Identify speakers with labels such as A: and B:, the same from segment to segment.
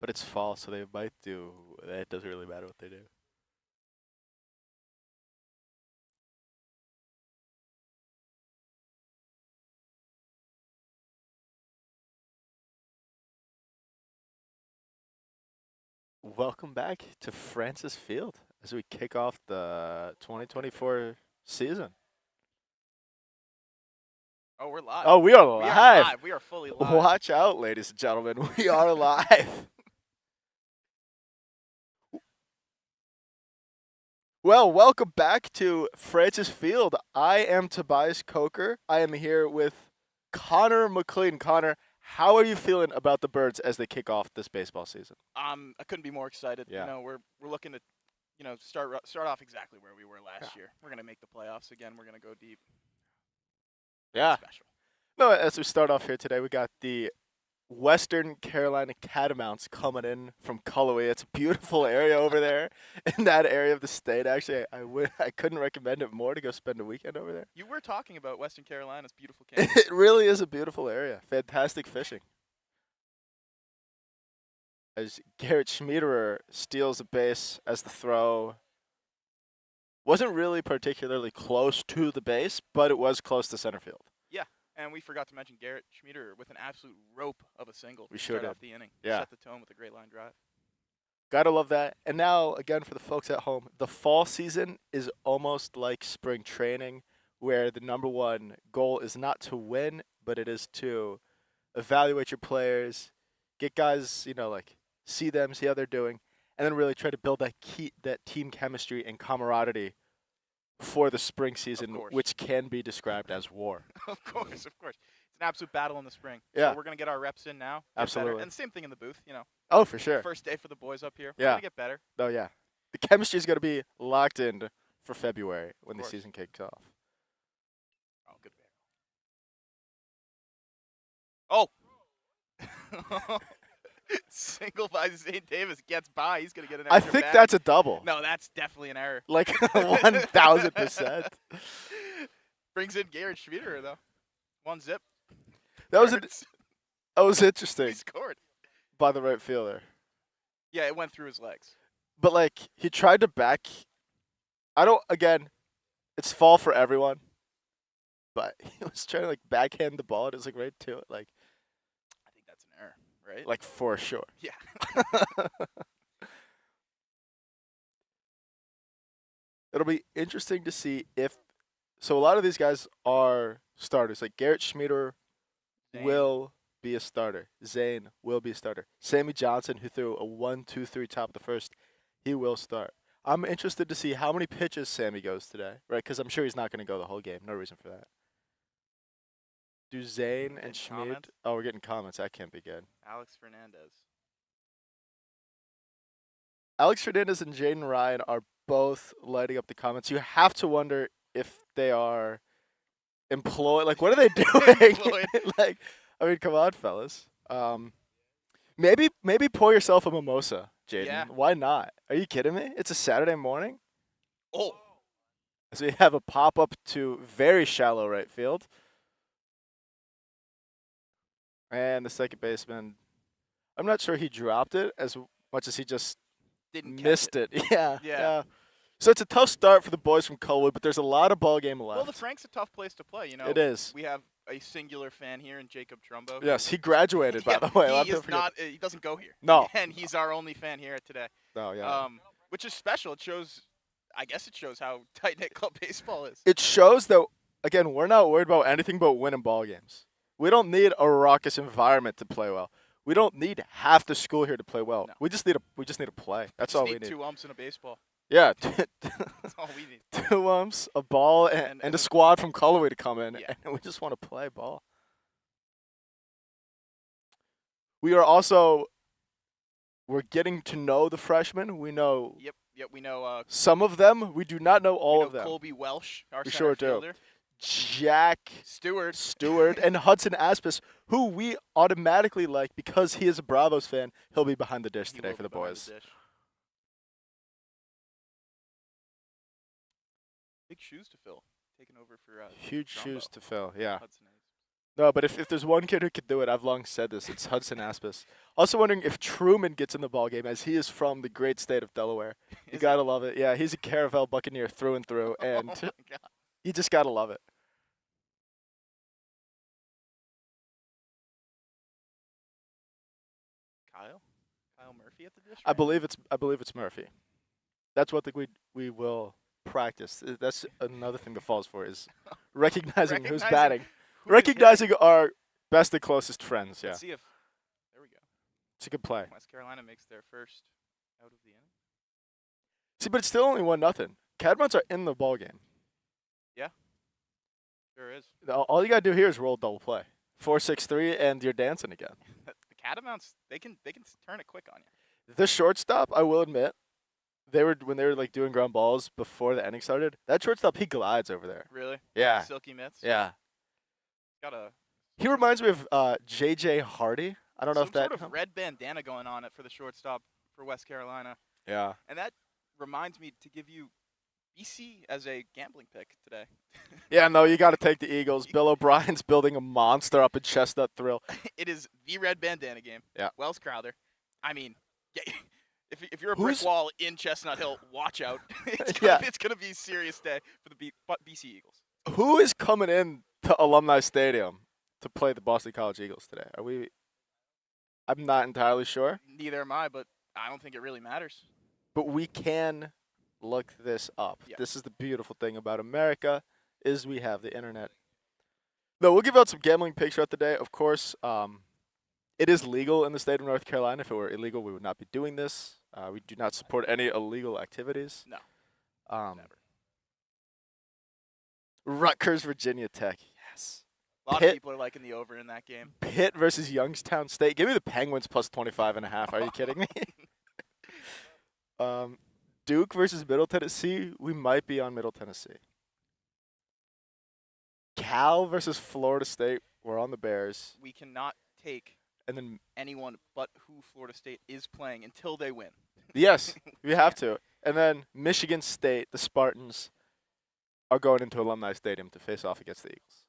A: But it's fall, so they might do. It doesn't really matter what they do. Welcome back to Francis Field as we kick off the 2024 season.
B: Oh, we're live.
A: Oh, we are
B: We are
A: live.
B: live. We are fully live.
A: Watch out, ladies and gentlemen. We are live. Well, welcome back to Francis Field. I am Tobias Coker. I am here with Connor McLean. Connor, how are you feeling about the Birds as they kick off this baseball season?
B: I couldn't be more excited.
A: Yeah.
B: You know, we're looking to, start off exactly where we were last year. We're gonna make the playoffs again. We're gonna go deep.
A: Yeah.
B: Special.
A: No, as we start off here today, we got the Western Carolina Catamounts coming in from Cullowhee. It's a beautiful area over there in that area of the state. Actually, I couldn't recommend it more to go spend a weekend over there.
B: You were talking about Western Carolina's beautiful campus.
A: It really is a beautiful area. Fantastic fishing. As Garrett Schmiederer steals a base as the throw wasn't really particularly close to the base, but it was close to center field.
B: And we forgot to mention Garrett Schmiederer with an absolute rope of a single.
A: We sure
B: start
A: did.
B: off the inning.
A: Yeah.
B: Set the tone with a great line drive.
A: Gotta love that. And now, again, for the folks at home, the fall season is almost like spring training, where the number one goal is not to win, but it is to evaluate your players, get guys, see them, see how they're doing, and then really try to build that team chemistry and camaraderie for the spring season, which can be described as war.
B: Of course. It's an absolute battle in the spring.
A: Yeah.
B: So we're going to get our reps in now.
A: Absolutely.
B: Better. And same thing in the booth,
A: Oh, for sure.
B: First day for the boys up here.
A: Yeah.
B: We're going to get better.
A: Oh, yeah. The chemistry is going to be locked in for February when the season kicks off.
B: Oh, good barrel. Oh! Single by Zane Davis gets by. He's going to get an extra
A: I think
B: bag.
A: that's a double.
B: No, that's definitely an error.
A: Like 1,000%.
B: Brings in Garrett Schmiederer, though. One zip.
A: That was interesting.
B: He scored.
A: By the right fielder.
B: Yeah, it went through his legs.
A: But, he tried to back. It's fall for everyone. But he was trying to, backhand the ball. It was, right to it.
B: I think that's an error, right?
A: For sure.
B: Yeah.
A: It'll be interesting to see if. So, a lot of these guys are starters. Like, Garrett Schmiederer will be a starter. Zane will be a starter. Sammy Johnson, who threw a 1-2-3 top of the first, he will start. I'm interested to see how many pitches Sammy goes today, right? Because I'm sure he's not going to go the whole game. No reason for that. Do Zane and Schmid? Oh, we're getting comments. That can't be good.
B: Alex Fernandez
A: and Jaden Ryan are both lighting up the comments. You have to wonder if they are employed. What are they doing? Come on, fellas. Maybe pour yourself a mimosa, Jaden.
B: Yeah.
A: Why not? Are you kidding me? It's a Saturday morning.
B: Oh.
A: So we have a pop-up to very shallow right field. And the second baseman, I'm not sure he dropped it as much as he just missed it. Yeah. So it's a tough start for the boys from Cullwood, but there's a lot of ball game left.
B: Well, the Frank's a tough place to play,
A: It is.
B: We have a singular fan here in Jacob Trumbo.
A: Yes, he graduated, by the way.
B: He doesn't go here.
A: No.
B: And he's our only fan here today.
A: Oh, yeah.
B: Which is special. It shows how tight-knit club baseball is.
A: It shows that, again, we're not worried about anything but winning ball games. We don't need a raucous environment to play well. We don't need half the school here to play well.
B: No.
A: We just need to play. That's all we need.
B: 2 umps in a baseball.
A: Yeah.
B: That's all we need.
A: 2 umps, a ball, and a squad from Cullowhee to come in, and we just want to play ball. We're getting to know the freshmen. We know.
B: Yep. We know.
A: Some of them. We do not know all of them.
B: Colby Welsh, our
A: we
B: center
A: sure
B: fielder.
A: Do. Jack
B: Stewart,
A: and Hudson Aspis, who we automatically like because he is a Bravos fan. He'll be behind the dish today for the boys.
B: Big shoes to fill. Taking over for
A: huge
B: Trumbo.
A: shoes to fill. Yeah.
B: Hudson
A: No, but if there's one kid who could do it, I've long said this. It's Hudson Aspis. Also wondering if Truman gets in the ball game, as he is from the great state of Delaware. You
B: Is
A: gotta love it. Yeah, he's a Caravel Buccaneer through and through,
B: oh
A: and
B: my God.
A: you just gotta love it.
B: Kyle Murphy at the dish.
A: I believe it's Murphy. That's what we will practice. That's another thing that falls for is recognizing who's
B: Recognizing
A: batting,
B: who is hitting.
A: recognizing our best and closest friends. Yeah,
B: Let's see if there we go.
A: it's a good play.
B: West Carolina makes their first out of the inning.
A: See, but it's still only 1-0. Catamounts are in the ball game.
B: Sure is.
A: All you gotta do here is roll double play. 4-6-3, and you're dancing again.
B: The Catamounts, they can turn it quick on you.
A: The shortstop, I will admit, when they were like doing ground balls before the inning started. That shortstop, he glides over there.
B: Really?
A: Yeah,
B: Silky mitts.
A: yeah.
B: Got a
A: He reminds me of J.J. Hardy. I don't know
B: some
A: if that.
B: sort of red bandana going on it for the shortstop for West Carolina,
A: Yeah.
B: and that reminds me to give you BC as a gambling pick today.
A: Yeah, no, you got to take the Eagles. Bill O'Brien's building a monster up in Chestnut Thrill.
B: It is the red bandana game.
A: Yeah.
B: Wells Crowther. I mean, if you're a
A: Who's-
B: brick wall in Chestnut Hill, watch out.
A: Yeah.
B: It's gonna be a serious day for the BC Eagles.
A: Who is coming in to Alumni Stadium to play the Boston College Eagles today? I'm not entirely sure,
B: Neither am I, but I don't think it really matters.
A: but we can look this up.
B: Yeah.
A: This is the beautiful thing about America is we have the internet. No, we'll give out some gambling picks throughout the day. Of course, it is legal in the state of North Carolina. If it were illegal, we would not be doing this. We do not support any illegal activities.
B: No.
A: Never. Rutgers, Virginia Tech. Yes.
B: A lot
A: Pitt-
B: of people are liking the over in that game.
A: Pitt versus Youngstown State. Give me the Penguins plus 25.5. Are you kidding me? Duke versus Middle Tennessee. We might be on Middle Tennessee. Cal versus Florida State. We're on the Bears.
B: We cannot take
A: And then,
B: anyone but who Florida State is playing until they win.
A: yes, we have to. And then Michigan State, the Spartans, are going into Alumni Stadium to face off against the Eagles.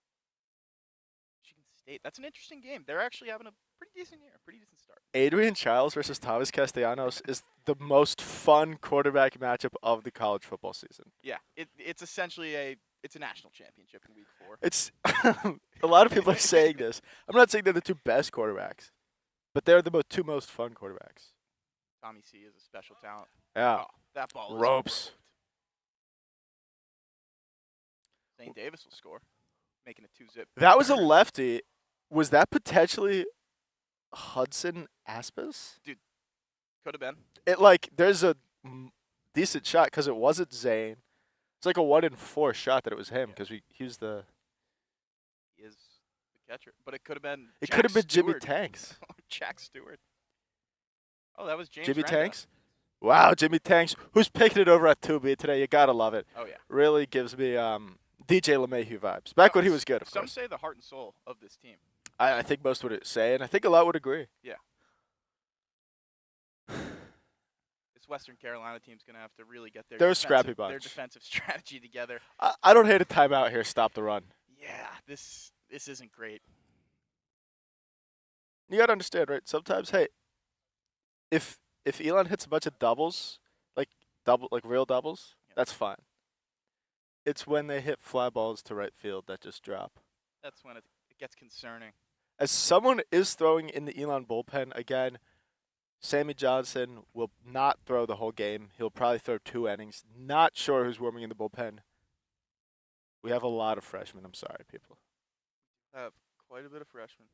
B: Michigan State. That's an interesting game. They're actually having a pretty decent year, pretty decent start.
A: Adrian Childs versus Thomas Castellanos is the most fun quarterback matchup of the college football season.
B: Yeah, it's essentially a national championship in week 4.
A: It's a lot of people are saying this. I'm not saying they're the two best quarterbacks, but they're the two most fun quarterbacks.
B: Tommy C is a special talent.
A: Yeah.
B: Oh, that ball is
A: Ropes.
B: perfect. St. Davis will score, making it 2-zip.
A: That was a lefty. Was that potentially Hudson Aspis?
B: Could have been.
A: There's a decent shot because it wasn't Zane. It's like a 1 in 4 shot that it was him because he was the.
B: He is the catcher, but it could have been.
A: It
B: Jack
A: could have been Jimmy
B: Stewart.
A: Tanks.
B: Jack Stewart. Oh, that was James.
A: Jimmy
B: Renda.
A: Tanks. Wow, Jimmy Tanks, who's picking it over at 2B today. You gotta love it.
B: Oh yeah.
A: Really gives me DJ LeMahieu vibes. Back when he was good, of
B: Some
A: course.
B: say the heart and soul of this team.
A: I think most would say, and I think a lot would agree.
B: Yeah. This Western Carolina team's gonna have to really get
A: They're a scrappy bunch.
B: their defensive strategy together.
A: I don't hate a timeout here. Stop the run.
B: Yeah, this isn't great.
A: You gotta understand, right? Sometimes, hey, if Elon hits a bunch of doubles, like real doubles,
B: Yeah.
A: that's fine. It's when they hit fly balls to right field that just drop.
B: That's when it gets concerning.
A: As someone is throwing in the Elon bullpen again, Sammy Johnson will not throw the whole game. He'll probably throw 2 innings. Not sure who's warming in the bullpen. We have a lot of freshmen. I'm sorry, people.
B: Have quite a bit of freshmen.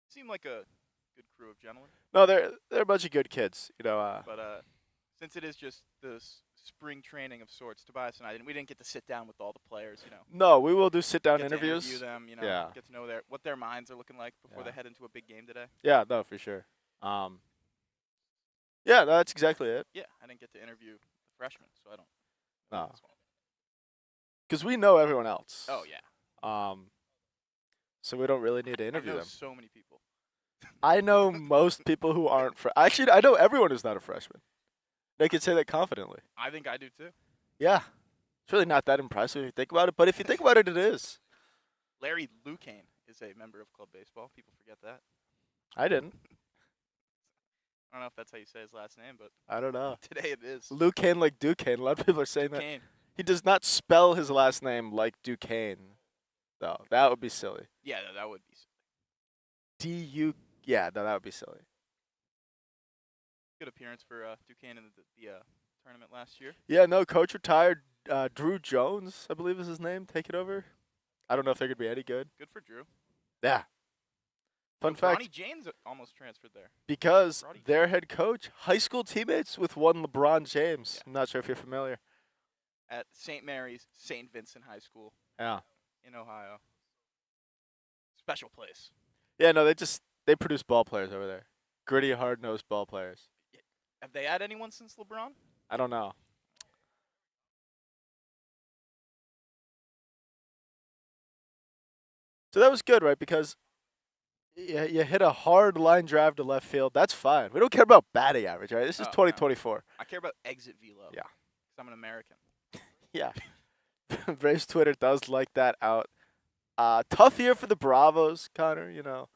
B: Seem like a good crew of gentlemen,
A: No, they're a bunch of good kids.
B: but since it is just the spring training of sorts, Tobias and I we didn't get to sit down with all the players.
A: No, we will do sit down
B: Get
A: interviews.
B: to interview them.
A: Yeah.
B: Get to know what their minds are looking like before they
A: Yeah.
B: head into a big game today.
A: Yeah, no, for sure. Yeah, no, that's exactly it.
B: Yeah, I didn't get to interview the freshmen, so I don't.
A: No.
B: this one.
A: Because we know everyone else.
B: Oh yeah.
A: So we don't really need to
B: I
A: interview
B: know
A: them.
B: so many people.
A: I know most people who aren't. Actually, I know everyone who's not a freshman. They can say that confidently.
B: I think I do too.
A: Yeah. It's really not that impressive if you think about it, but if you think about it, it is.
B: Larry Lucane is a member of club baseball. People forget that.
A: I didn't.
B: I don't know if that's how you say his last name, but
A: I don't know.
B: today it is.
A: Lucaine like Duquesne. A lot of people are saying that.
B: Duquesne.
A: He does not spell his last name like Duquesne, though. That would be silly.
B: Yeah, that would be
A: D-U. Yeah, no, that would be silly.
B: good appearance for Duquesne in the tournament last year.
A: Yeah, no, coach retired. Drew Jones, I believe is his name. Take it over. I don't know if they're going to be any good.
B: Good for Drew.
A: Yeah. Fun fact.
B: Ronnie James almost transferred there.
A: Because
B: Roddy
A: their head coach, high school teammates with one LeBron James.
B: Yeah.
A: I'm not sure if you're familiar.
B: At St. Mary's, St. Vincent High School
A: Yeah.
B: in Ohio. Special place.
A: Yeah, no, they produce ball players over there. Gritty, hard-nosed ball players.
B: Have they had anyone since LeBron?
A: I don't know. So that was good, right? Because you hit a hard line drive to left field. That's fine. We don't care about batting average, right? This is
B: Oh, no.
A: 2024.
B: I care about exit velo.
A: Yeah.
B: 'Cause I'm an American.
A: Yeah. Braves Twitter does like that out. Tough year for the Bravos, Connor. You know,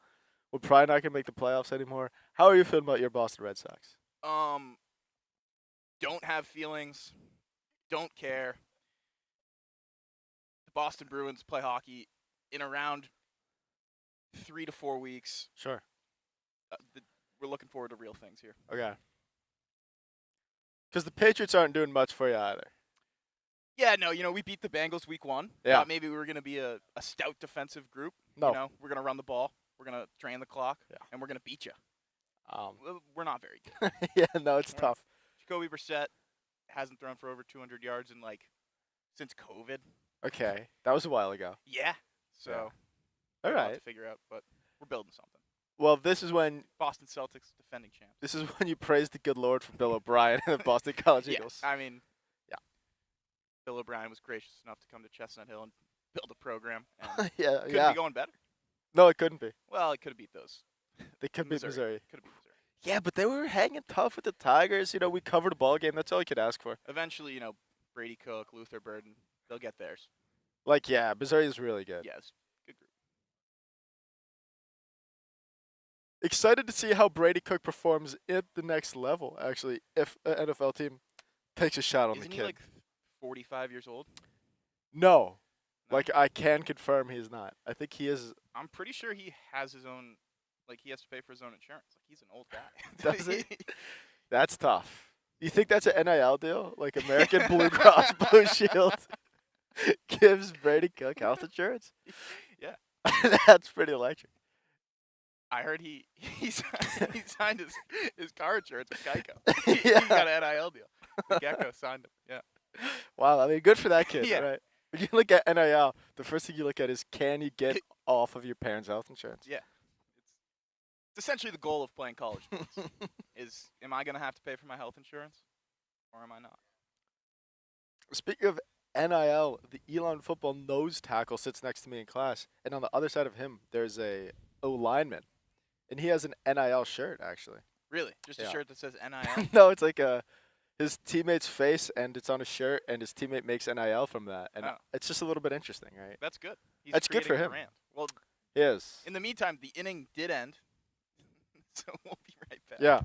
A: we're probably not gonna make the playoffs anymore. How are you feeling about your Boston Red Sox?
B: Don't have feelings. Don't care. The Boston Bruins play hockey in around 3 to 4 weeks.
A: Sure.
B: We're looking forward to real things here.
A: Okay. Because the Patriots aren't doing much for you either.
B: Yeah, no, we beat the Bengals week 1.
A: Yeah.
B: Thought maybe we were going to be a stout defensive group.
A: No.
B: We're going to run the ball. We're going to drain the clock.
A: Yeah.
B: And we're going to beat you. We're not very good.
A: Yeah, no, it's tough.
B: Jacoby Brissett hasn't thrown for over 200 yards since COVID.
A: Okay, that was a while ago.
B: Yeah. So,
A: Yeah.
B: we
A: All
B: have a lot
A: right.
B: to figure out, but we're building something.
A: Well, this is when
B: Boston Celtics defending champs.
A: you praise the good Lord for Bill O'Brien and the Boston College
B: Yeah,
A: Eagles.
B: I mean,
A: Yeah.
B: Bill O'Brien was gracious enough to come to Chestnut Hill and build a program. And
A: Yeah,
B: could
A: yeah.
B: be going better.
A: No, it couldn't be.
B: Well, it could have beat those.
A: They could beat Missouri.
B: Could have beat Missouri.
A: Yeah, but they were hanging tough with the Tigers. You know, we covered a ball game. That's all you could ask for.
B: Eventually, Brady Cook, Luther Burden, they'll get theirs.
A: Like, yeah, Missouri is really good.
B: Yes, good group.
A: Excited to see how Brady Cook performs at the next level, actually, if an NFL team takes a shot on
B: Isn't
A: the
B: he
A: kid.
B: like 45 years old?
A: No.
B: No?
A: Like, I can confirm he's not. I think he is.
B: I'm pretty sure he has his own. Like he has to pay for his own insurance. Like he's an old guy.
A: Does he? That's tough. You think that's an NIL deal? Like American Blue Cross Blue Shield gives Brady Cook health insurance?
B: Yeah.
A: That's pretty electric.
B: I heard he signed his car insurance with Geico. He
A: Yeah.
B: got an NIL deal. The Gecko signed him. Yeah.
A: Wow, I mean, good for that kid,
B: Yeah.
A: right? When you look at NIL, the first thing you look at is, can you get off of your parents' health insurance?
B: Yeah. It's essentially the goal of playing college sports. Am I going to have to pay for my health insurance or am I not?
A: Speaking of NIL, the Elon football nose tackle sits next to me in class, and on the other side of him, there's a O-lineman, and he has an NIL shirt, actually.
B: Really? Just
A: Yeah.
B: a shirt that says NIL?
A: No, it's like his teammate's face, and it's on a shirt, and his teammate makes NIL from that, and
B: Oh.
A: it's just a little bit interesting, right?
B: That's good. He's
A: That's good for
B: creating a
A: him.
B: brand. Well,
A: He is.
B: in the meantime, the inning did end. So we'll be right back.
A: Yeah.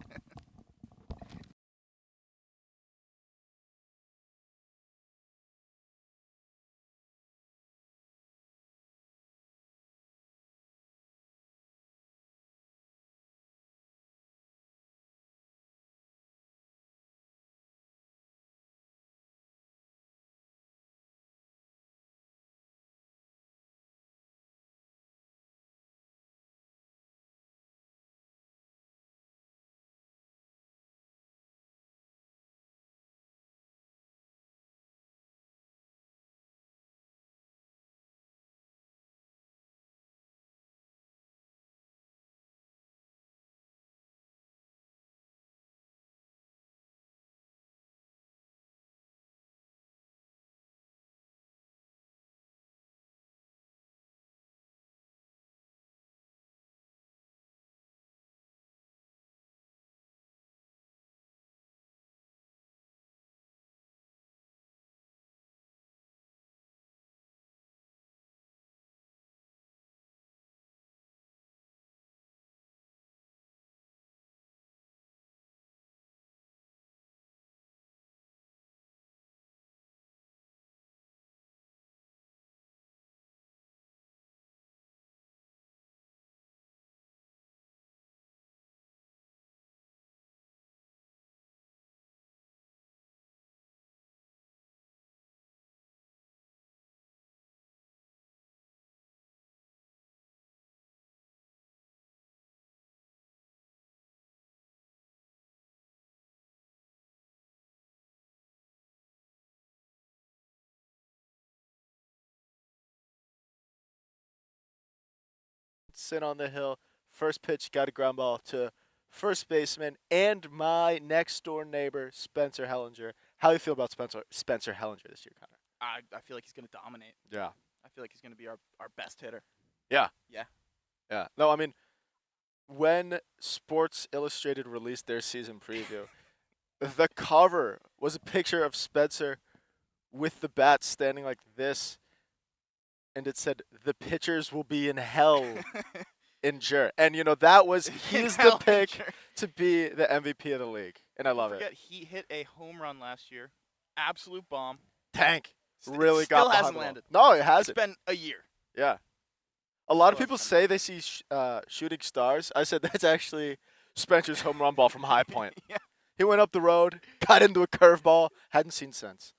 A: in on the hill. First pitch, got a ground ball to first baseman and my next door neighbor, Spencer Hellinger. How do you feel about Spencer Hellinger this year, Connor?
B: I feel like he's going to dominate.
A: Yeah.
B: I feel like he's going to be our best hitter.
A: Yeah.
B: Yeah.
A: Yeah. No, I mean, when Sports Illustrated released their season preview, the cover was a picture of Spencer with the bat standing like this, and it said, "The pitchers will be in hell in Jure." And, that was, he's the pick to be the MVP of the league, and I love it.
B: He hit a home run last year. Absolute bomb.
A: Tank.
B: It
A: Really
B: still
A: got
B: hasn't
A: behind the
B: landed.
A: ball. No, it hasn't.
B: It's been a year.
A: Yeah. A lot of
B: Still
A: people
B: hasn't
A: say they see shooting stars. I said that's actually Spencer's home run ball from High Point.
B: Yeah.
A: He went up the road, got into a curveball, hadn't seen since.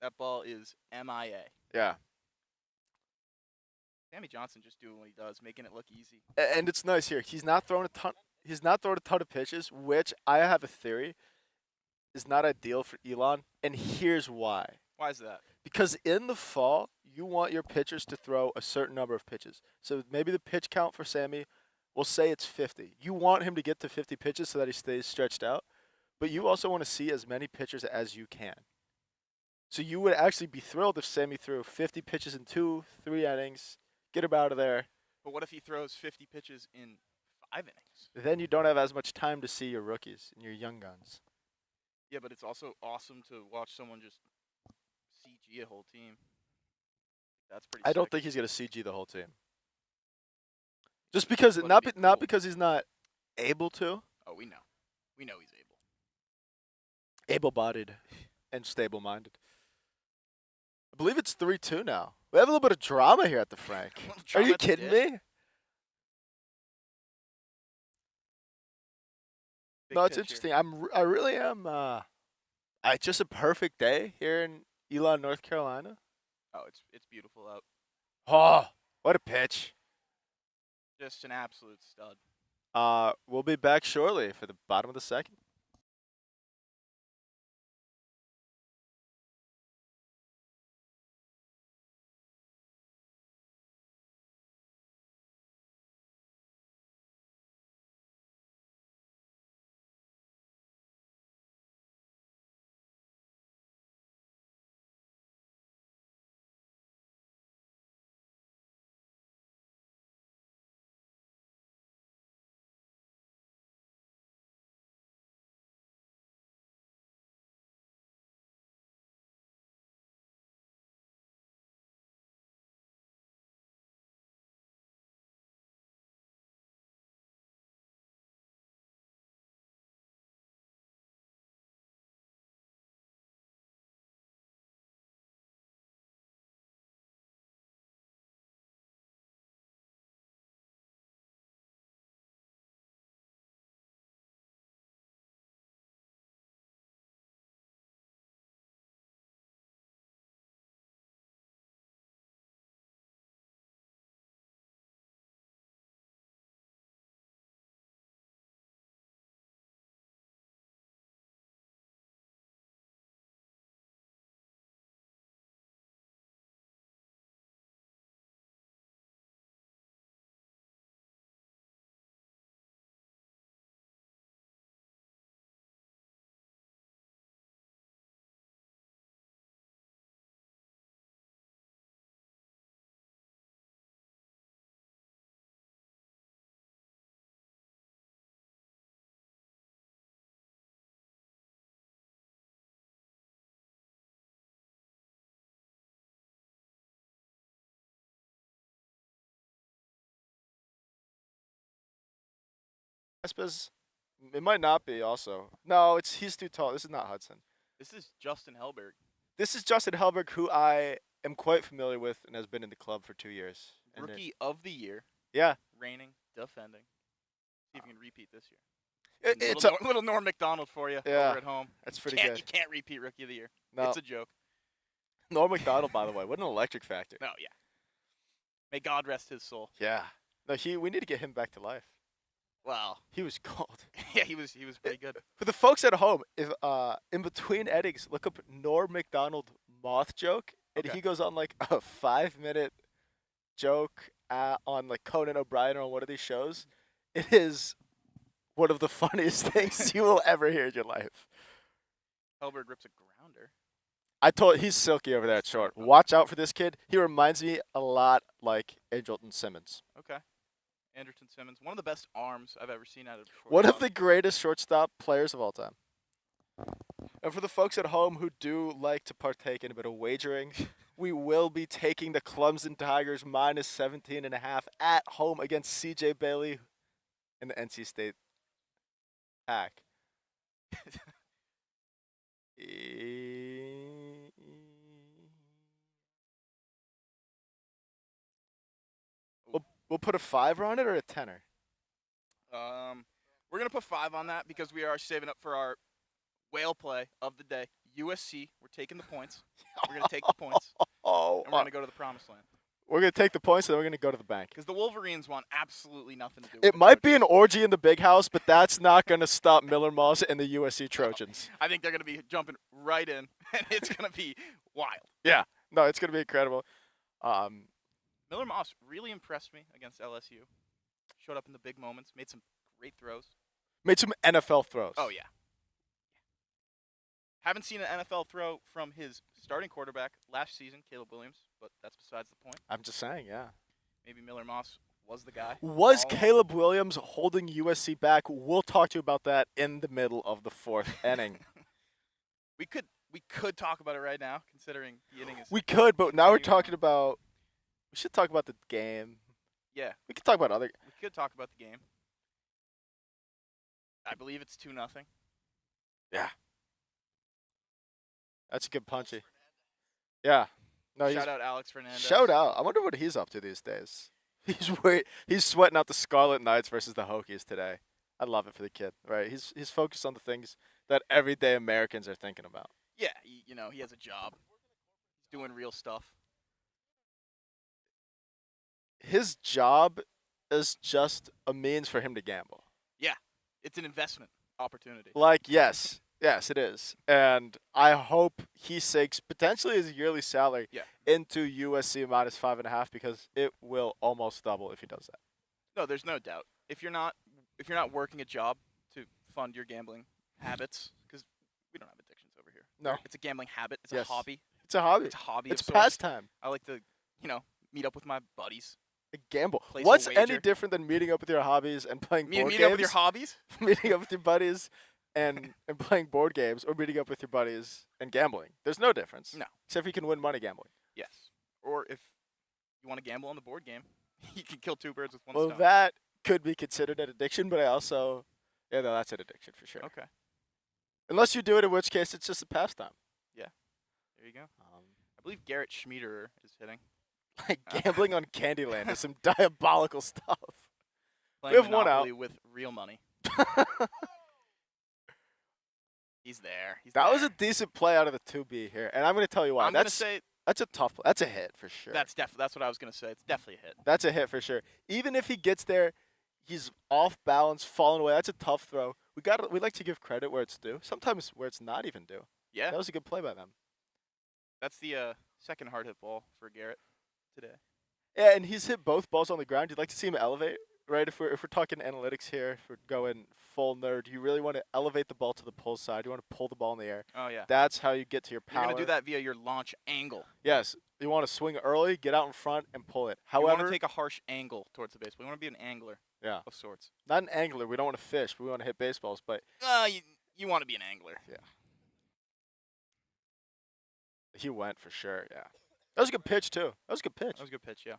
B: That ball is MIA.
A: Yeah.
B: Sammy Johnson just doing what he does, making it look easy.
A: And it's nice here. He's not throwing a ton. He's not throwing a ton of pitches, which I have a theory is not ideal for Elon. And here's why.
B: Why is that?
A: Because in the fall, you want your pitchers to throw a certain number of pitches. So maybe the pitch count for Sammy, we'll say it's 50. You want him to get to 50 pitches so that he stays stretched out. But you also want to see as many pitchers as you can. So you would actually be thrilled if Sammy threw 50 pitches in 2-3 innings, get him out of there.
B: But what if he throws 50 pitches in 5 innings?
A: Then you don't have as much time to see your rookies and your young guns.
B: Yeah, but it's also awesome to watch someone just CG a whole team. That's pretty
A: I don't
B: sick.
A: think he's going to CG the whole team. Just because,
B: But
A: not
B: it'd be
A: not
B: cool.
A: because he's not able to.
B: Oh, we know. We know he's able.
A: Able-bodied and stable-minded. I believe it's 3-2 now. We have a little bit of drama here at the Frank. Are
B: Drama
A: you
B: at the
A: kidding
B: dish.
A: me?
B: Big
A: No, it's
B: pitcher.
A: interesting. I really am. It's just a perfect day here in Elon, North Carolina.
B: Oh, it's beautiful out.
A: Oh, what a pitch!
B: Just an absolute stud.
A: We'll be back shortly for the bottom of the second. I suppose it might not be. Also, no, he's too tall. This is not Hudson.
B: This is Justin Hellberg.
A: This is Justin Helberg, who I am quite familiar with and has been in the club for 2 years. And
B: Rookie of the year.
A: Yeah.
B: Reigning, defending. See if you can repeat this year.
A: It's
B: little Norm McDonald for you
A: Yeah,
B: over at home.
A: that's
B: You
A: pretty
B: can't-
A: good.
B: You can't repeat Rookie of the Year.
A: No,
B: It's a joke.
A: Norm McDonald, by the way, what an electric factor.
B: No, yeah. May God rest his soul.
A: Yeah. No, we need to get him back to life.
B: Well,
A: He was cold.
B: yeah, he was pretty good.
A: For the folks at home, if in between innings, look up Norm McDonald moth joke, and
B: Okay.
A: he goes on like a 5-minute joke on like Conan O'Brien or on one of these shows, it is one of the funniest things you will ever hear in your life.
B: Hellberg rips a grounder.
A: He's silky over there at
B: That's
A: short.
B: true.
A: Watch out for this kid. He reminds me a lot like Andrelton Simmons.
B: Okay. Anderson Simmons, one of the best arms I've ever seen out of shortstop.
A: One of the greatest shortstop players of all time. And for the folks at home who do like to partake in a bit of wagering, we will be taking the Clemson Tigers minus 17.5 at home against C.J. Bailey in the NC State pack. We'll put a 5 on it or a 10er?
B: We're going to put 5 on that because we are saving up for our whale play of the day. USC, we're taking the points. We're going to take the points, and we're going to go to the promised land.
A: We're going to take the points, and then we're going to go to the bank.
B: Because the Wolverines want absolutely nothing to do with
A: it.
B: It
A: might be an orgy in the big house, but that's not going to stop Miller Moss and the USC Trojans.
B: I think they're going to be jumping right in, and it's going to be wild.
A: Yeah. No, it's going to be incredible.
B: Miller Moss really impressed me against LSU. Showed up in the big moments, made some great throws.
A: Made some NFL throws.
B: Oh, yeah. Haven't seen an NFL throw from his starting quarterback last season, Caleb Williams, but that's besides the point.
A: I'm just saying, yeah.
B: Maybe Miller Moss was the guy.
A: Was Caleb Williams holding USC back? We'll talk to you about that in the middle of the 4th inning.
B: We could talk about it right now, considering the inning is.
A: We could, but now we're talking about. We should talk about the game.
B: Yeah.
A: We could talk about other.
B: We could talk about the game. I believe it's 2-0.
A: Yeah. That's a good punchy. Yeah. No,
B: Shout out Alex Fernandez.
A: Shout out. I wonder what he's up to these days. He's sweating out the Scarlet Knights versus the Hokies today. I love it for the kid, right? He's focused on the things that everyday Americans are thinking about.
B: Yeah, he has a job. He's doing real stuff.
A: His job is just a means for him to gamble.
B: Yeah, it's an investment opportunity.
A: Like, yes, it is. And I hope he sinks potentially his yearly salary into USC minus 5.5 because it will almost double if he does that.
B: No, there's no doubt. If you're not working a job to fund your gambling habits, because we don't have addictions over here.
A: No,
B: it's a gambling habit. It's a hobby.
A: It's a hobby.
B: It's a hobby.
A: It's
B: of sorts.
A: pastime.
B: I like to, meet up with my buddies.
A: A gamble.
B: Place
A: What's
B: a wager.
A: any different than meeting up with your hobbies and playing board games?
B: Meeting up with your hobbies?
A: Meeting up with your buddies and playing board games, or meeting up with your buddies and gambling. There's no difference.
B: No.
A: Except for you can win money gambling.
B: Yes. Or if you want to gamble on the board game, you can kill 2 birds with one
A: Well,
B: stone.
A: that could be considered an addiction, but that's an addiction for sure.
B: Okay.
A: Unless you do it, in which case it's just a pastime.
B: Yeah. There you go. I believe Garrett Schmiederer is hitting.
A: Like gambling on Candyland is some diabolical stuff.
B: Playing
A: We have one
B: Monopoly
A: out.
B: with real money. He's there.
A: That was a decent play out of the 2B here, and I'm going to tell you why.
B: I'm going to say
A: that's a tough play. That's a hit for sure.
B: that's what I was going to say. It's definitely a hit.
A: That's a hit for sure. Even if he gets there, he's off balance, falling away. That's a tough throw. We like to give credit where it's due. Sometimes where it's not even due.
B: Yeah.
A: That was a good play by them.
B: That's the second hard hit ball for Garrett today.
A: Yeah, and he's hit both balls on the ground. You'd like to see him elevate, right? If we're talking analytics here, if we're going full nerd, you really want to elevate the ball to the pull side. You want to pull the ball in the air.
B: Oh, yeah.
A: That's how you get to your power.
B: You're going to do that via your launch angle.
A: Yes. You want to swing early, get out in front, and pull it. However,
B: you want to take a harsh angle towards the baseball. You want to be an angler of sorts.
A: Not an angler. We don't want to fish. We want to hit baseballs. But
B: you want to be an angler.
A: Yeah. He went for sure, yeah. That was a good pitch, too. That was a good pitch.
B: Yeah.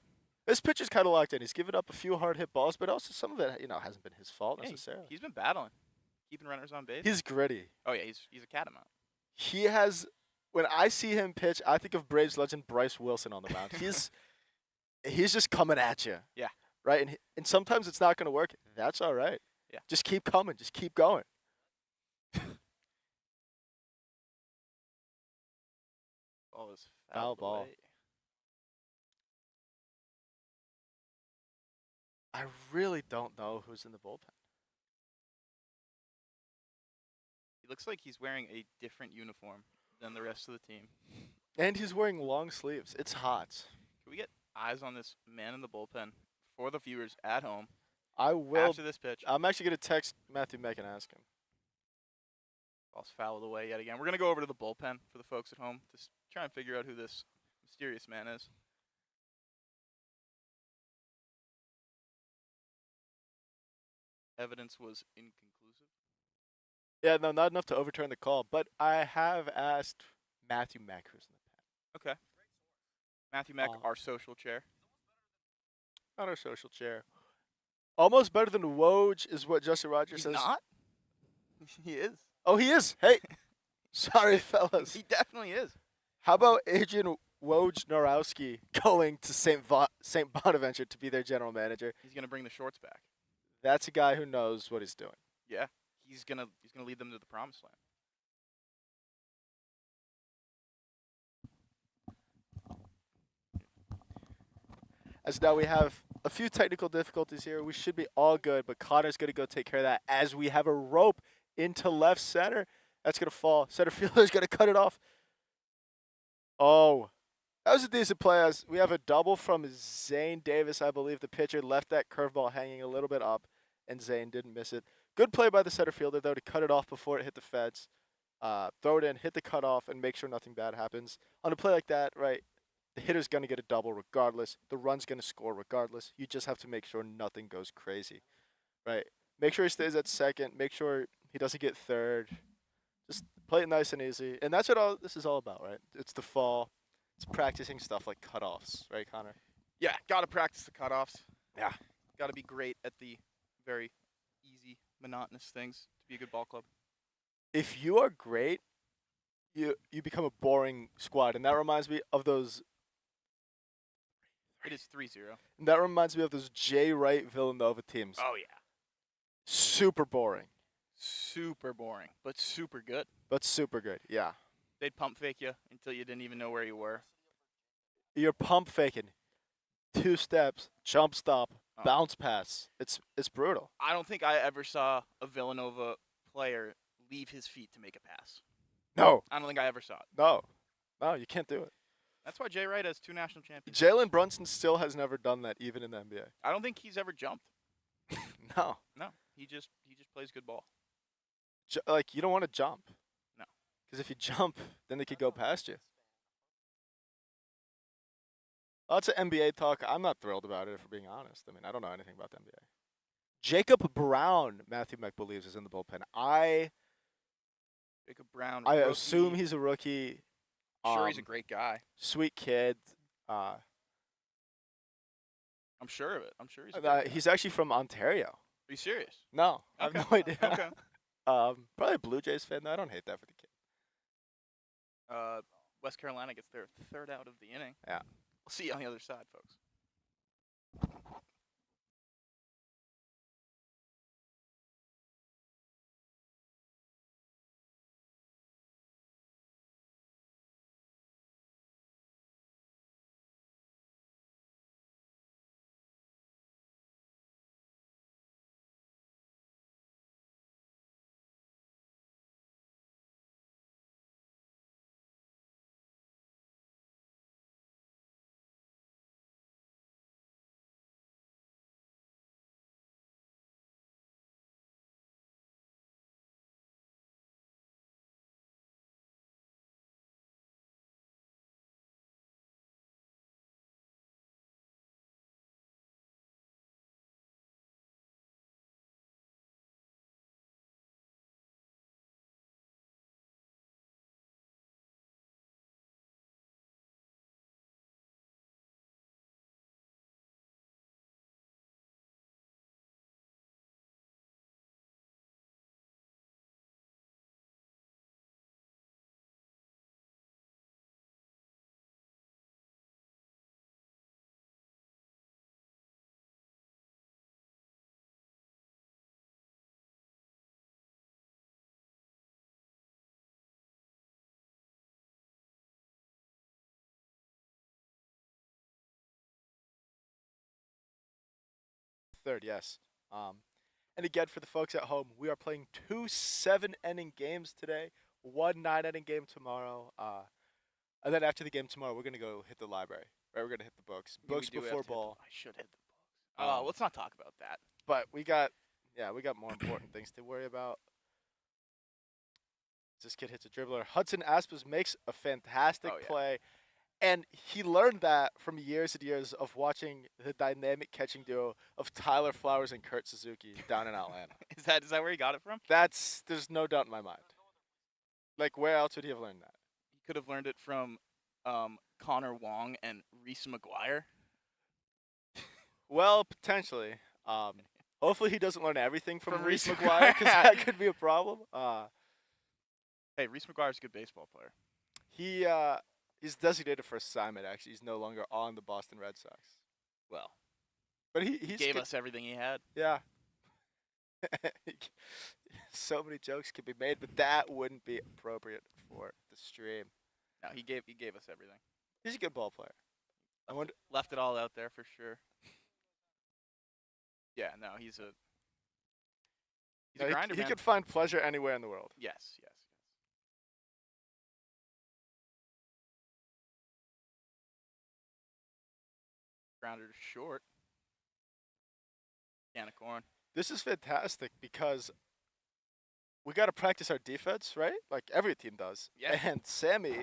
A: This pitch is kind of locked in. He's given up a few hard hit balls, but also some of it, hasn't been his fault necessarily.
B: He's been battling, keeping runners on base.
A: He's gritty.
B: Oh, yeah, he's a catamount.
A: He has, when I see him pitch, I think of Braves legend Bryce Wilson on the mound. He's just coming at you.
B: Yeah.
A: Right? And sometimes it's not going to work. That's all right.
B: Yeah.
A: Just keep coming. Just keep going.
B: Ball is
A: Foul ball.
B: away.
A: I really don't know who's in the bullpen.
B: He looks like he's wearing a different uniform than the rest of the team.
A: And he's wearing long sleeves. It's hot.
B: Can we get eyes on this man in the bullpen for the viewers at home
A: I will.
B: after this pitch.
A: I'm actually going to text Matthew Meck and ask him.
B: Ball's fouled away yet again. We're going to go over to the bullpen for the folks at home to try and figure out who this mysterious man is. Evidence was inconclusive.
A: Yeah, no, not enough to overturn the call, but I have asked Matthew Meck, who's in the pen.
B: Okay. Matthew Meck,
A: Oh.
B: our social chair.
A: Not our social chair. Almost better than Woj is what Justin Rogers
B: He's
A: says.
B: not? He is.
A: Oh, he is. Hey, sorry, fellas.
B: He definitely is.
A: How about Adrian Wojnarowski going to St. Bonaventure to be their general manager?
B: He's going to bring the shorts back.
A: That's a guy who knows what he's doing.
B: Yeah. He's gonna lead them to the promised land.
A: As now we have a few technical difficulties here. We should be all good, but Connor's going to go take care of that as we have a rope into left center. That's going to fall. Center fielder's going to cut it off. Oh, that was a decent play. As we have a double from Zane Davis, I believe. The pitcher left that curveball hanging a little bit up, and Zane didn't miss it. Good play by the center fielder, though, to cut it off before it hit the fence. Throw it in, hit the cutoff, and make sure nothing bad happens. On a play like that, right, the hitter's going to get a double regardless. The run's going to score regardless. You just have to make sure nothing goes crazy, right? Make sure he stays at second. Make sure he doesn't get third. Just play it nice and easy. And that's what this is all about, right? It's the fall. It's practicing stuff like cutoffs, right, Connor?
B: Yeah, got to practice the cutoffs.
A: Yeah.
B: Got to be great at the very easy, monotonous things to be a good ball club.
A: If you are great, you become a boring squad. And that reminds me of those
B: It is 3-0.
A: And that reminds me of those Jay Wright Villanova teams.
B: Oh, yeah.
A: Super boring,
B: Super boring, but super good.
A: but super good. Yeah.
B: They'd pump fake you until you didn't even know where you were.
A: You're pump faking. 2 steps, jump stop,
B: Oh.
A: bounce pass. It's brutal.
B: I don't think I ever saw a Villanova player leave his feet to make a pass.
A: No,
B: I don't think I ever saw it.
A: no, you can't do it.
B: That's why Jay Wright has 2 national championships.
A: Jalen Brunson still has never done that, even in the NBA.
B: I don't think he's ever jumped.
A: No,
B: No, he just plays good ball.
A: like you don't want to jump.
B: No.
A: Because if you jump, then they could go past you. Lots of NBA talk. I'm not thrilled about it, if we're being honest. I mean, I don't know anything about the NBA. Jacob Brown, Matthew Meck believes, is in the bullpen.
B: Jacob Brown.
A: I
B: rookie.
A: assume he's a rookie.
B: Sure, he's a great guy.
A: Sweet kid.
B: I'm sure of it. I'm sure he's a great guy.
A: He's actually from Ontario.
B: Are you serious?
A: No, I have
B: Okay.
A: no idea.
B: Okay.
A: Probably a Blue Jays fan. Though. I don't hate that for the kid.
B: West Carolina gets their 3rd out of the inning.
A: Yeah.
B: We'll see you on the other side, folks.
A: Third, yes. And again, for the folks at home, we are playing 2 7-inning games today, 1 9-inning game tomorrow. And then after the game tomorrow, we're going to go hit the library. Right, we're gonna hit the books.
B: I mean, we
A: Books
B: do have
A: before
B: to hit
A: ball.
B: I should hit the books.
A: Um,
B: Let's not talk about that.
A: But we got more important things to worry about. This kid hits a dribbler. Hudson Aspis makes a fantastic
B: Oh, yeah.
A: play. And he learned that from years and years of watching the dynamic catching duo of Tyler Flowers and Kurt Suzuki down in Atlanta.
B: Is that where he got it from?
A: There's no doubt in my mind. Like, where else would he have learned that?
B: He could have learned it from Connor Wong and Reese McGuire.
A: Well, potentially. Hopefully he doesn't learn everything from
B: From
A: Reese
B: Reese
A: McGuire, because
B: McGuire.
A: that could be a problem.
B: Hey, Reese McGuire's a good baseball player.
A: He's designated for assignment. Actually, he's no longer on the Boston Red Sox.
B: Well,
A: But
B: he
A: he's
B: gave
A: good.
B: us everything he had.
A: Yeah. So many jokes could be made, but that wouldn't be appropriate for the stream.
B: No, he gave us everything.
A: He's a good ball player. I wonder.
B: Left it all out there for sure. Yeah, no, he's a grinder,
A: he
B: man.
A: could find pleasure anywhere in the world.
B: Yes. Grounder to short. Can of corn.
A: This is fantastic because we got to practice our defense, right? Like every team does.
B: Yeah.
A: And Sammy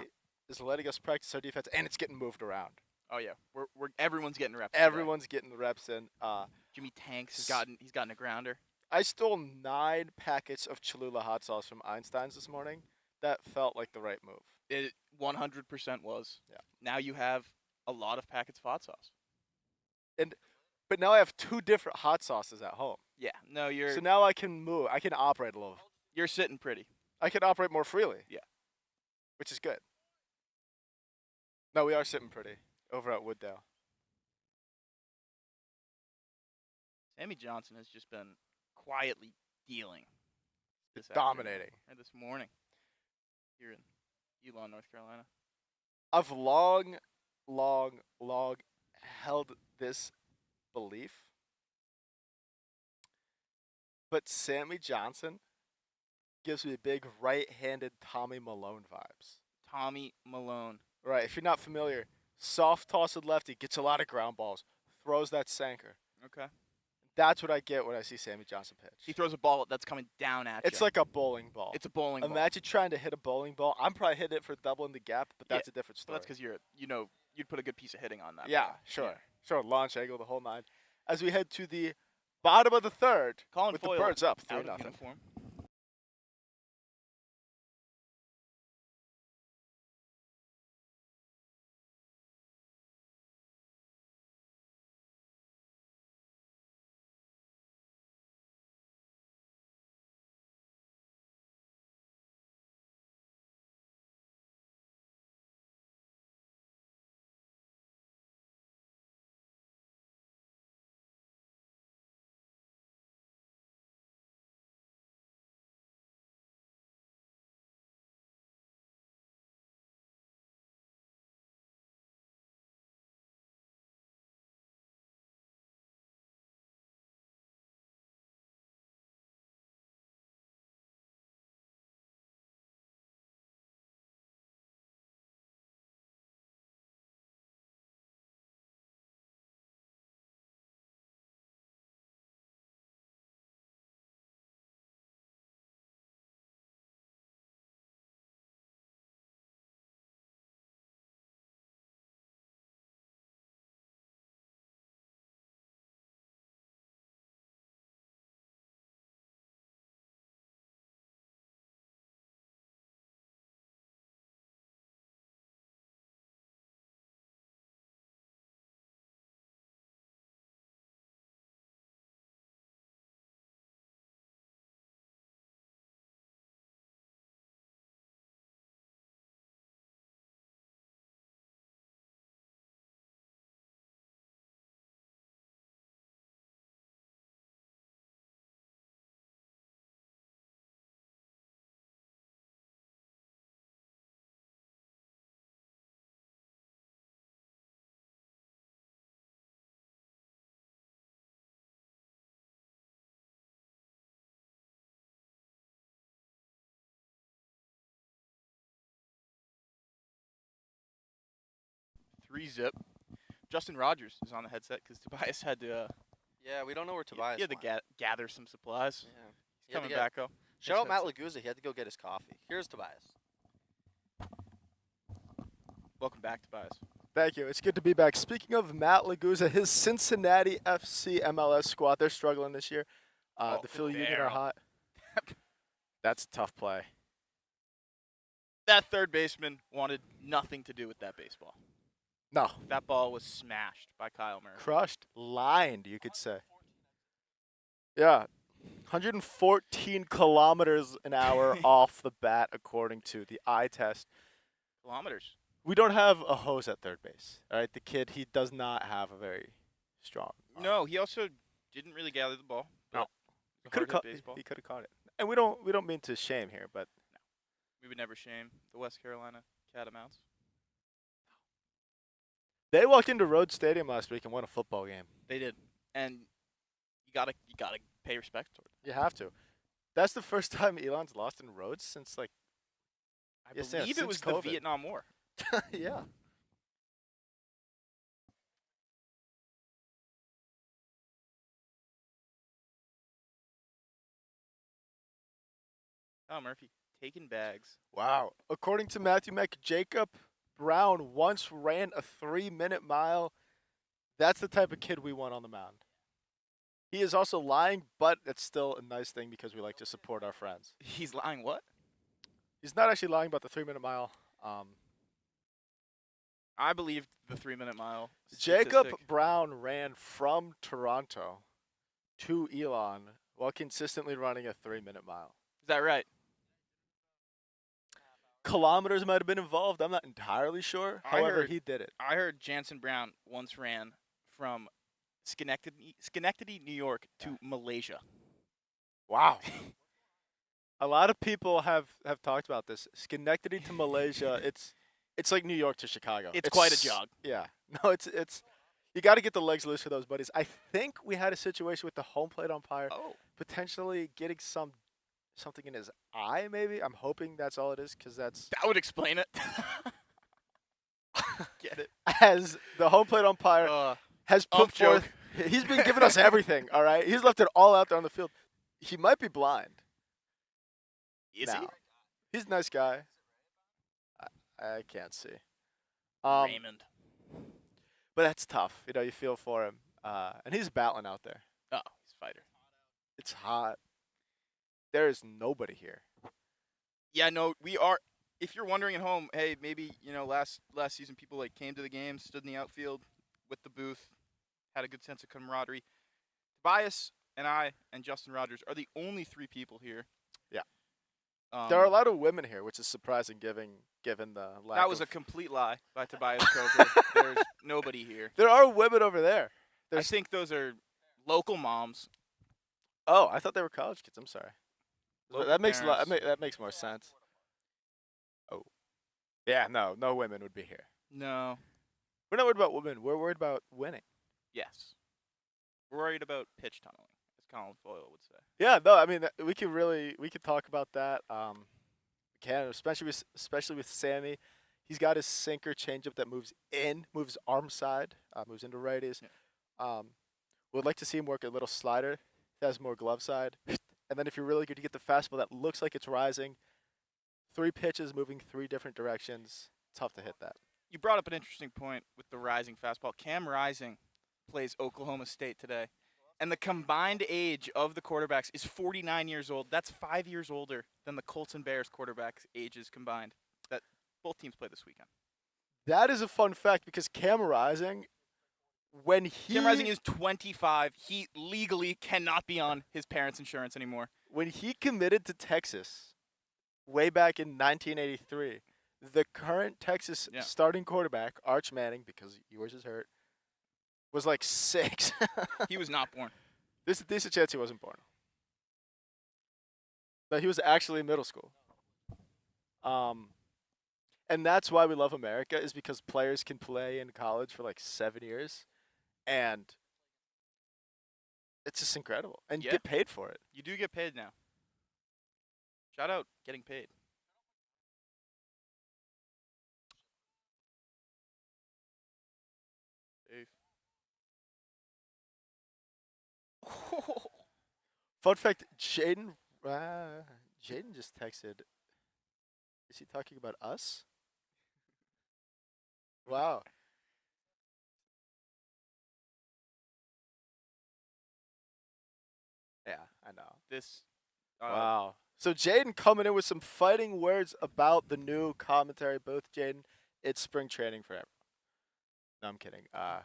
A: is letting us practice our defense, and it's getting moved around.
B: Oh yeah, we're everyone's getting reps. Today.
A: Everyone's getting the reps in.
B: Jimmy Tanks has gotten a grounder.
A: I stole 9 packets of Cholula hot sauce from Einstein's this morning. That felt like the right move.
B: It 100% was.
A: Yeah.
B: Now you have a lot of packets of hot sauce.
A: But now I have 2 different hot sauces at home.
B: Yeah. No,
A: So now I can move. I can operate a little.
B: you're sitting pretty.
A: I can operate more freely.
B: Yeah.
A: Which is good. No, we are sitting pretty over at Wooddale.
B: Sammy Johnson has just been quietly dealing.
A: Dominating.
B: And this morning here in Elon, North Carolina.
A: I've long held this belief. But Sammy Johnson gives me big right-handed Tommy Malone vibes.
B: Tommy Malone.
A: Right, if you're not familiar, soft tossed lefty, gets a lot of ground balls, throws that sinker.
B: Okay.
A: That's what I get when I see Sammy Johnson pitch.
B: He throws a ball that's coming down at you.
A: It's like a bowling ball.
B: It's a bowling ball.
A: Imagine trying to hit a bowling ball. I'm probably hitting it for doubling the gap, but that's a different
B: But
A: story.
B: that's because you'd put a good piece of hitting on that.
A: Yeah,
B: ball.
A: sure.
B: Yeah.
A: Sure, launch angle, the whole 9. As we head to the bottom of the 3rd,
B: Colin
A: with
B: Foyle
A: the Birds up
B: out
A: 3-0.
B: of uniform. Three zip. Justin Rogers is on the headset because Tobias had to.
C: Yeah, we don't know where Tobias
B: He had to
C: went.
B: gather some supplies.
C: Yeah.
B: He's coming back, though.
C: Shout out Matt
B: headset.
C: Laguza. He had to go get his coffee. Here's Tobias.
B: Welcome back, Tobias.
A: Thank you. It's good to be back. Speaking of Matt Laguza, his Cincinnati FC MLS squad, they're struggling this year. The Philly Union are
B: barrel.
A: hot. That's a tough play.
B: That third baseman wanted nothing to do with that baseball.
A: No.
B: That ball was smashed by Kyle Murray.
A: Crushed. Lined, you could say. Yeah. 114 kilometers an hour off the bat, according to the eye test.
B: Kilometers.
A: We don't have a hose at third base. All right, the kid, he does not have a very strong arm.
B: No, he also didn't really gather the ball.
A: No.
B: He
A: Could have caught.
B: baseball.
A: He could have caught it. And we don't mean to shame here, but
B: We would never shame the West Carolina Catamounts.
A: they walked into Rhodes Stadium last week and won a football game.
B: They did, and you gotta pay respect toward it.
A: You have to. That's the first time Elon's lost in Rhodes since like
B: I
A: Yes, yeah,
B: believe it
A: since
B: was
A: COVID.
B: the Vietnam War.
A: yeah.
B: Oh, Murphy taking bags.
A: Wow. According to Matthew Meck, Jacob Brown once ran a 3-minute mile. That's the type of kid we want on the mound. He is also lying, but it's still a nice thing because we like to support our friends.
B: He's lying. What?
A: He's not actually lying about the 3-minute mile.
B: I believe the 3-minute mile.
A: Jacob
B: statistic.
A: Brown ran from Toronto to Elon while consistently running a 3-minute mile.
B: Is that right?
A: Kilometers might have been involved. I'm not entirely sure.
B: I
A: However,
B: heard-
A: he did it.
B: I heard Jansen Brown once ran from Schenectady, New York to Malaysia.
A: Wow. A lot of people have talked about this. Schenectady to Malaysia, it's like New York to Chicago.
B: It's quite a jog.
A: Yeah. No, it's you got to get the legs loose for those buddies. I think we had a situation with the home plate umpire
B: Oh.
A: potentially getting something in his eye maybe. I'm hoping that's all it is cuz that's
B: That would explain it. Get it?
A: as the home plate umpire has put
B: ump joke.
A: forth he's been giving us everything, all right? He's left it all out there on the field. He might be blind.
B: Is he?
A: now. He's a nice guy. I can't see.
B: Raymond.
A: But that's tough. You know, you feel for him. And he's battling out there.
B: Oh, he's a fighter.
A: It's hot. There is nobody here.
B: Yeah, no, we are. If you're wondering at home, hey, maybe last season people like came to the game, stood in the outfield with the booth, had a good sense of camaraderie. Tobias and I and Justin Rogers are the only 3 people here.
A: Yeah.
B: Um,
A: There are a lot of women here, which is surprising given the lack
B: That was a
A: of
B: complete lie by Tobias Kocher. There's nobody here.
A: There are women over there.
B: I think those are local moms.
A: Oh, I thought they were college kids. I'm sorry.
B: Local
A: That makes
B: parents.
A: that makes more sense. Oh. Yeah, no women would be here.
B: No.
A: We're not worried about women. We're worried about winning.
B: Yes. We're worried about pitch tunneling, as Colin Foyle would say.
A: Yeah, no, I mean we could talk about that. Can especially with Sammy, he's got his sinker changeup that moves arm side, moves into righties.
B: Yeah.
A: Would like to see him work a little slider that has more glove side, and then if you're really good, you get the fastball that looks like it's rising. 3 pitches moving 3 different directions. Tough to hit that.
B: You brought up an interesting point with the rising fastball. Cam Rising plays Oklahoma State today, and the combined age of the quarterbacks is 49 years old. That's 5 years older than the Colts and Bears quarterbacks' ages combined. That both teams play this weekend.
A: That is a fun fact because Cam Rising,
B: Cam Rising is 25. He legally cannot be on his parents' insurance anymore.
A: when he committed to Texas way back in 1983, the current Texas
B: Yeah.
A: starting quarterback, Arch Manning, because yours is hurt, was like 6.
B: He was not born.
A: There's a decent chance he wasn't born. But he was actually in middle school. And that's why we love America, is because players can play in college for like 7 years. And it's just incredible. And you
B: Yeah.
A: get paid for it.
B: You do get paid now. Shout out getting paid. Hey.
A: Fun fact: Jaden just texted. Is he talking about us? Wow. Yeah, I know.
B: This.
A: Wow. So Jaden coming in with some fighting words about the new commentary booth. Jaden, it's spring training for everyone. No, I'm kidding.
B: No,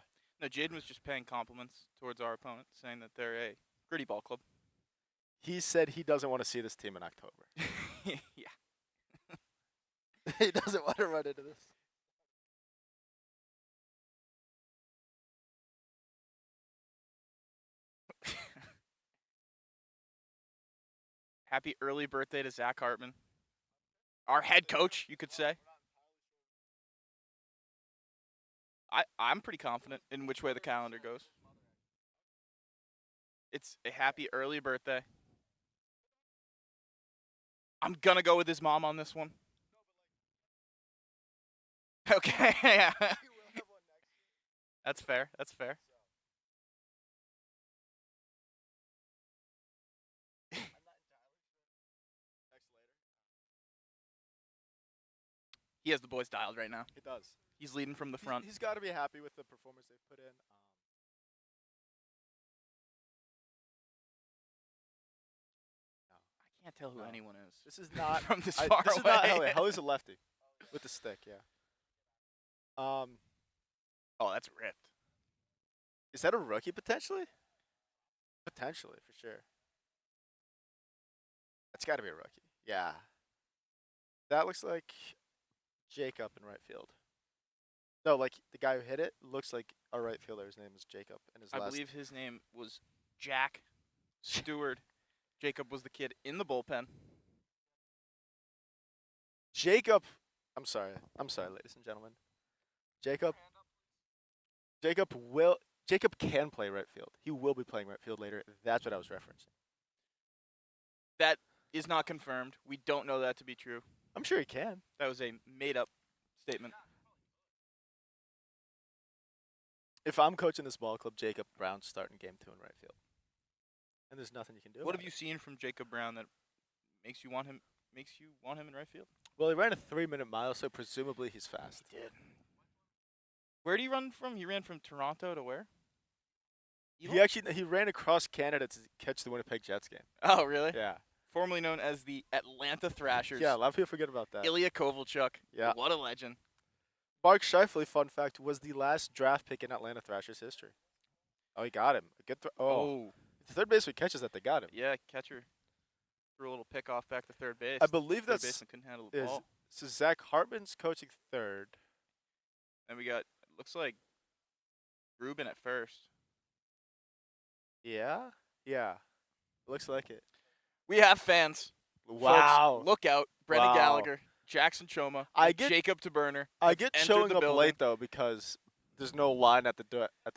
B: Jaden was just paying compliments towards our opponent, saying that they're a gritty ball club.
A: He said he doesn't want to see this team in October.
B: Yeah.
A: He doesn't want to run into this.
B: Happy early birthday to Zach Hartman. Our head coach, you could say. I'm pretty confident in which way the calendar goes. It's a happy early birthday. I'm going to go with his mom on this one. Okay. Yeah. That's fair. That's fair. He has the boys dialed right now.
A: He does.
B: He's leading from the front.
A: He's got to be happy with the performance they've put in.
B: I can't tell who
A: No.
B: anyone is.
A: This is not
B: from this far
A: this
B: away.
A: is not Helly. Helly's a lefty with the stick. Yeah.
B: Oh, that's ripped.
A: Is that a rookie potentially? Potentially, for sure. That's got to be a rookie. Yeah. That looks like Jacob in right field. No, like the guy who hit it looks like a right fielder. His name is Jacob, and his
B: I
A: last.
B: believe his name was Jack Stewart. Jacob was the kid in the bullpen.
A: Jacob. I'm sorry, ladies and gentlemen. Jacob can play right field. He will be playing right field later. That's what I was referencing.
B: That is not confirmed. We don't know that to be true.
A: I'm sure he can.
B: That was a made-up statement.
A: If I'm coaching this ball club, Jacob Brown's starting game 2 in right field. And there's nothing you can do.
B: What
A: about
B: have you seen from Jacob Brown that makes you want him in right field?
A: Well, he ran a 3-minute mile, so presumably he's fast.
B: He did. Where did he run from? He ran from Toronto to where?
A: He ran across Canada to catch the Winnipeg Jets game.
B: Oh, really?
A: Yeah.
B: Formerly known as the Atlanta Thrashers.
A: Yeah, a lot of people forget about that.
B: Ilya Kovalchuk.
A: Yeah.
B: What a legend.
A: Mark Scheifele, fun fact, was the last draft pick in Atlanta Thrashers history. Oh, he got him. A good the third baseman catches that. They got him.
B: Yeah, catcher threw a little pick off back to third base.
A: I believe
B: Third
A: that's
B: baseman couldn't handle the ball.
A: so Zach Hartman's coaching third.
B: And we got, looks like Ruben at first.
A: Yeah? Yeah. Looks like it.
B: We have fans.
A: Wow.
B: Folks, look out. Brendan
A: Wow.
B: Gallagher, Jackson Choma, and Jacob TeBurner.
A: I get
B: entered
A: showing
B: the
A: up
B: building.
A: late, though, because there's no line at the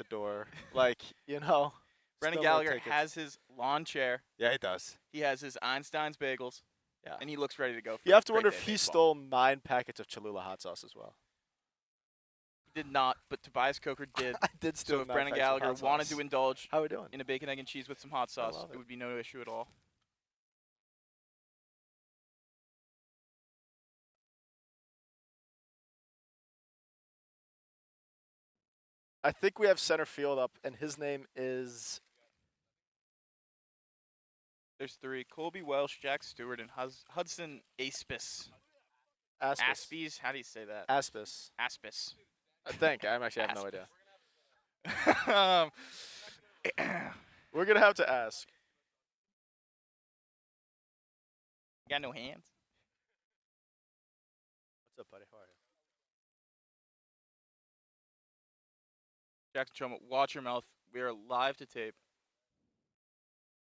A: door. Like, you know.
B: Brendan
A: still no
B: Gallagher
A: tickets.
B: has his lawn chair.
A: Yeah, he does.
B: He has his Einstein's bagels.
A: Yeah.
B: And he looks ready to go. For
A: You
B: a
A: have to
B: great
A: wonder
B: day
A: if
B: of
A: he
B: baseball.
A: stole 9 packets of Cholula hot sauce as well.
B: He did not, but Tobias Coker did.
A: I did steal
B: So if
A: 9
B: Brendan
A: packets of
B: Gallagher
A: hot
B: wanted
A: sauce.
B: to indulge
A: How are we doing?
B: in a bacon, egg, and cheese with some hot sauce,
A: love
B: it
A: it.
B: would be no issue at all.
A: I think we have center field up, and his name is
B: There's 3. Colby Welsh, Jack Stewart, and Hudson Aspis.
A: Aspis.
B: Aspies? How do you say that?
A: Aspis.
B: Aspis.
A: I think. I actually have no idea. We're going to have to ask.
B: Got no hands.
A: What's up, buddy? How are you?
B: Jackson Choma, watch your mouth. We are live to tape.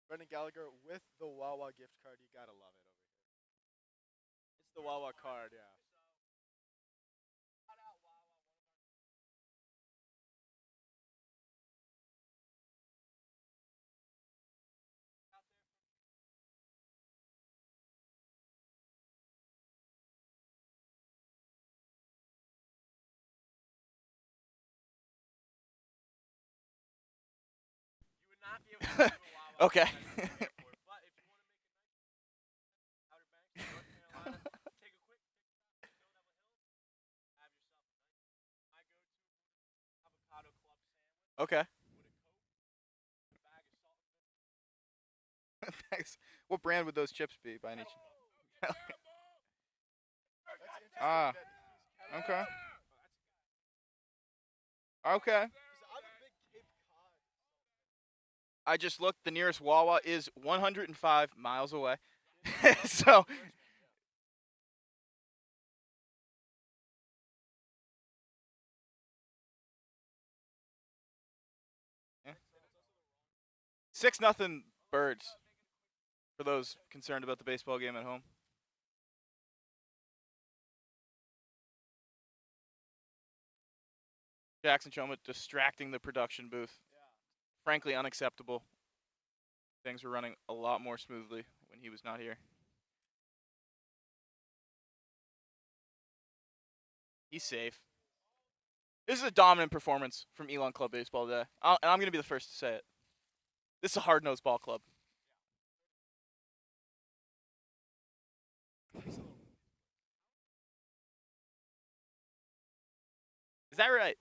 A: Brendan Gallagher with the Wawa gift card. You got to love it over here. It's the Wawa card, yeah.
B: Okay. Okay. Thanks. What brand would those chips be by any chance? Ah. Okay. Okay. I just looked. The nearest Wawa is 105 miles away. So, yeah. 6-0 Birds for those concerned about the baseball game at home. Jackson Choma distracting the production booth. Frankly, unacceptable. Things were running a lot more smoothly when he was not here. He's safe. This is a dominant performance from Elon Club Baseball today. And I'm going to be the first to say it. This is a hard-nosed ball club. Is that right?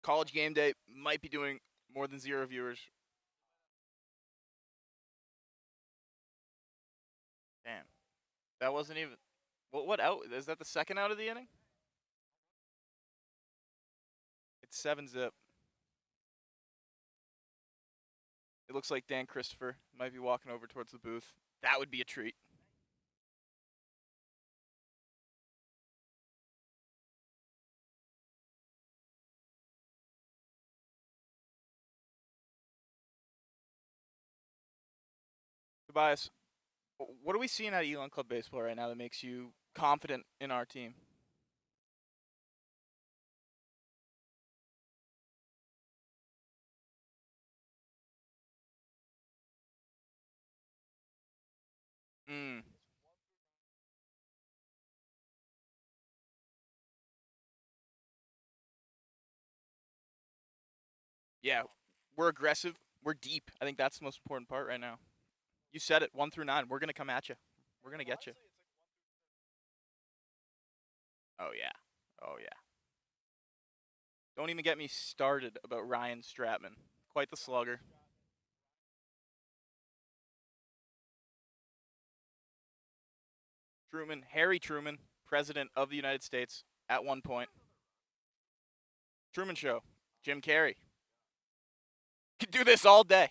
B: College Game Day might be doing more than 0 viewers. Damn. That wasn't even... What out? Is that the second out of the inning? It's 7-zip. It looks like Dan Christopher might be walking over towards the booth. That would be a treat. Tobias, what are we seeing out of Elon Club Baseball right now that makes you confident in our team? Mm. Yeah, we're aggressive. We're deep. I think that's the most important part right now. You said it, 1 through 9. We're going to come at you. We're going to get you. Oh, yeah. Oh, yeah. Don't even get me started about Ryan Stratman. Quite the slugger. Truman, Harry Truman, President of the United States at one point. Truman Show, Jim Carrey. Could do this all day.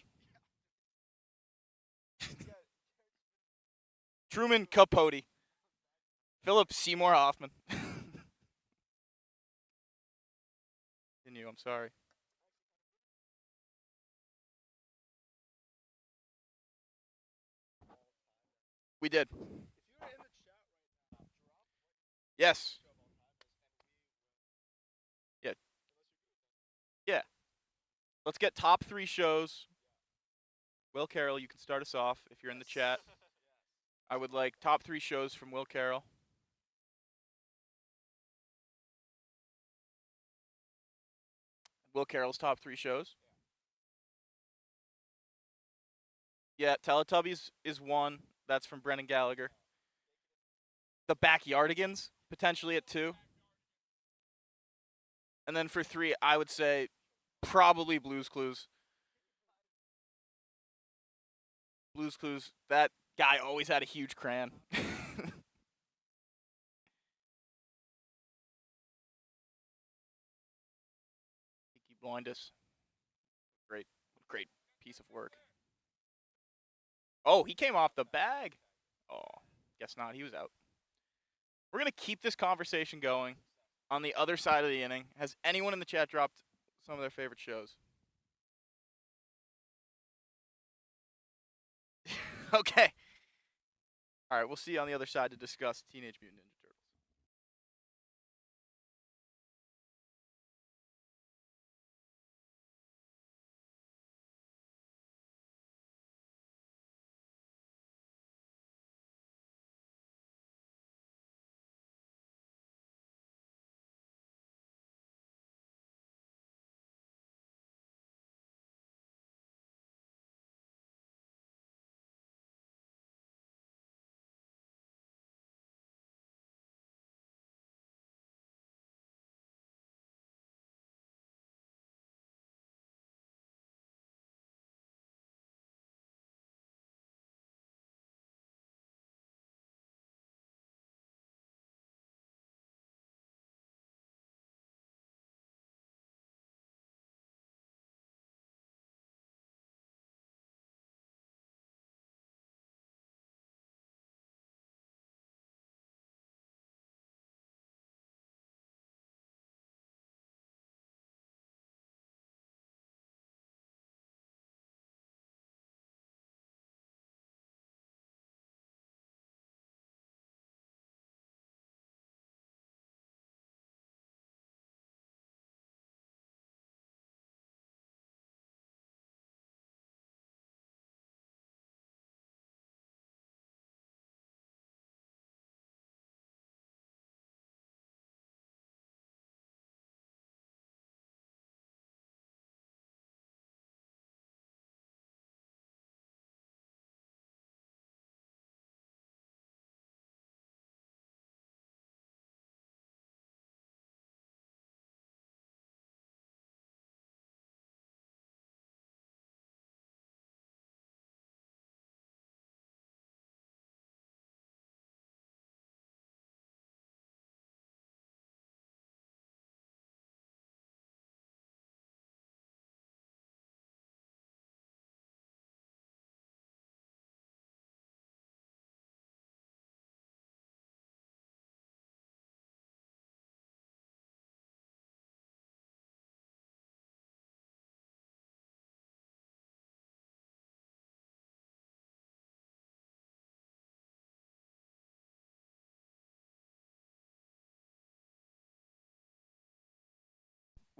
B: Truman Capote. Philip Seymour Hoffman. Continue, I'm sorry. We did. Yes. Yeah. Yeah. Let's get top 3 shows. Will Carroll, you can start us off if you're in the chat. I would like top 3 shows from Will Carroll. Will Carroll's top 3 shows. Yeah, Teletubbies is 1. That's from Brennan Gallagher. The Backyardigans, potentially at 2. And then for 3, I would say probably Blues Clues. Blues Clues, that guy always had a huge crayon. Peaky Blinders. Great piece of work. Oh, he came off the bag. Oh, guess not. He was out. We're going to keep this conversation going on the other side of the inning. Has anyone in the chat dropped some of their favorite shows? Okay. All right, we'll see you on the other side to discuss Teenage Mutant Ninja Turtles.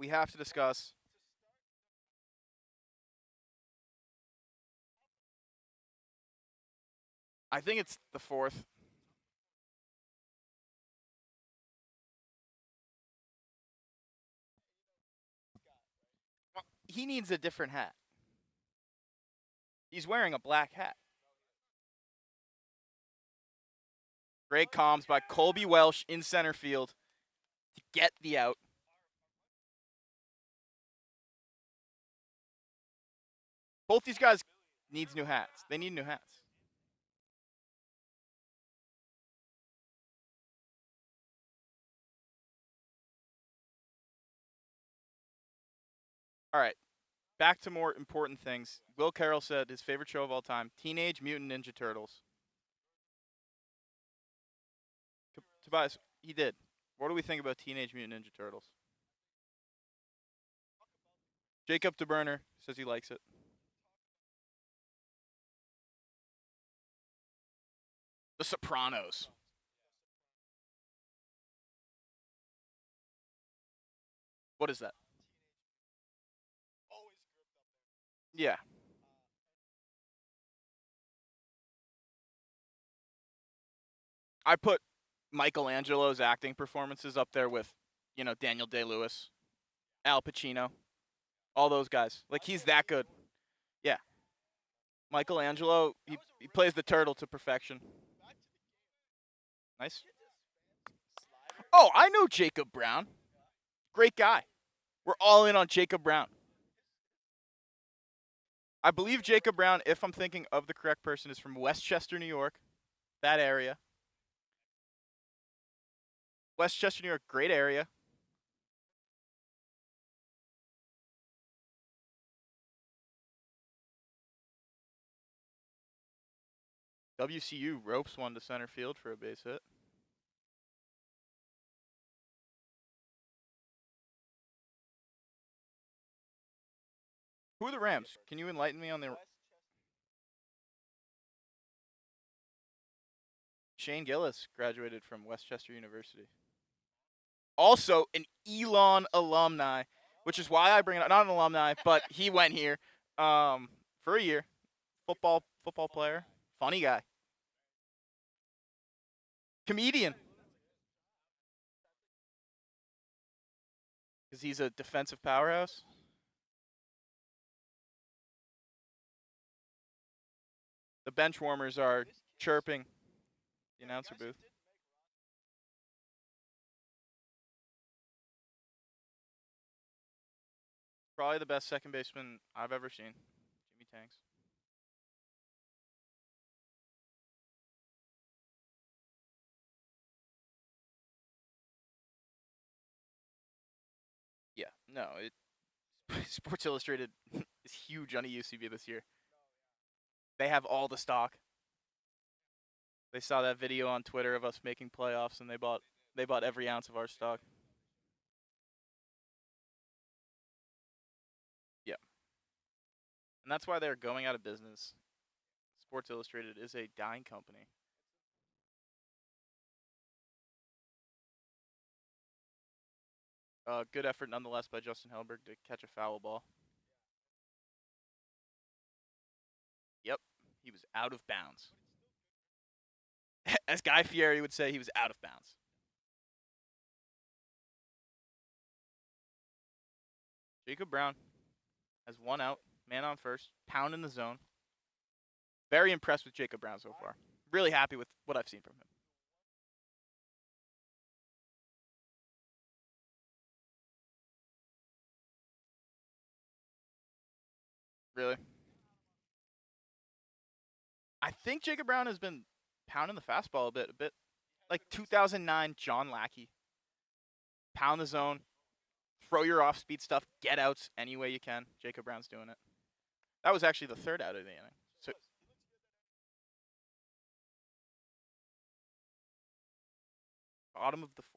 B: we have to discuss. I think it's the fourth. Well, he needs a different hat. He's wearing a black hat. Great comms by Colby Welsh in center field to get the out. Both these guys needs new hats. They need new hats. All right, back to more important things. Will Carroll said his favorite show of all time, Teenage Mutant Ninja Turtles. Tobias, he did. What do we think about Teenage Mutant Ninja Turtles? Jacob DeBurner says he likes it. The Sopranos. What is that? Yeah. I put Michelangelo's acting performances up there with, Daniel Day-Lewis, Al Pacino, all those guys. Like, he's that good. Yeah. Michelangelo, he plays the turtle to perfection. Nice. Oh, I know Jacob Brown. Great guy. We're all in on Jacob Brown. I believe Jacob Brown, if I'm thinking of the correct person, is from Westchester, New York. That area. Westchester, New York, great area. WCU ropes one to center field for a base hit. Who are the Rams? Can you enlighten me on the... Shane Gillis graduated from Westchester University. Also an Elon alumni, which is why I bring it up. Not an alumni, but he went here for a year. Football player. Funny guy. Comedian. Because he's a defensive powerhouse. The bench warmers are chirping the announcer booth. Probably the best second baseman I've ever seen. Jimmy Tanks. Yeah, no, Sports Illustrated is huge on EUCB this year. They have all the stock. They saw that video on Twitter of us making playoffs, and they bought every ounce of our stock. Yeah, and that's why they're going out of business. Sports Illustrated is a dying company. Good effort nonetheless by Justin Hellberg to catch a foul ball. Yep, he was out of bounds. As Guy Fieri would say, he was out of bounds. Jacob Brown has one out, man on first, pound in the zone. Very impressed with Jacob Brown so far. Really happy with what I've seen from him. Really? I think Jacob Brown has been pounding the fastball a bit like 2009 John Lackey. Pound the zone, throw your off-speed stuff, get outs any way you can. Jacob Brown's doing it. That was actually the third out of the inning. So bottom of the fourth.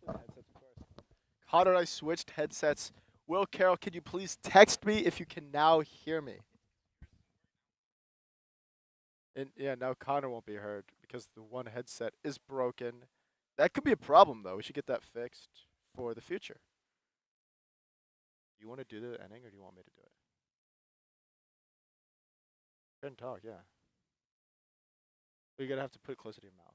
A: Headsets, of course. Connor and I switched headsets. Will Carroll, can you please text me if you can now hear me? And yeah, now Connor won't be heard because the one headset is broken. That could be a problem though. We should get that fixed for the future. You want to do the ending or do you want me to do it? Go ahead and talk, yeah. You're gonna have to put it closer to your mouth.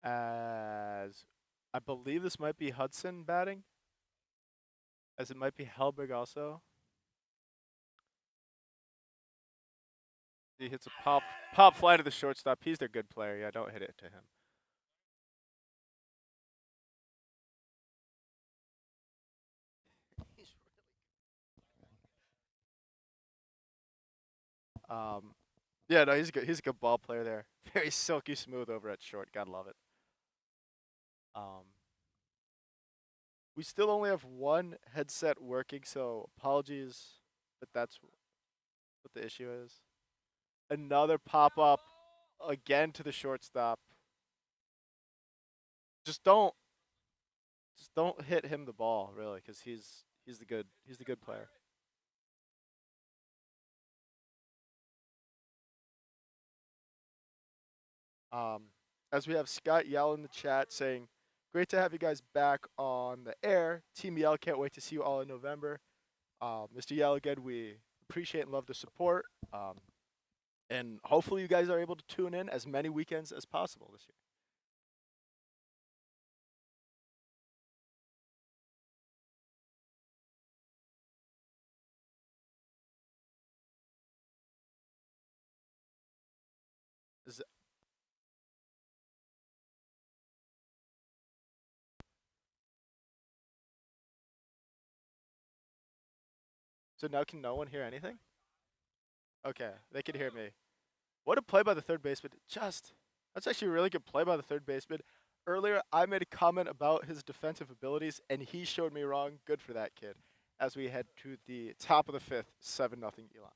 A: As I believe this might be Hudson batting, as it might be Helberg also. He hits a pop fly to the shortstop. He's their good player. Yeah, don't hit it to him. Um, yeah, no, he's good. He's a good ball player there. Very silky smooth over at short. Gotta love it. We still only have one headset working, so apologies, but that's what the issue is. Another pop up again to the shortstop. Just don't hit him the ball really, because he's the good player. As we have Scott Yell in the chat saying, "Great to have you guys back on the air. Team Yell can't wait to see you all in November." Mr. Yell, again, we appreciate and love the support. And hopefully you guys are able to tune in as many weekends as possible this year. Is So now can no one hear anything? Okay, they can hear me. What a play by the third baseman. That's actually a really good play by the third baseman. Earlier, I made a comment about his defensive abilities, and he showed me wrong. Good for that kid. As we head to the top of the fifth, 7-0 Elon.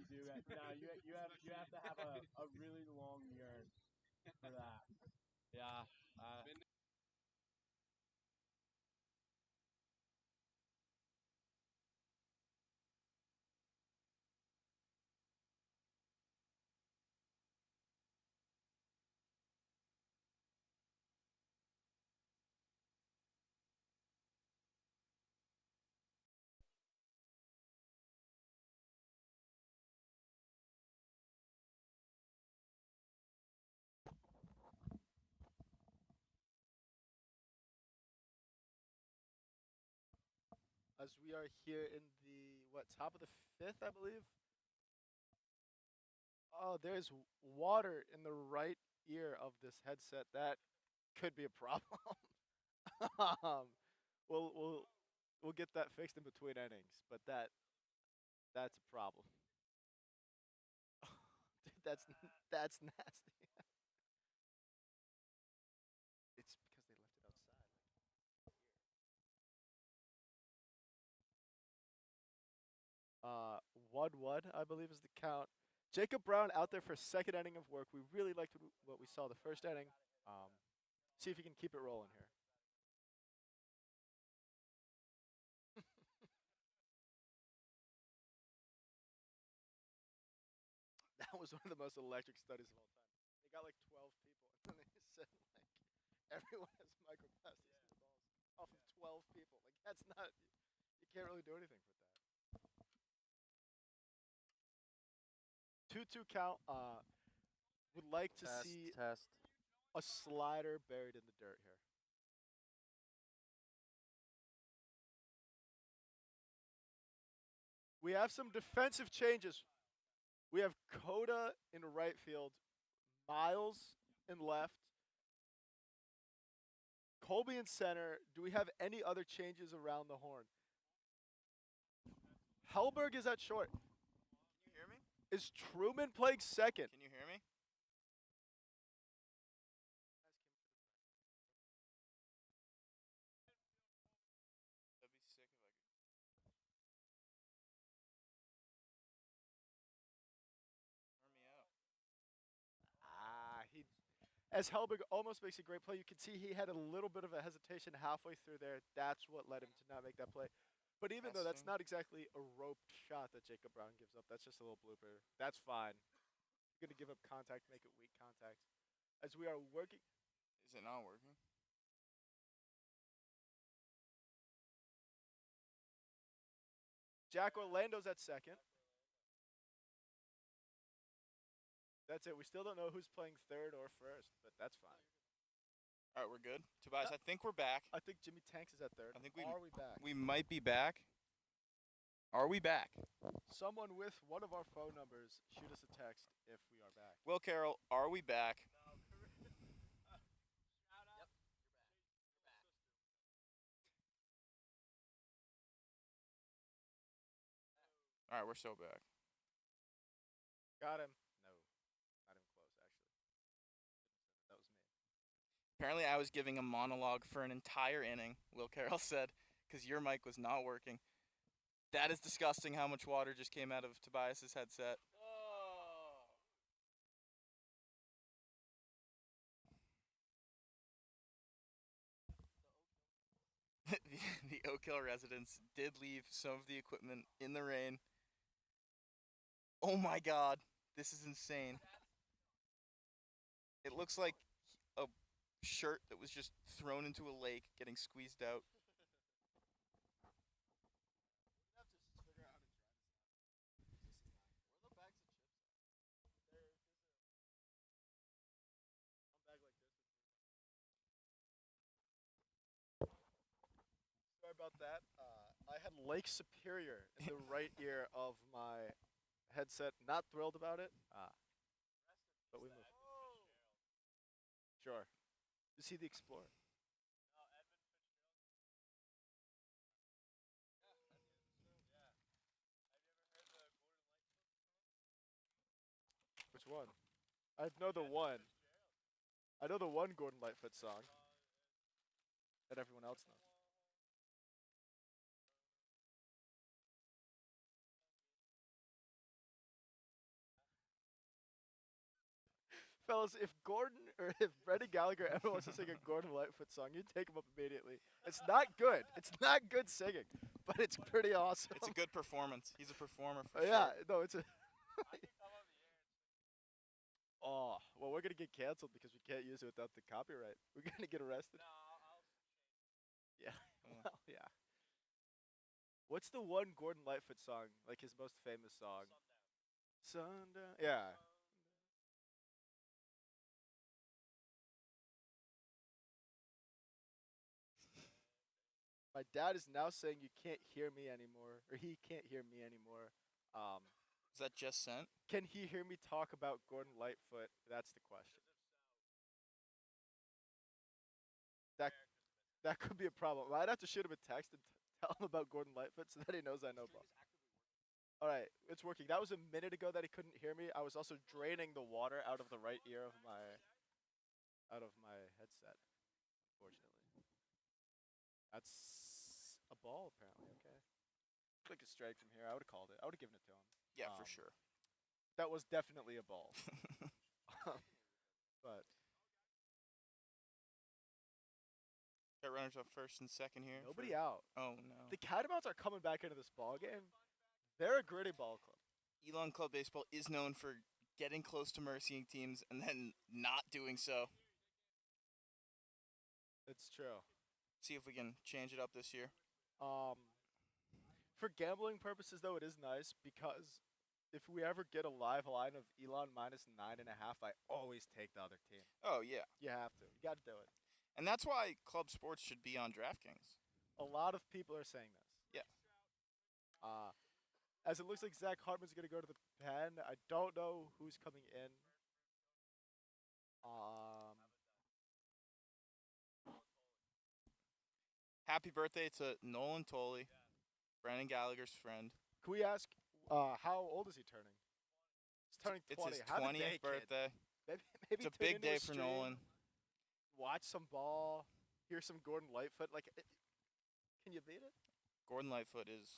D: do that. No, you have to have a really long urine for that. Yeah.
A: As we are here in the top of the fifth, I believe. Oh, there's water in the right ear of this headset. That could be a problem. um, we'll get that fixed in between innings, but that's a problem. Dude, that's nasty. It's because they left it outside. Like 1-1, I believe, is the count. Jacob Brown out there for second inning of work. We really liked what we saw the first inning. See if he can keep it rolling here. That was one of the most electric studies of all time. They got like 12 people, and then they said like everyone has microplastics in their balls off of 12 people. Like that's not. You can't really do anything with that. 2-2 count. Would like to see
C: Test.
A: a slider buried in the dirt here. We have some defensive changes. We have Coda in right field, Miles in left, Colby in center. Do we have any other changes around the horn? Hellberg is at short.
B: Can you hear me?
A: Is Truman playing second?
B: Can you hear me? That'd be sick if I could. Turn me out.
A: As Hellberg almost makes a great play, you can see he had a little bit of a hesitation halfway through there. That's what led him to not make that play. But even though that's
B: Testing.
A: not exactly a roped shot that Jacob Brown gives up, that's just a little blooper. That's fine. You're going to give up contact, make it weak contact. As we are working.
B: Is it not working?
A: Jack Orlando's at second. That's it. We still don't know who's playing third or first, but that's fine.
B: All right, we're good. Tobias, I think we're back.
A: I think Jimmy Tanks is at third.
B: I think
A: Are we back?
B: We might be back. Are we back?
A: Someone with one of our phone numbers, shoot us a text if we are back.
B: Will Carroll, are we back? All right, we're so back.
A: Got him. No, not even close, actually. That was me.
B: Apparently, I was giving a monologue for an entire inning, Will Carroll said, because your mic was not working. That is disgusting how much water just came out of Tobias's headset. The Oak Hill residents did leave some of the equipment in the rain. Oh my god, this is insane. It looks like a shirt that was just thrown into a lake getting squeezed out.
A: Sorry about that. I had Lake Superior in the right ear of my headset. Not thrilled about it. But we moved. Sure. Is he the Explorer? Which one? I know the one. I know the one Gordon Lightfoot song that everyone else knows. Fellas, if Gordon or if Brendan Gallagher ever wants to sing a Gordon Lightfoot song, you take him up immediately. It's not good. It's not good singing, but it's pretty awesome.
B: It's a good performance. He's a performer for
A: Yeah,
B: sure.
A: no, it's a. Oh, well, we're gonna get canceled because we can't use it without the copyright. We're gonna get arrested. Yeah. Well, yeah. What's the one Gordon Lightfoot song? Like his most famous song? Sundown. Yeah. My dad is now saying you can't hear me anymore, or he can't hear me anymore.
B: Is that just sent?
A: Can he hear me talk about Gordon Lightfoot? That's the question. That that could be a problem. I'd have to shoot him a text and tell him about Gordon Lightfoot so that he knows I know about. All right, it's working. That was a minute ago that he couldn't hear me. I was also draining the water out of the right ear of my headset. Unfortunately, that's a ball apparently. Okay, like a strike from here. I would have called it. I would have given it to him.
B: Yeah, for
A: Um,
B: sure.
A: That was definitely a ball. But
B: Got runners up first and second here.
A: nobody out.
B: Oh no.
A: The Catamounts are coming back into this ball game. They're a gritty ball club.
B: Elon Club Baseball is known for getting close to mercying teams and then not doing so.
A: It's true.
B: See if we can change it up this year.
A: For gambling purposes, though, it is nice because if we ever get a live line of Elon minus 9.5, I always take the other team.
B: Oh yeah.
A: You have to. You got to do it.
B: And that's why club sports should be on DraftKings.
A: A lot of people are saying this.
B: Yeah.
A: As it looks like Zach Hartman's going to go to the pen, I don't know who's coming in.
B: Happy birthday to Nolan Tolley, Brandon Gallagher's friend.
A: Can we ask, how old is he turning? He's turning 20.
B: It's his
A: Have a
B: 20th
A: day, kid.
B: birthday.
A: Maybe
B: It's a
A: tune
B: big
A: into
B: day
A: a
B: for
A: stream,
B: Nolan.
A: Watch some ball, hear some Gordon Lightfoot. Can you beat it?
B: Gordon Lightfoot is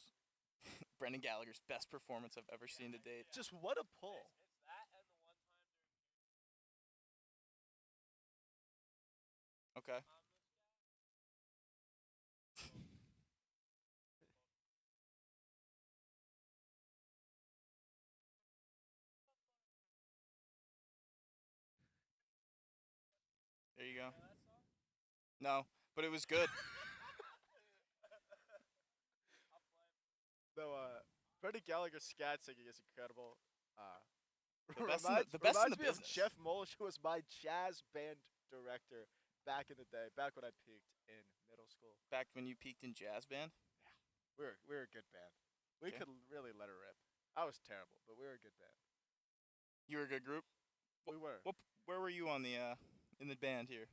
B: Brendan Gallagher's best performance I've ever seen to date.
A: Just what a pull.
B: Okay. There you go. No, but it was good.
A: Though, Brendan Gallagher's scat singing is incredible.
B: The best in
A: reminds
B: the best in the
A: me of
B: business.
A: Jeff Molish, who was my jazz band director back in the day, back when I peaked in middle school.
B: Back when you peaked in jazz band.
A: We were a good band. We
B: Okay.
A: could really let her rip. I was terrible, but we were a good band.
B: You were a good group.
A: We were.
B: Where were you on the in the band here?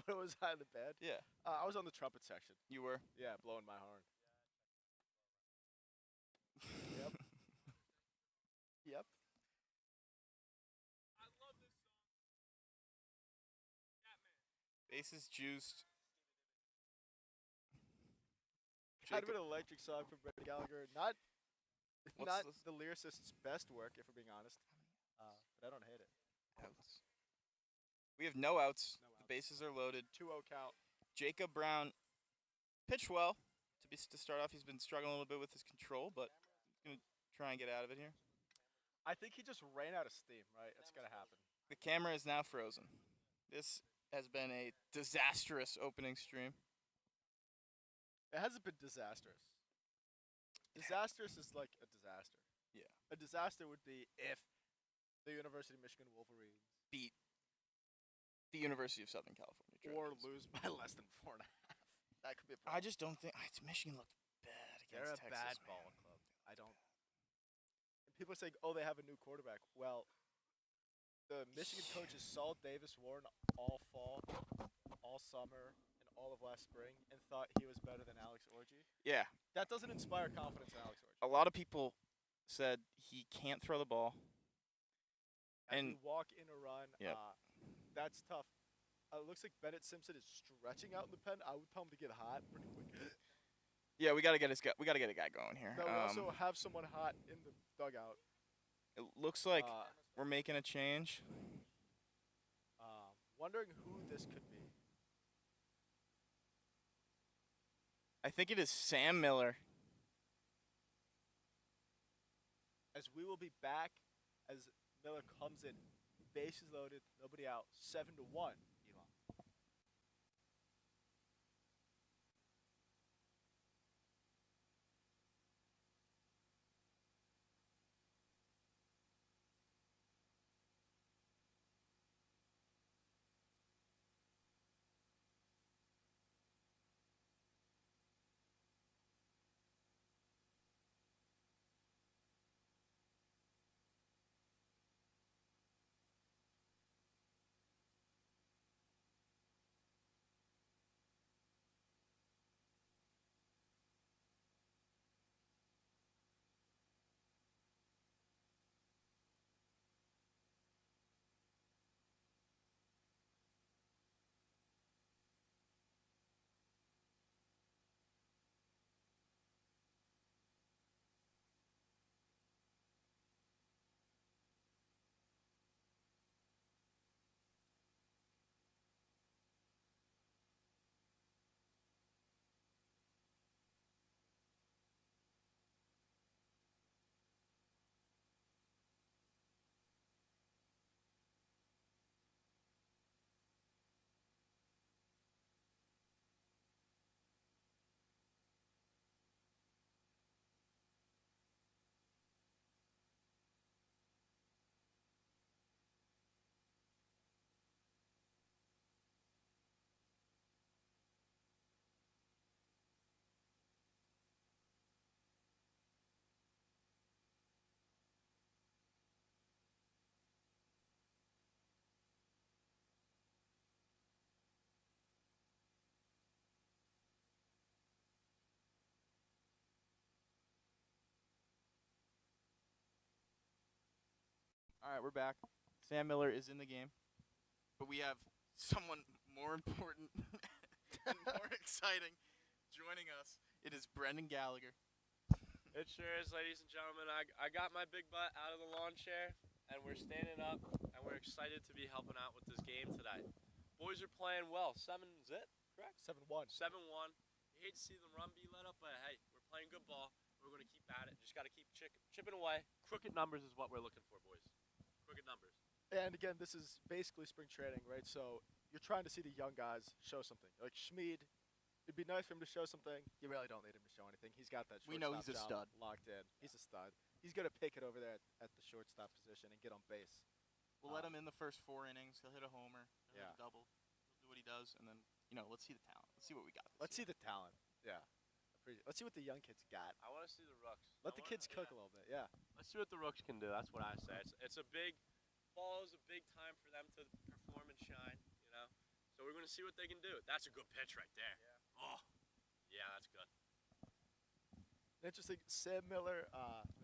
A: Where was I in the band?
B: Yeah,
A: I was on the trumpet section.
B: you were.
A: Yeah, blowing my horn. Yep. Yep.
B: Bases juiced.
A: Kind of
B: Jacob-
A: an electric song from Brendan Gallagher. Not
B: What's
A: not
B: this?
A: the lyricist's best work, if we're being honest. But I don't hate it.
B: Outs. We have no outs.
A: No
B: The
A: outs.
B: bases are loaded.
A: 2-0 count.
B: Jacob Brown pitched well to start off. He's been struggling a little bit with his control, but he's gonna try and get out of it here.
A: I think he just ran out of steam, right? That's gonna happen.
B: The camera is now frozen. This has been a disastrous opening stream.
A: It hasn't been disastrous. Disastrous is like a disaster.
B: Yeah.
A: A disaster would be if the University of Michigan Wolverines
B: Beat the University of Southern California.
A: or
B: Trojans.
A: lose by less than 4.5. That could be a
B: I
A: problem.
B: just don't think Michigan looked bad
A: They're
B: against
A: a
B: Texas.
A: bad ball
B: man.
A: club. I don't. And people are saying, oh, they have a new quarterback. Well, the Michigan coaches saw Davis Warren all fall, all summer, and all of last spring, and thought he was better than Alex Orji.
B: Yeah,
A: That doesn't inspire confidence in Alex Orji.
B: a lot of people said he can't throw the ball.
A: As
B: And-
A: you walk in a run,
B: Yep.
A: That's tough. It looks like Bennett Simpson is stretching out in the pen. I would tell him to get hot pretty quick.
B: Yeah, we gotta get a guy going here.
A: Now we also have someone hot in the dugout.
B: It looks like
A: Uh,
B: we're making a change.
A: wondering who this could be.
B: I think it is Sam Miller.
A: As we will be back as Miller comes in, bases loaded, nobody out, 7-1. Elon.
B: All right, we're back. Sam Miller is in the game, but we have someone more important and more exciting joining us. It is Brendan Gallagher.
E: It sure is, ladies and gentlemen. I got my big butt out of the lawn chair, and we're standing up, and we're excited to be helping out with this game today. Boys are playing well. 7 is it? Correct?
A: 7-1.
E: 7-1. You hate to see the run be let up, but hey, we're playing good ball. We're going to keep at it. Just got to keep chipping away. Crooked numbers is what we're looking for, boys. Crooked numbers.
A: And again, this is basically spring training, right? So you're trying to see the young guys show something. Like Schmid, it'd be nice for him to show something. You really don't need him to show anything. He's got that
B: We know
A: shortstop
B: he's a
A: job
B: stud.
A: locked in. He's a stud. He's going to pick it over there at the shortstop position and get on base.
B: We'll let him in the first 4 innings. He'll hit a homer. He'll hit
A: Yeah.
B: a double. He'll do what he does, and then let's see the talent. Let's see what we got.
A: Let's see the talent. Yeah. Let's see what the young kids got.
E: I want to see the rooks.
A: Let the kids cook a little bit. Yeah.
E: Let's see what the rooks can do. That's what I say. It's a big fall is a big time for them to perform and shine, you know. So we're going to see what they can do. That's a good pitch right there. Yeah. Oh, yeah, that's good.
A: Interesting. Sam Miller,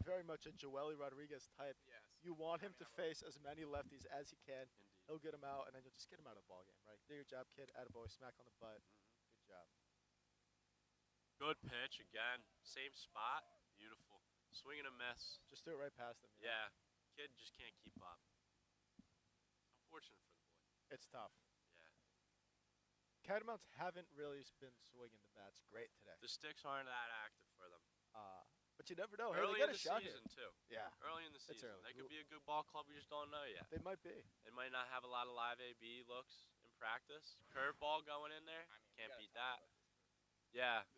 A: very much a Joely Rodriguez type.
B: Yes.
A: You want him to face as many lefties as he can.
E: Indeed.
A: He'll get him out, and then you'll just get him out of the ball game, right? Do your job, kid. Attaboy. Smack on the butt. Good job.
E: Good pitch again. Same spot. Beautiful. Swing and a miss.
A: Just threw it right past him. you know?
E: Yeah. Kid just can't keep up. Unfortunate for the boy.
A: It's tough.
E: Yeah.
A: Catamounts haven't really been swinging the bats great today.
E: The sticks aren't that active for them.
A: But you never know. Hey,
E: Early
A: they got
E: in
A: a
E: the
A: shot
E: season,
A: here.
E: too.
A: Yeah,
E: Early in the
A: It's
E: season.
A: early.
E: They could be a good ball club. We just don't know yet.
A: they might be.
E: They might not have a lot of live AB looks in practice. Curveball going in there. Can't beat that. Yeah.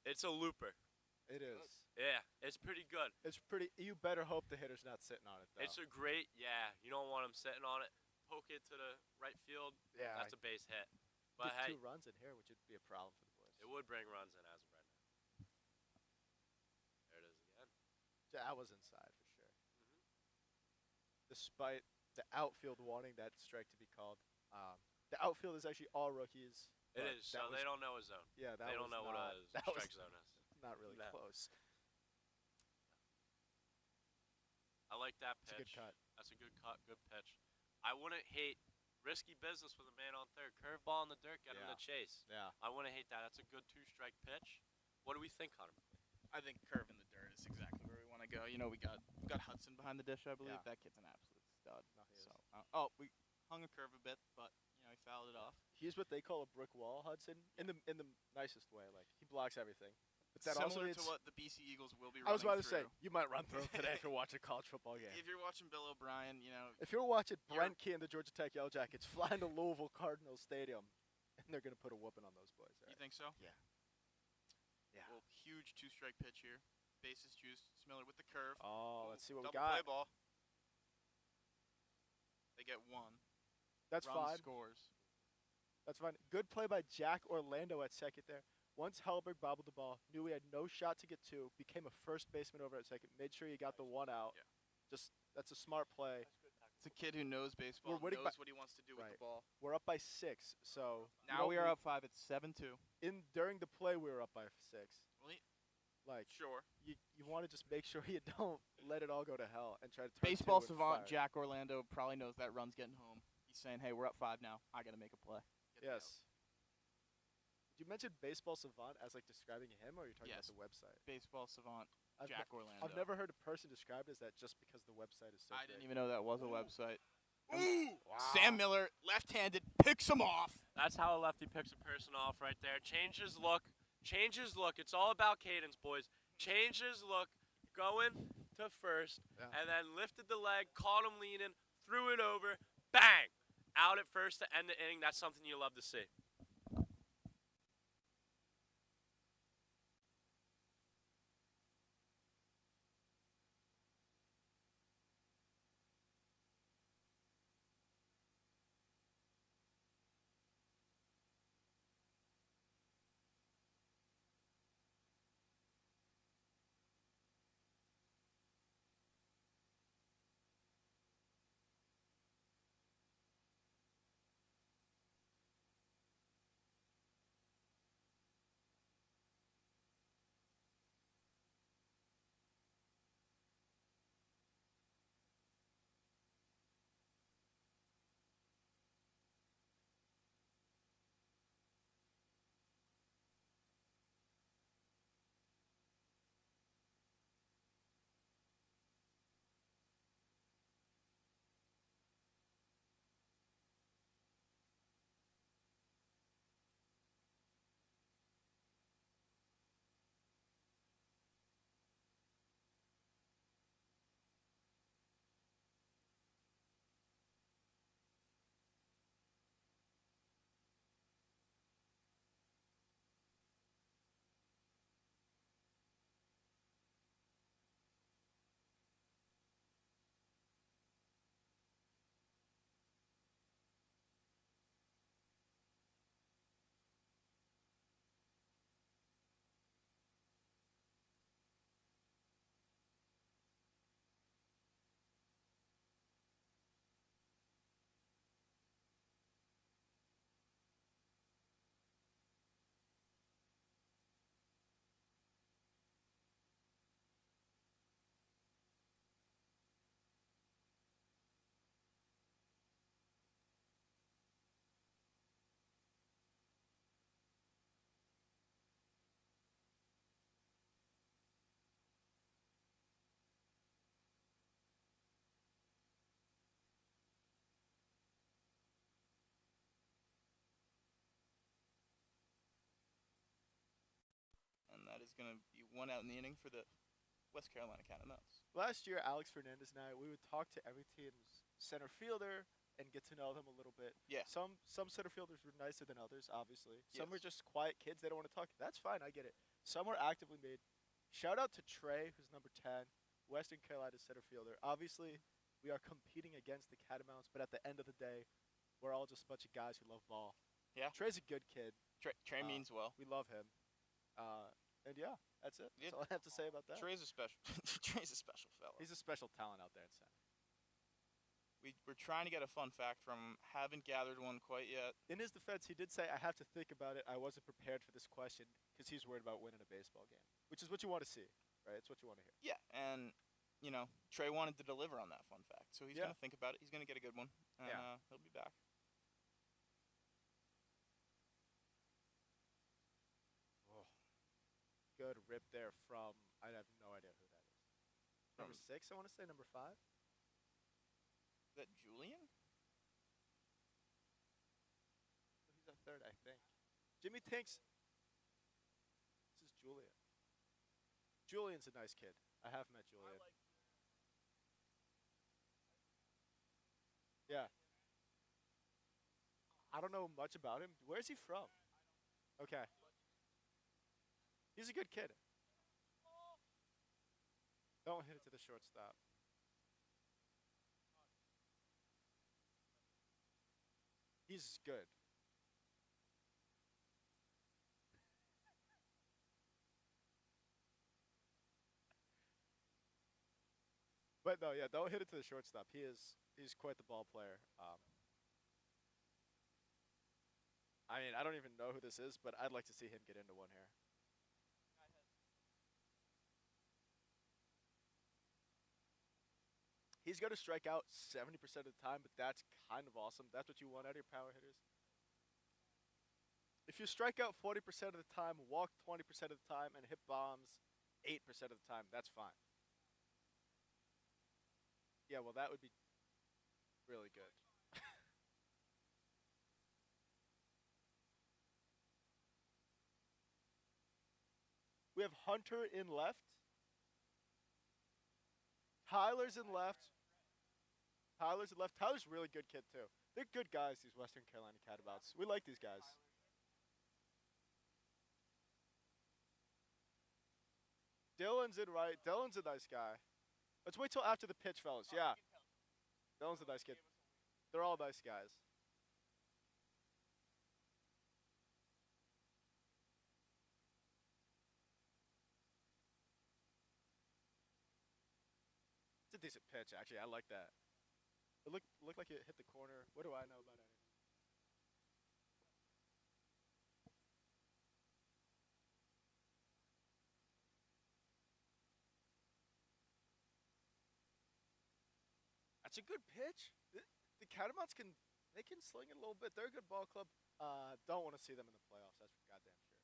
E: It's a looper.
A: It is.
E: Yeah. It's pretty good.
A: It's pretty. You better hope the hitter's not sitting on it, though.
E: It's a great, yeah. You don't want him sitting on it. Poke it to the right field.
A: yeah.
E: That's a base hit. But
A: Get
E: hey,
A: 2 runs in here, which would be a problem for the boys.
E: it would bring runs in as of right now. There it is again.
A: That was inside for sure.
E: Mhm.
A: Despite the outfield wanting that strike to be called, the outfield is actually all rookies.
E: It
A: but
E: is.
A: that
E: So they don't know a zone.
A: Yeah, that
E: They
A: was
E: don't know
A: not,
E: what a
A: that
E: strike
A: was
E: zone is.
A: not really
E: No.
A: close.
E: I like that
A: It's a
E: pitch.
A: good cut.
E: That's a good cut, good pitch. I wouldn't hate risky business with a man on third. Curveball in the dirt, get him
A: Yeah.
E: to chase.
A: Yeah.
E: I wouldn't hate that. That's a good 2-strike pitch. What do we think, Hunter?
B: I think curve in the dirt is exactly where we want to go. We got Hudson behind the dish, I believe.
A: Yeah.
B: That kid's an absolute stud.
A: No, he is.
B: So we hung a curve a bit.
A: He's what they call a brick wall, Hudson, in the nicest way. Like he blocks everything. But that also
B: Similar
A: it's,
B: to what the BC Eagles will be
A: I was
B: running
A: about to say,
B: through.
A: you might run through him today if you're watching a college football game.
B: If you're watching Bill O'Brien, you know,
A: If you're watching
B: You're-
A: Brent Key and the Georgia Tech Yellow Jackets flying to Louisville Cardinals Stadium, and they're gonna put a whooping on those boys.
B: you
A: Right?
B: think so?
A: Yeah. Yeah.
B: Well, huge two-strike pitch here. Bases juiced. Miller with the curve.
A: Oh, let's see what we
C: Double play
A: got.
C: ball.
B: They get one.
A: That's
B: Run
A: fine.
B: scores.
A: That's fine. Good play by Jack Orlando at second there. Once Hellberg bobbled the ball, knew he had no shot to get two, became a first baseman over at second, made sure he got the one out.
B: Yeah.
A: Just that's a smart play.
B: It's a kid who knows baseball,
A: We're winning
B: knows
A: by-
B: what he wants to do with
A: Right.
B: the ball.
A: We're up by 6, so you
B: Now
A: don't
B: we are
A: need-
B: up 5. It's 7-2.
A: During the play we were up by 6.
B: Well,
A: Like
B: sure.
A: you want to just make sure you don't let it all go to hell and try to turn
B: Baseball
A: 2 and
B: savant
A: fire.
B: Jack Orlando probably knows that run's getting home. He's saying, "Hey, we're up 5 now. I got to make a play."
A: Yes. Did you mention baseball savant as like describing him, or are you talking
B: Yes.
A: about the website?
B: Baseball savant
A: I've
B: Jack
A: ne-
B: Orlando.
A: I've never heard a person described as that just because the website is so
B: I
A: big.
B: didn't even know that was a website.
A: Ooh! Wow.
B: Sam Miller, left-handed, picks him off.
E: That's how a lefty picks a person off right there. Change his look. Change his look. It's all about cadence, boys. Change his look. Going to first.
A: Yeah.
E: And then lifted the leg, caught him leaning, threw it over. Bang! Out at first to end the inning. That's something you love to see.
B: And that is going to be 1 out in the inning for the West Carolina Catamounts.
A: Last year, Alex Fernandez and I, we would talk to every team's center fielder and get to know them a little bit.
B: Yeah.
A: Some center fielders were nicer than others, obviously. Some were
B: Yes.
A: just quiet kids. They don't want to talk. That's fine. I get it. Some were actively made. Shout out to Trey, who's number 10, Western Carolina center fielder. Obviously, we are competing against the Catamounts, but at the end of the day, we're all just a bunch of guys who love ball.
B: Yeah.
A: Trey's a good kid.
B: Trey means well.
A: We love him. And yeah, that's it.
B: Yeah.
A: That's all I have to say about that.
B: Trey's a special Trey's a special fella.
A: He's a special talent out there in center.
B: We're trying to get a fun fact from him. Haven't gathered one quite yet.
A: In his defense, he did say, I have to think about it. I wasn't prepared for this question because he's worried about winning a baseball game, which is what you want to see, right? It's what you want to hear.
B: Yeah, and you know, Trey wanted to deliver on that fun fact, so he's
A: Yeah.
B: gonna think about it. He's gonna get a good one, and
A: Yeah.
B: he'll be back.
A: Good rip there from, I have no idea who that is. Number
B: From-
A: 6, I want to say, number 5?
B: Is that Julian?
A: He's a third, I think. Jimmy thinks. This is Julian. Julian's a nice kid. I have met Julian. Yeah. I don't know much about him. Where's he from? Okay. He's a good kid. Don't hit it to the shortstop. He's good. But no, yeah, don't hit it to the shortstop. He's quite the ball player. I mean, I don't even know who this is, but I'd like to see him get into one here. He's going to strike out 70% of the time, but that's kind of awesome. That's what you want out of your power hitters. If you strike out 40% of the time, walk 20% of the time, and hit bombs 8% of the time, that's fine. Yeah, well, that would be really good. We have Hunter in left. Tyler's in left. Tyler's in left. Tyler's a really good kid, too. They're good guys, these Western Carolina Catabouts. We like these guys. Dylan's in right. Dylan's a nice guy. Let's wait till after the pitch, fellas. Yeah. Dylan's a nice kid. They're all nice guys. It's a decent pitch, actually. I like that. It looked like it hit the corner. What do I know about anything? That's a good pitch. The Catamounts can sling it a little bit. They're a good ball club. Don't want to see them in the playoffs. That's for goddamn sure.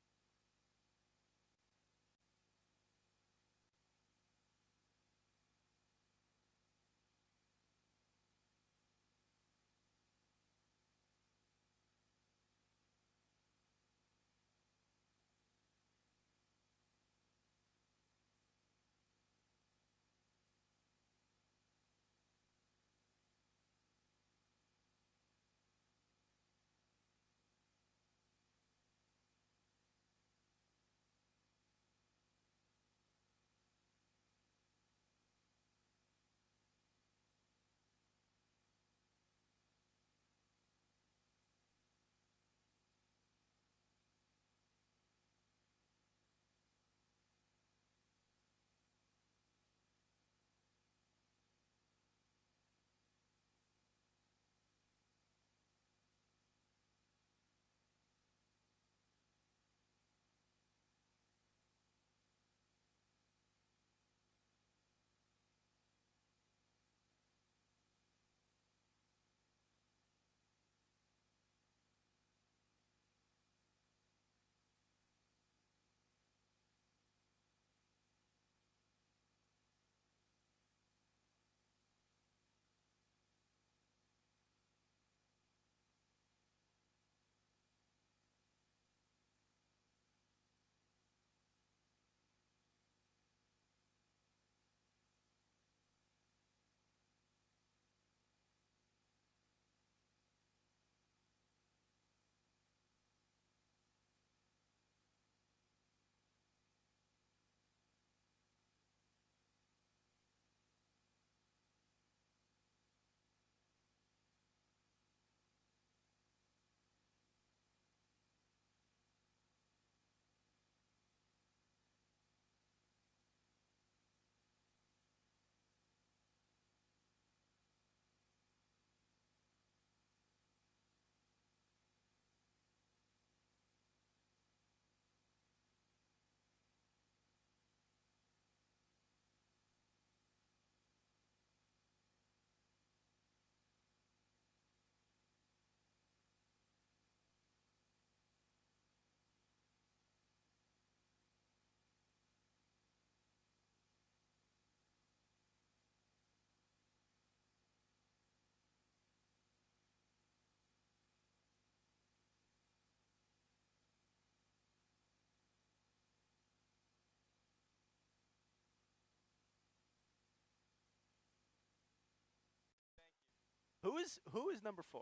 A: Who is number 4?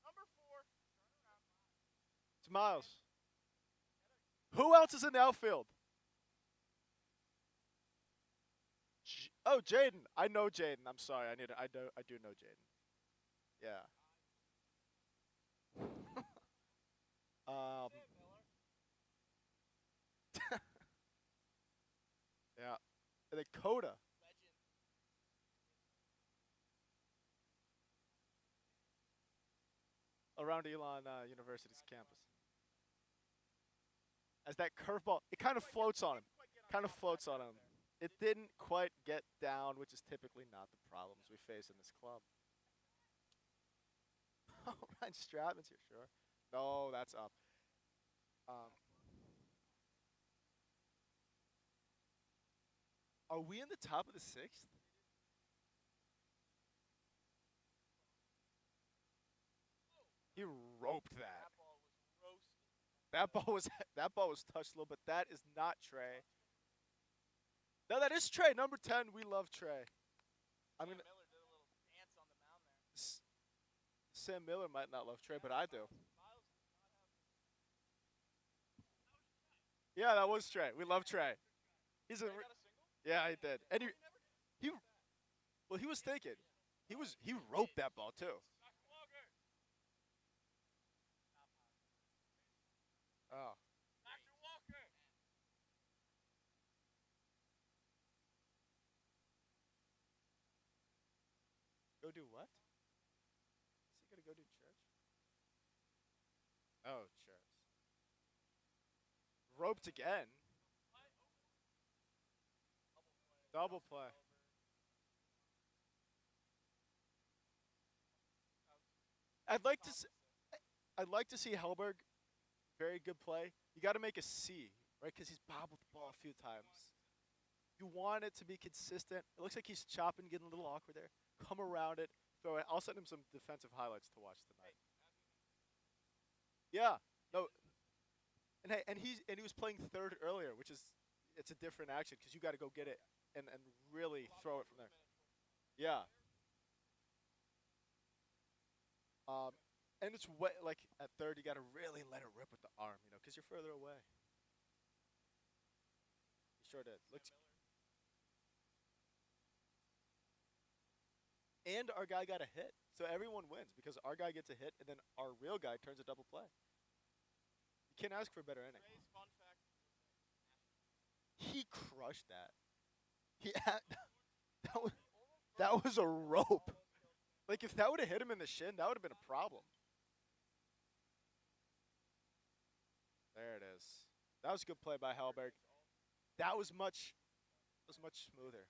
B: Number 4.
A: It's Miles. Who else is in the outfield? Oh, Jaden. I know Jaden. I'm sorry. I do know Jaden. Yeah. um. Yeah. And then Coda. Around Elon University's campus. As that curveball, it kind of floats on him. It didn't quite get down, which is typically not the problems we face in this club. Oh, Ryan Stratman's here, sure. No, that's up. Are we in the top of the 6th? He roped that. That ball was touched a little bit. That is not Trey. No, that is Trey. Number 10. We love Trey. I'm gonna.
B: Miller did a little dance on the mound there.
A: Sam Miller might not love Trey, but I do. Yeah, that was Trey. We love Trey. He's a. Yeah, he did. And he well, he was thinking. He roped that ball too. Oh. Go do what? Is he gonna go do church? Oh, church. Roped again. Double play. I'd like to see Hellberg. Very good play. You got to make a C, right? Because he's bobbled the ball a few times. You want it to be consistent. It looks like he's chopping, getting a little awkward there. Come around it, throw it. I'll send him some defensive highlights to watch tonight. Yeah. No. And hey, and he was playing third earlier, which is it's a different action because you got to go get it and really throw it from there. Yeah. And it's like at third, you got to really let it rip with the arm, because you're further away. He sure did. And our guy got a hit, so everyone wins because our guy gets a hit, and then our real guy turns a double play. You can't ask for a better inning. He crushed that. That was a rope. Like if that would have hit him in the shin, that would have been a problem. There it is. That was a good play by Hellberg. That was much smoother.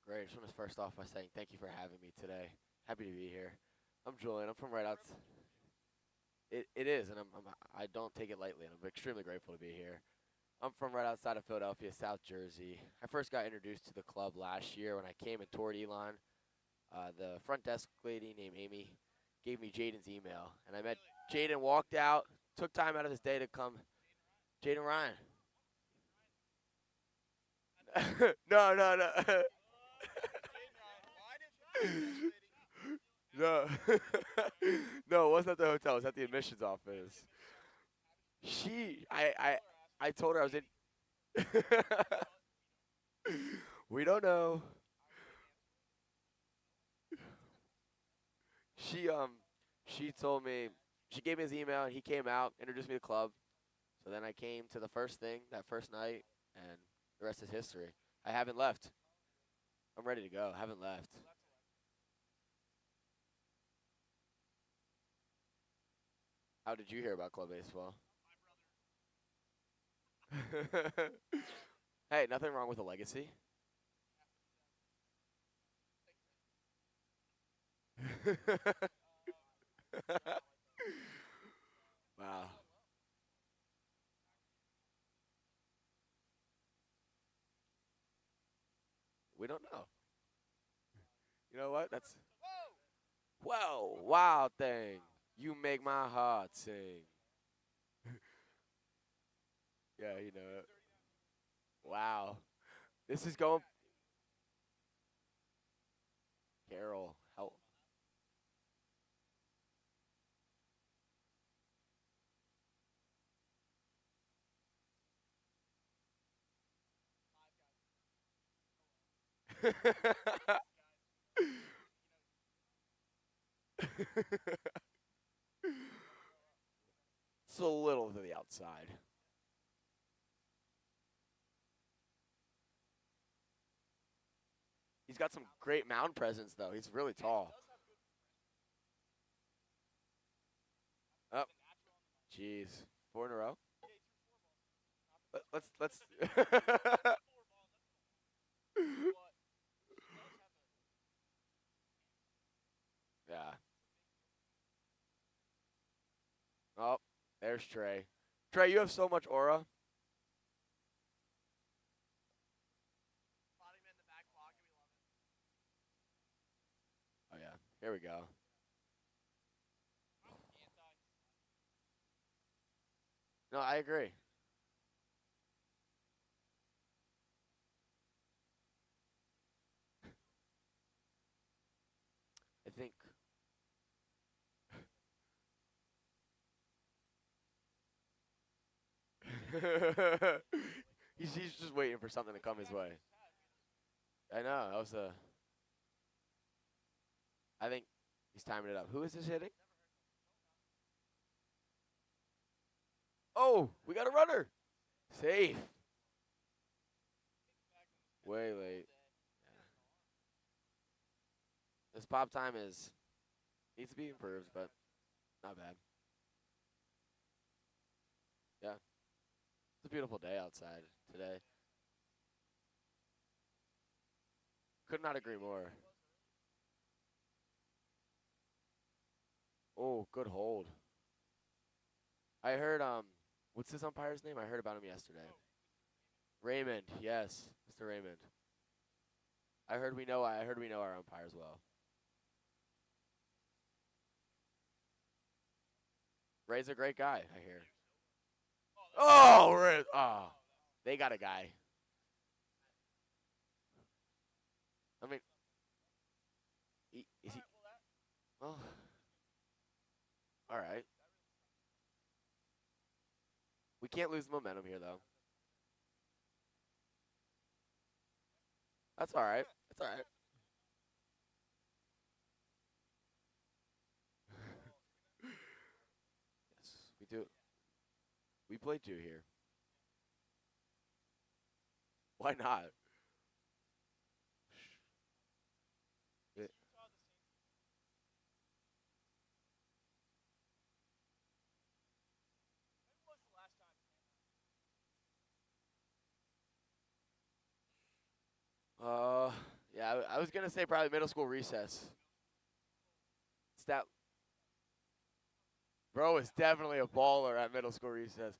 F: Great. I just want to first off by saying thank you for having me today. Happy to be here. I'm Julian. I'm from right out. It is, and I don't take it lightly, and I'm extremely grateful to be here. I'm from right outside of Philadelphia, South Jersey. I first got introduced to the club last year when I came and toured Elon. The front desk lady named Amy gave me Jaden's email, and I met Jaden, walked out, took time out of his day to come. Jaden Ryan. No, no, no. No. No, it wasn't at the hotel. It was at the admissions office. I told her I was in. We don't know. She she told me, she gave me his email, and he came out, introduced me to the club. So then I came to the first thing that first night, and the rest is history. I haven't left. I'm ready to go. I haven't left. How did you hear about club baseball? Hey, nothing wrong with a legacy. Wow. We don't know. You know what? That's whoa, wow thing. You make my heart sing. Yeah, you know it. Wow. This is going Carol, help. It's a little to the outside. He's got some great mound presence, though. He's really tall. Oh, jeez. 4 in a row? Let's. Yeah. Oh, there's Trey. Trey, you have so much aura. Oh, yeah. Here we go. No, I agree. I think. He's just waiting for something to come his way. I know. That was a. I think he's timing it up. Who is this hitting? Oh, we got a runner. Safe. Way late. Yeah. This pop time is needs to be improved, but not bad. Yeah, it's a beautiful day outside today. Could not agree more. Oh, good hold. I heard what's his umpire's name? I heard about him yesterday. Raymond, yes, Mr. Raymond. I heard we know our umpire as well. Ray's a great guy, I hear. Oh, Ray, oh, they got a guy. I mean, is he? Oh, all right. We can't lose momentum here, though. That's all right. That's all right. Yes, we do. We play two here. Why not? Eh, Uh, yeah, I was gonna say probably middle school recess. It's that Bro is definitely a baller at middle school recess.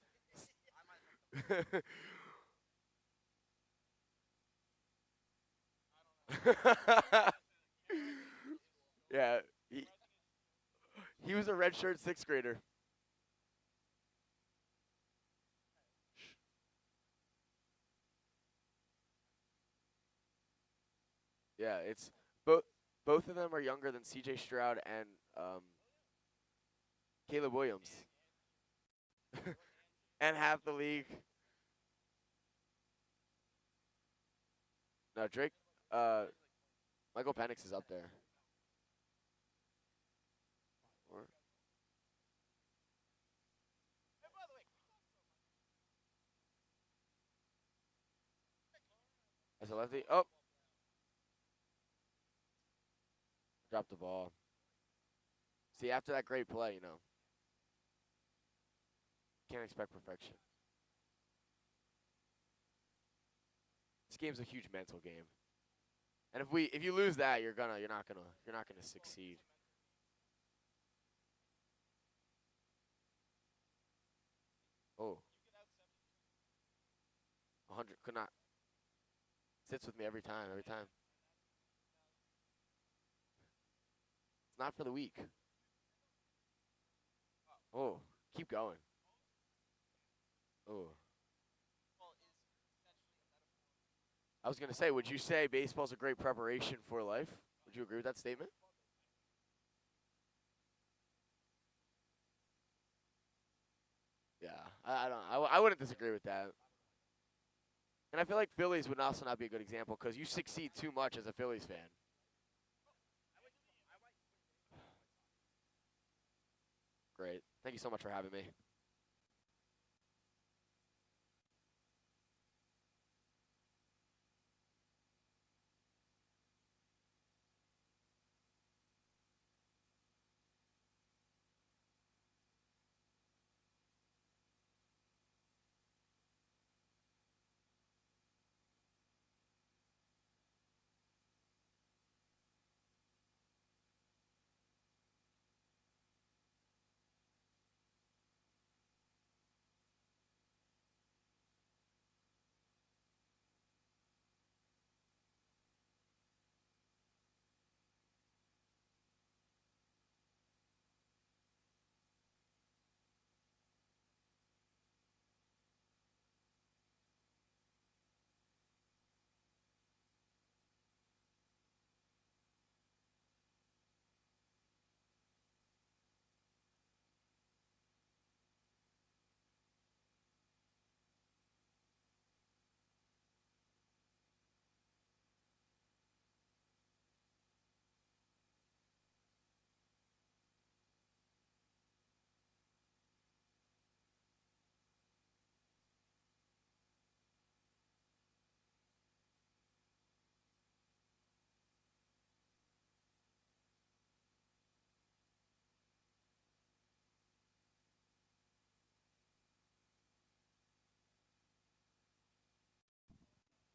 F: Yeah, he was a redshirt sixth grader. Yeah, it's both of them are younger than C.J. Stroud and Caleb Williams, and half the league. No, Drake. Michael Penix is up there. Or- As a lefty. Oh, dropped the ball. See, after that great play, can't expect perfection. This game's a huge mental game. And if you lose that, you're not gonna succeed. Oh, 100 could not. Sits with me every time. Every time. It's not for the weak. Oh, keep going. Oh. I was gonna say, would you say baseball's a great preparation for life? Would you agree with that statement? Yeah, I wouldn't disagree with that. And I feel like Phillies would also not be a good example because you succeed too much as a Phillies fan. Great. Thank you so much for having me.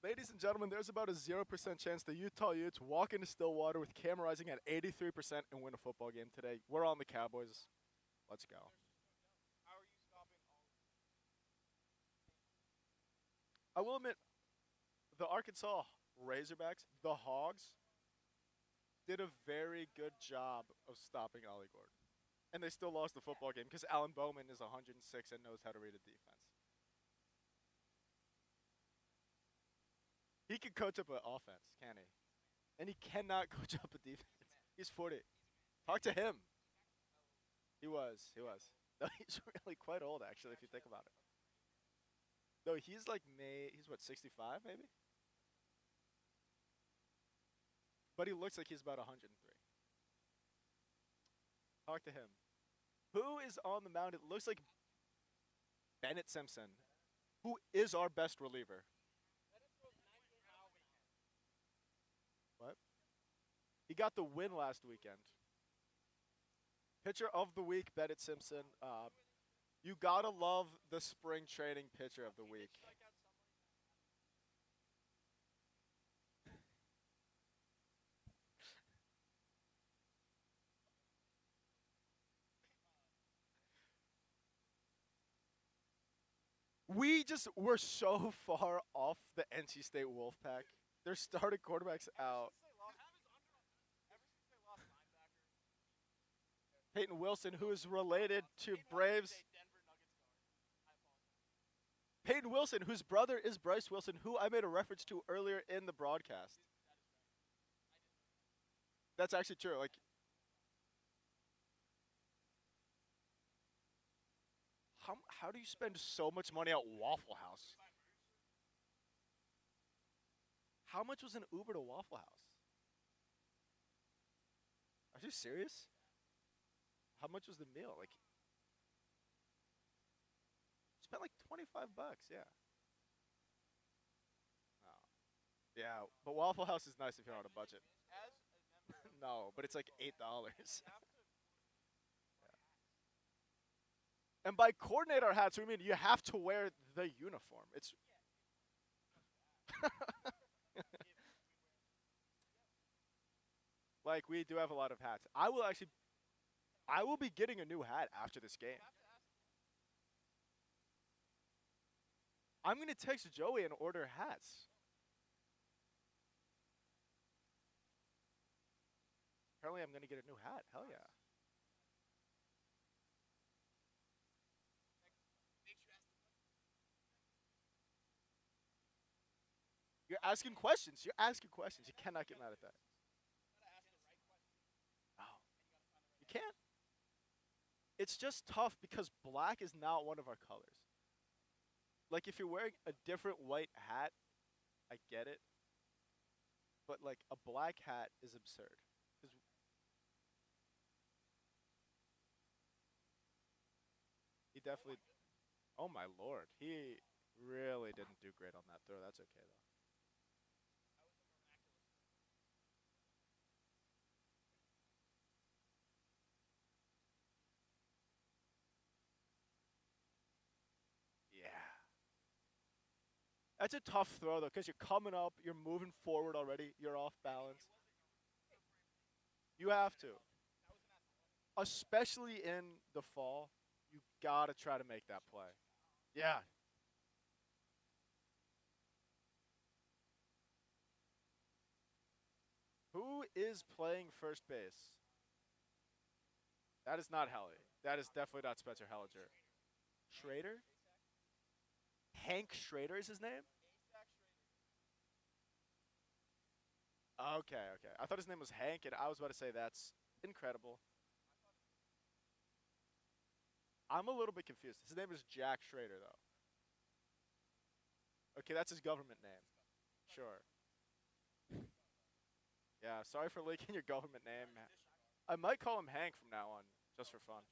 A: Ladies and gentlemen, there's about a 0% chance the Utah Utes walk into Stillwater with Cam Rising at 83% and win a football game today. We're on the Cowboys. Let's go. I will admit, the Arkansas Razorbacks, the Hogs, did a very good job of stopping Ollie Gordon. And they still lost the football game because Alan Bowman is 106 and knows how to read a defense. He can coach up an offense, can he? And he cannot coach up a defense. He's 40. Talk to him. He was. No, he's really quite old, actually, if you think about it. No, he's like he's what, 65 maybe? But he looks like he's about 103. Talk to him. Who is on the mound? It looks like Bennett Simpson, who is our best reliever. What? He got the win last weekend. Pitcher of the week, Bennett Simpson. You gotta love the spring training pitcher of the week. We just were so far off the NC State Wolfpack. Their starting quarterback's out. Peyton Wilson, who is related to Braves. Peyton Wilson, whose brother is Bryce Wilson, who I made a reference to earlier in the broadcast. That's actually true. Like, how do you spend so much money at Waffle House? How much was an Uber to Waffle House? Are you serious? How much was the meal? Like, spent like $25, yeah. Oh. Yeah, but Waffle House is nice if you're on a budget. No, but it's like $8. And by coordinator hats, we mean you have to wear the uniform. It's like we do have a lot of hats. I will be getting a new hat after this game. I'm going to text Joey and order hats. Apparently I'm going to get a new hat. Hell yeah. You're asking questions. You're asking questions. You cannot get mad at that. No. You can't. It's just tough because black is not one of our colors. Like, if you're wearing a different white hat, I get it. But, like, a black hat is absurd. 'Cause he definitely... Oh, my lord. He really didn't do great on that throw. That's okay, though. That's a tough throw, though, because you're coming up, you're moving forward already, you're off balance. You have to. Especially in the fall, you got to try to make that play. Yeah. Who is playing first base? That is not Helly. That is definitely not Spencer Hellinger. Schrader? Hank Schrader is his name? Okay, okay. I thought his name was Hank, and I was about to say that's incredible. I'm a little bit confused. His name is Jack Schrader, though. Okay, that's his government name. Sure. Yeah, sorry for leaking your government name. I might call him Hank from now on, just for fun.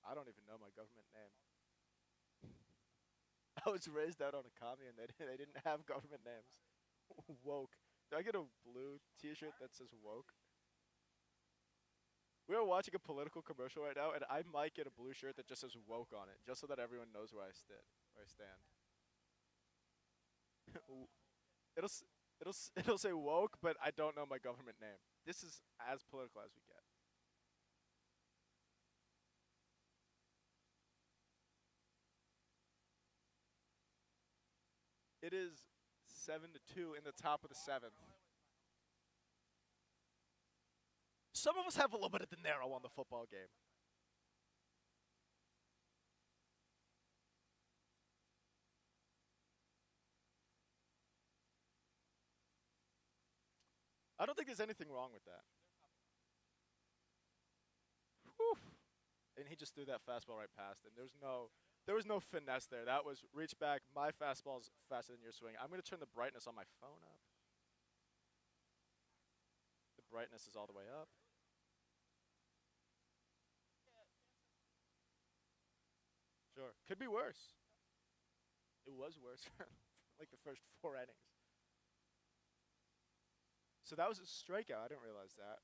A: I don't even know my government name. I was raised out on a commune. They didn't have government names. Woke. Do I get a blue T-shirt that says woke? We are watching a political commercial right now, and I might get a blue shirt that just says woke on it, just so that everyone knows where I stand. It'll say woke, but I don't know my government name. This is as political as we get. It is 7-2 in the top of the 7th. Some of us have a little bit of De Niro on the football game. I don't think there's anything wrong with that. Whew. And he just threw that fastball right past him. There was no finesse there. That was reach back. My fastball's faster than your swing. I'm going to turn the brightness on my phone up. The brightness is all the way up. Sure. Could be worse. It was worse for like the first 4 innings. So that was a strikeout. I didn't realize that.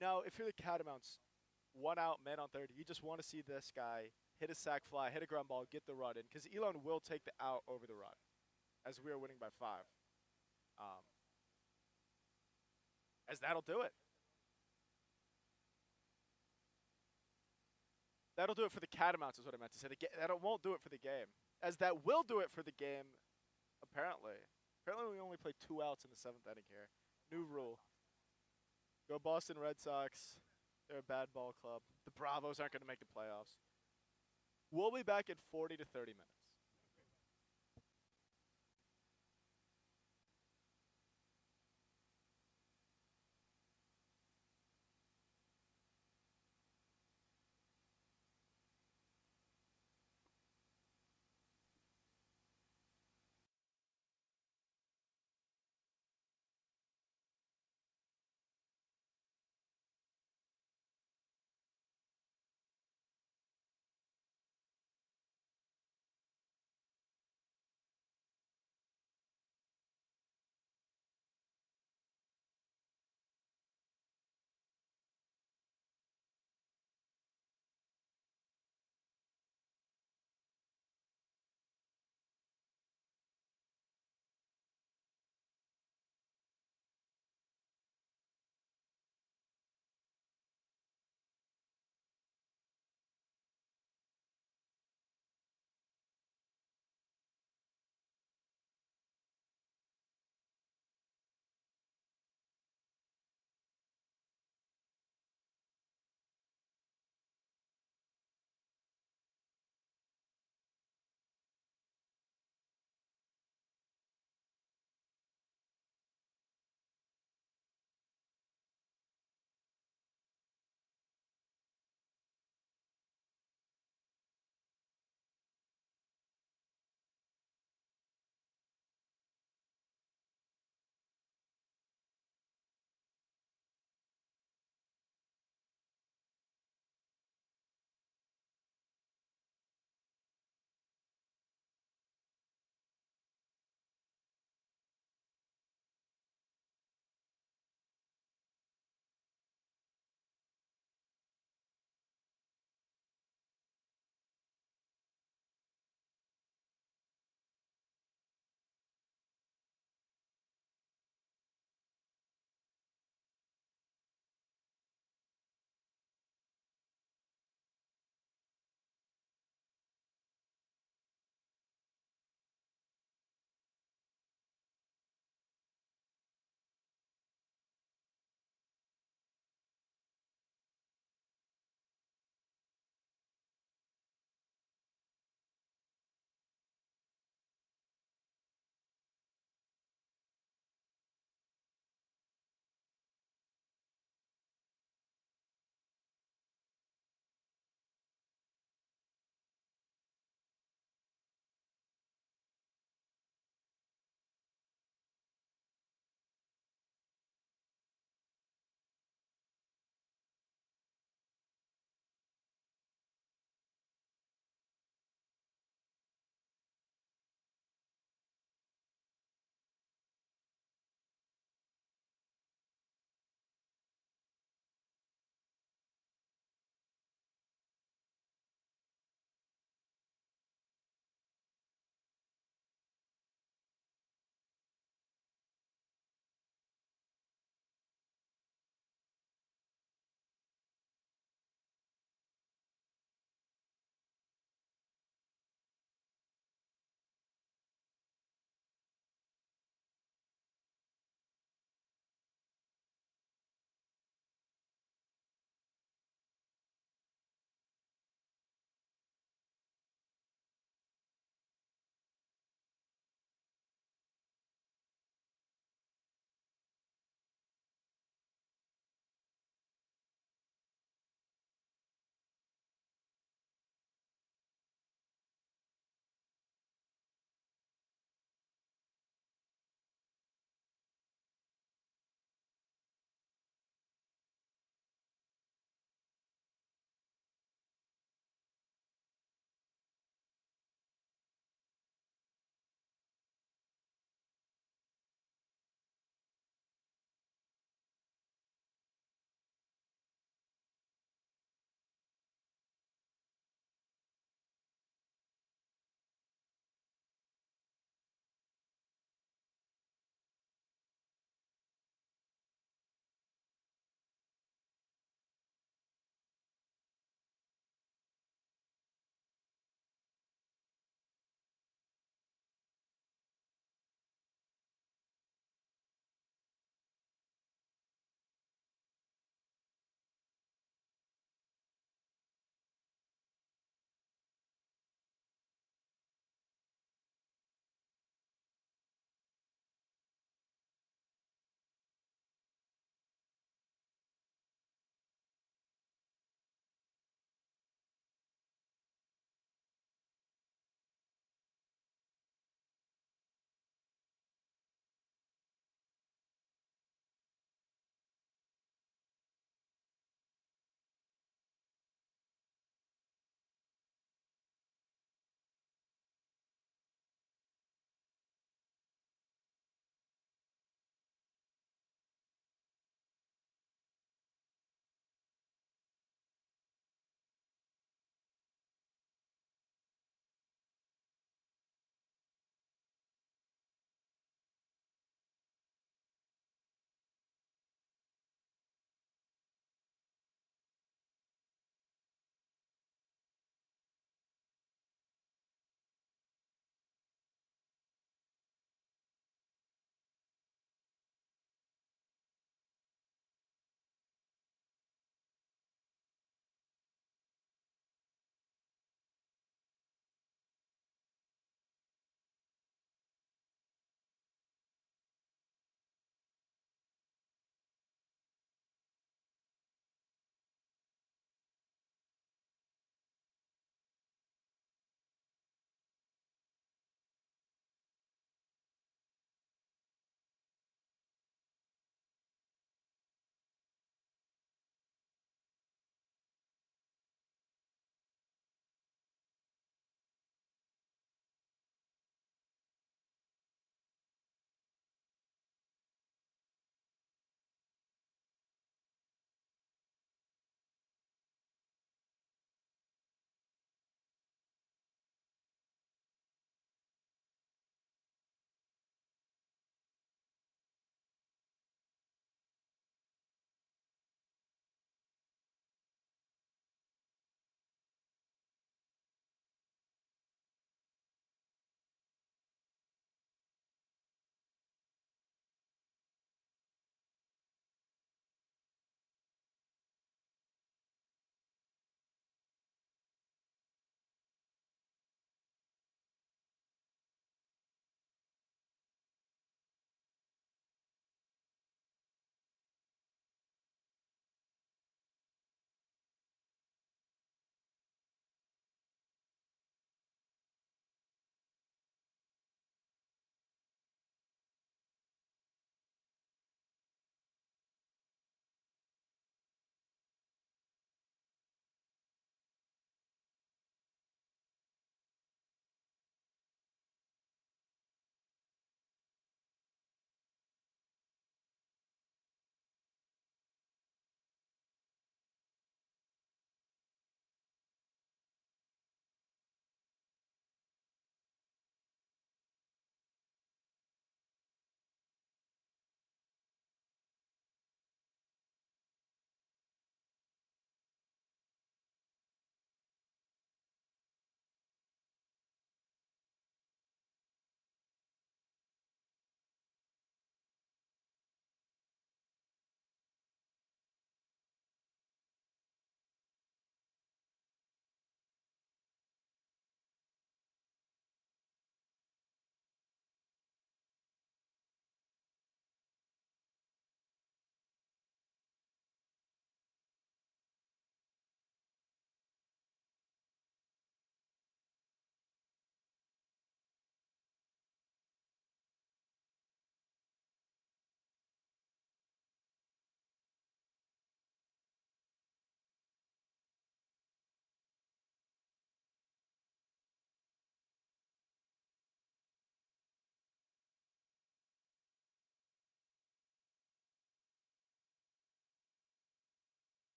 A: Now, if you're the Catamounts, 1 out, man on third, you just want to see this guy hit a sac fly, hit a ground ball, get the run in, because Elon will take the out over the run, as we are winning by 5. as that'll do it. That'll do it for the Catamounts is what I meant to say. That won't do it for the game. As that will do it for the game, apparently. Apparently we only play 2 outs in the 7th inning here. New rule. Go Boston Red Sox. They're a bad ball club. The Bravos aren't going to make the playoffs. We'll be back in 40 to 30 minutes.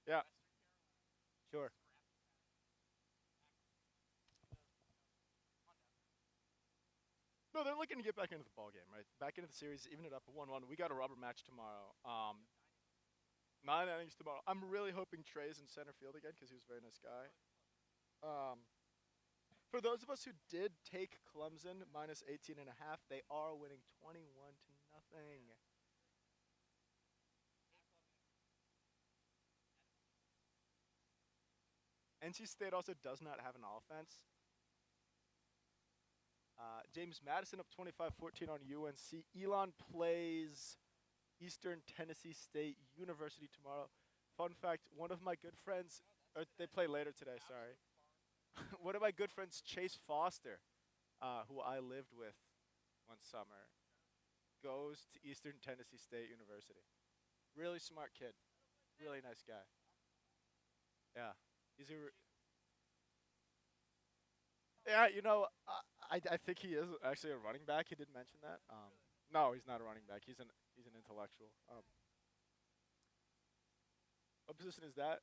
A: Yeah. Sure. No, they're looking to get back into the ball game, right? Back into the series, even it up at 1-1. We got a rubber match tomorrow. 9 innings tomorrow. I'm really hoping Trey's in center field again because he was a very nice guy. Um, for those of us who did take Clemson minus 18.5, they are winning 21-0. NC State also does not have an offense. James Madison up 25-14 on UNC. Elon plays Eastern Tennessee State University tomorrow. Fun fact, one of my good friends, or they play later today, sorry. One of my good friends, Chase Foster, who I lived with one summer, goes to Eastern Tennessee State University. Really smart kid. Really nice guy. Yeah. He's a yeah, I think he is actually a running back. He did mention that. No, he's not a running back. He's an intellectual. What position is that?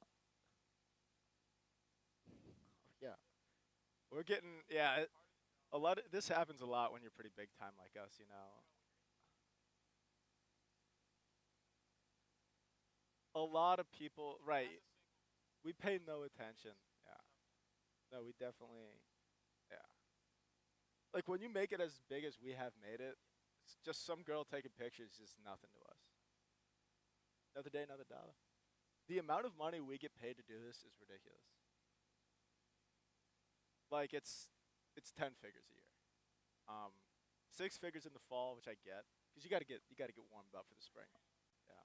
A: Yeah, we're getting a lot of this happens a lot when you're pretty big time like us. A lot of people, right? We pay no attention. Yeah. No, we definitely. Yeah. Like when you make it as big as we have made it, it's just some girl taking pictures is nothing to us. Another day, another dollar. The amount of money we get paid to do this is ridiculous. Like it's 10 figures a year. 6 figures in the fall, which I get, because you gotta get warmed up for the spring. Yeah,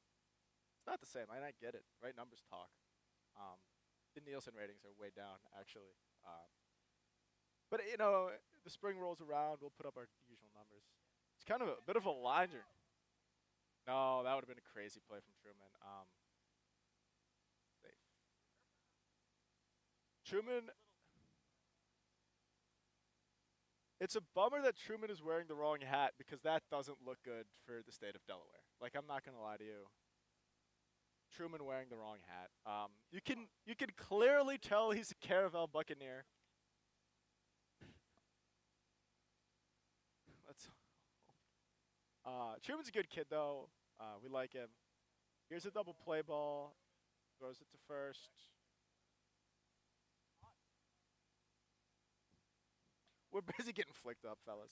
A: it's not the same. I get it, right? Numbers talk. Um, the Nielsen ratings are way down actually. But the spring rolls around, we'll put up our usual numbers. It's kind of a bit of a liner. No, that would have been a crazy play from Truman. Safe. Truman. It's a bummer that Truman is wearing the wrong hat because that doesn't look good for the state of Delaware. Like I'm not gonna lie to you. Truman wearing the wrong hat. You can clearly tell he's a Caravel Buccaneer. Let's. Truman's a good kid though. We like him. Here's a double play ball. Throws it to first. We're busy getting flicked up, fellas.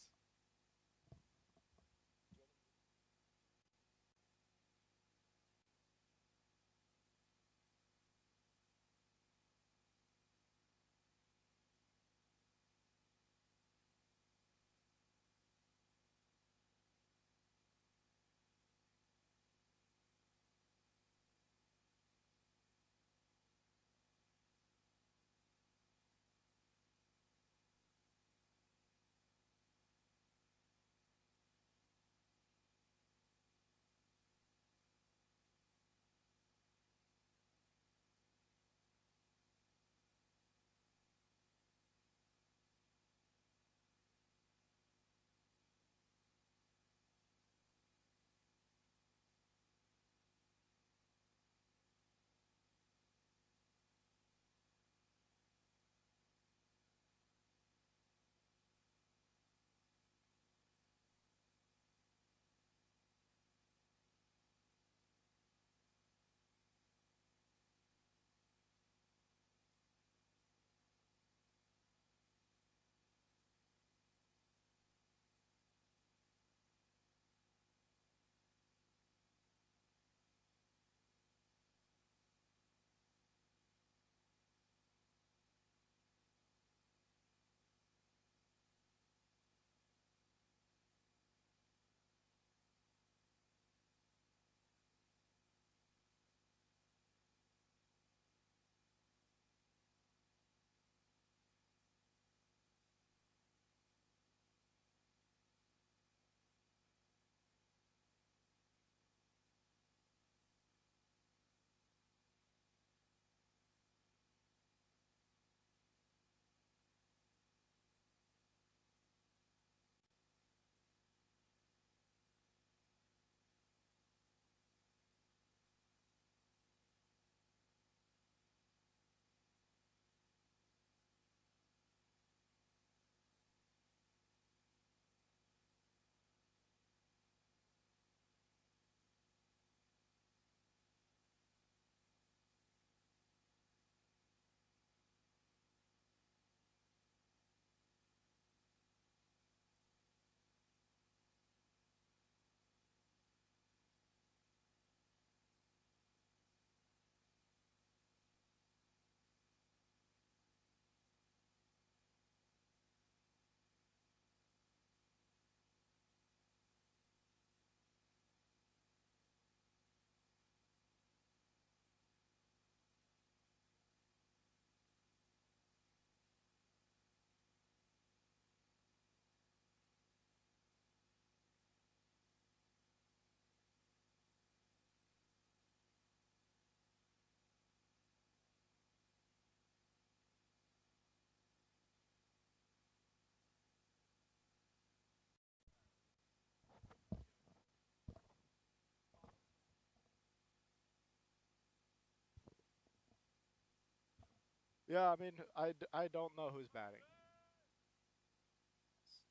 A: Yeah, I mean, I don't know who's batting.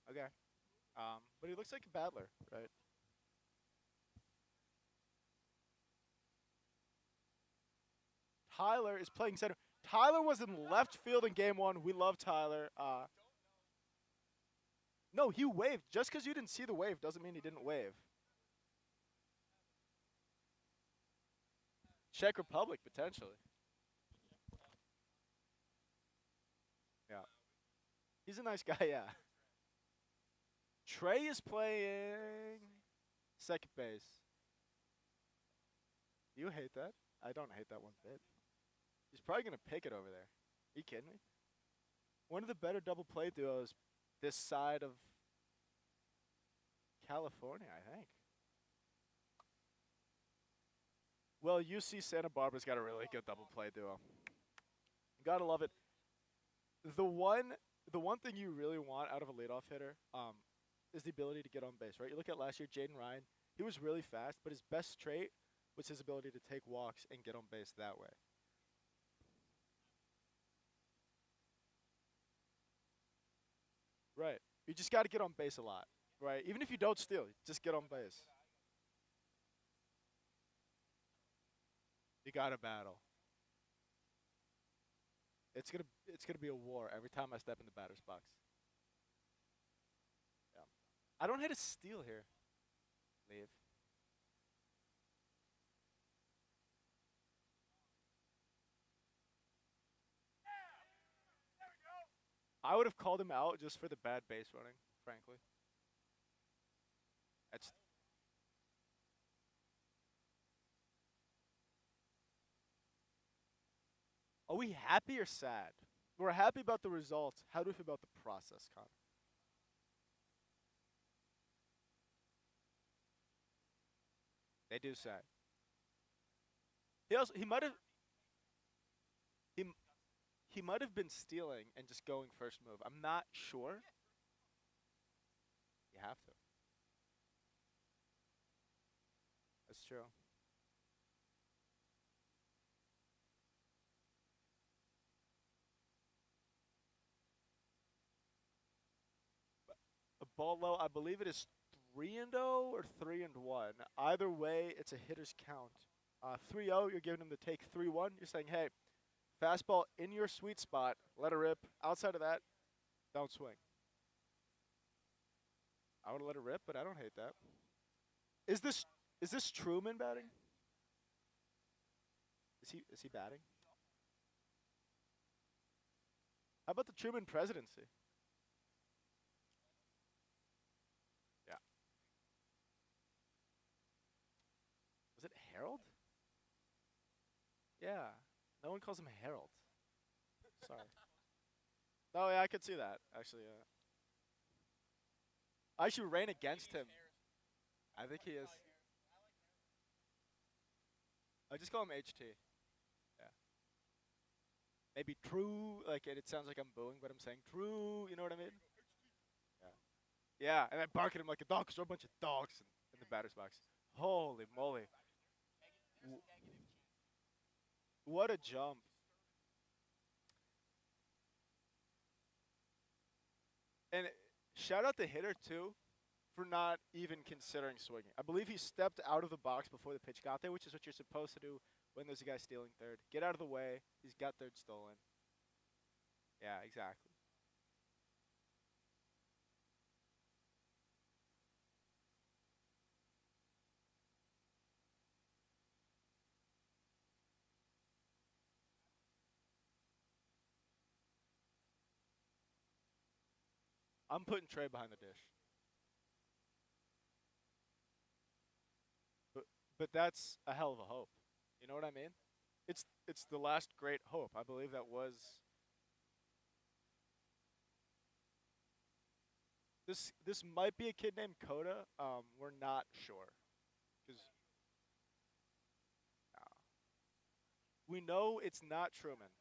A: Okay. But he looks like a battler, right? Tyler is playing center. Tyler was in left field in game 1. We love Tyler. No, he waved. Just because you didn't see the wave doesn't mean he didn't wave. Czech Republic, potentially. Yeah. He's a nice guy, yeah. Trey is playing second base. You hate that? I don't hate that one bit. He's probably going to pick it over there. Are you kidding me? One of the better double play duos this side of California, I think. Well, UC Santa Barbara's got a really good double play duo. Gotta love it. The one thing you really want out of a leadoff hitter is the ability to get on base, right? You look at last year, Jaden Ryan, he was really fast, but his best trait was his ability to take walks and get on base that way. Right. You just got to get on base a lot, right? Even if you don't steal, just get on base. You got to battle. It's gonna be a war every time I step in the batter's box. Yeah. I don't hit a steal here. Leave. I would have called him out just for the bad base running, frankly. That's Are we happy or sad? We're happy about the results. How do we feel about the process, Connor? They do sad. He might have he might have been stealing and just going first move. I'm not sure. You have to. That's true. A ball low, I believe it is 3-0 or 3-1. Either way, it's a hitter's count. 3-0, you're giving him the take. 3-1, you're saying, hey, fastball in your sweet spot, let her rip. Outside of that, don't swing. I would let it rip, but I don't hate that. Is this Truman batting? Is he batting? How about the Truman presidency? Yeah. Was it Harold? Yeah. No one calls him Harold. Sorry. No, yeah, I could see that, actually, yeah. I should ran against him. I think he is. I just call him HT. Yeah. Maybe true, like it sounds like I'm booing, but I'm saying true, you know what I mean? Yeah. Yeah, and I bark at him like a dog, 'cause we're a bunch of dogs in the batter's box. Holy moly. W- What a jump. And shout out the hitter, too, for not even considering swinging. I believe he stepped out of the box before the pitch got there, which is what you're supposed to do when there's a guy stealing third. Get out of the way. He's got third stolen. Yeah, exactly. I'm putting Trey behind the dish. But but that's a hell of a hope. You know what I mean? It's the last great hope. I believe that was this might be a kid named Coda. We're not sure. 'Cause we know it's not Truman.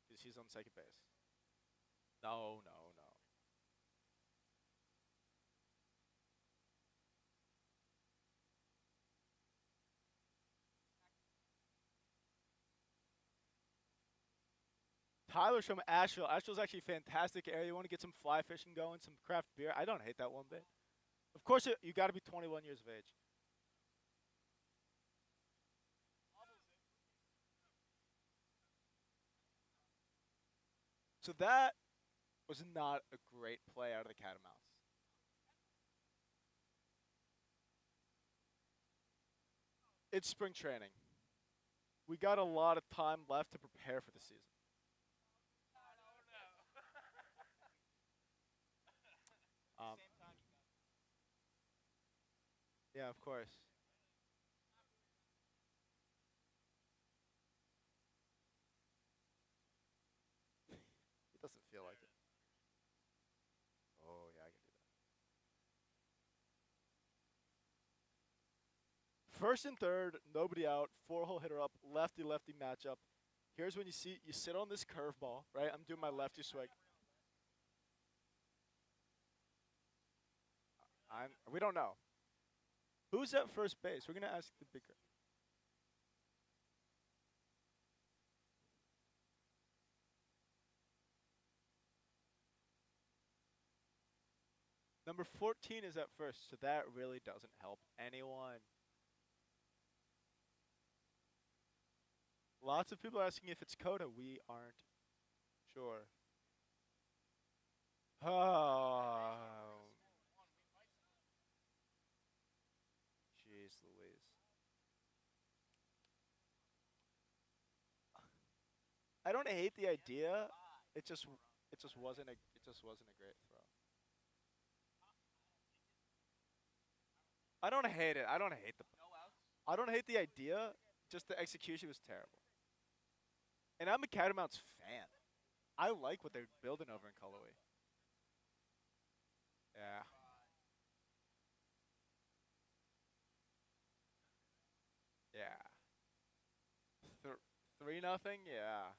A: Because he's on second base. No, no, no. Tyler's from Asheville. Asheville's actually a fantastic area. You want to get some fly fishing going, some craft beer. I don't hate that one bit. Of course, you got to be 21 years of age. So that was not a great play out of the Catamounts. It's spring training. We got a lot of time left to prepare for the season. Um, yeah, of course. It doesn't feel like it. Oh, yeah, I can do that. First and third, nobody out, 4-hole hitter up, lefty-lefty matchup. Here's when you sit on this curveball, right? I'm doing my lefty swing. We don't know. Who's at first base? We're going to ask the big guy. Number 14 is at first, so that really doesn't help anyone. Lots of people asking if it's Coda. We aren't sure. Oh. Jeez Louise. I don't hate the idea. It just wasn't a great throw. I don't hate it. I don't hate the idea. Just the execution was terrible. And I'm a Catamounts fan. I like what they're building over in Cullowhee. Yeah. Yeah. 3-0. Yeah.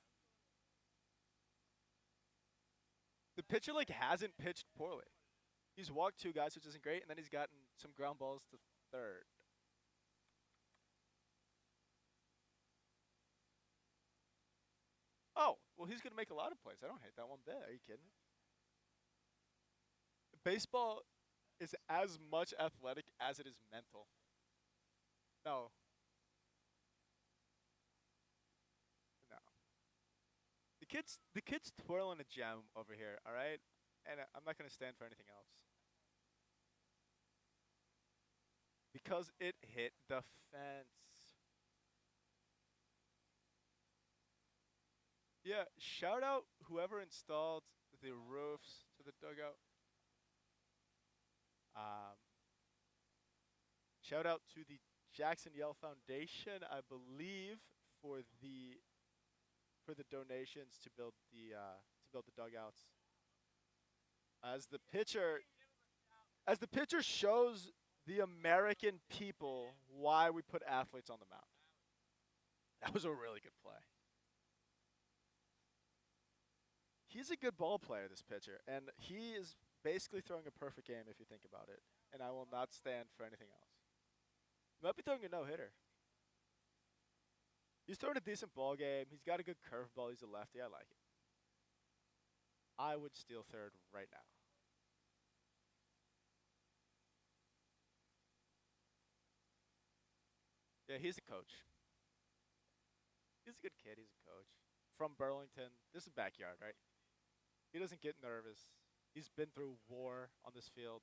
A: The pitcher hasn't pitched poorly. He's walked 2 guys, which isn't great, and then he's gotten some ground balls to third. Oh, well, he's going to make a lot of plays. I don't hate that one bit. Are you kidding me? Baseball is as much athletic as it is mental. No. No. The kid's twirling a gem over here, all right? And I'm not going to stand for anything else. Because it hit the fence. Yeah, shout out whoever installed the roofs to the dugout. Shout out to the Jackson Yell Foundation, I believe, for the donations to build the dugouts. As the pitcher shows the American people why we put athletes on the mound. That was a really good play. He's a good ball player, this pitcher, and he is basically throwing a perfect game if you think about it, and I will not stand for anything else. He might be throwing a no-hitter. He's throwing a decent ball game. He's got a good curveball. He's a lefty. I like it. I would steal third right now. Yeah, he's a coach. He's a good kid. He's a coach. From Burlington. This is backyard, right? He doesn't get nervous. He's been through war on this field.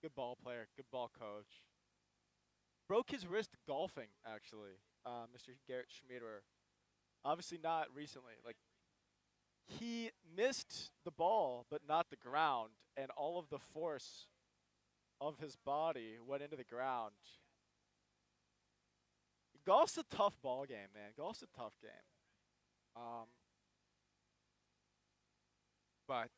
A: Good ball player, good ball coach. Broke his wrist golfing, actually, Mr. Garrett Schmieder. Obviously not recently. He missed the ball, but not the ground, and all of the force of his body went into the ground. Golf's a tough ball game, man. Golf's a tough game. But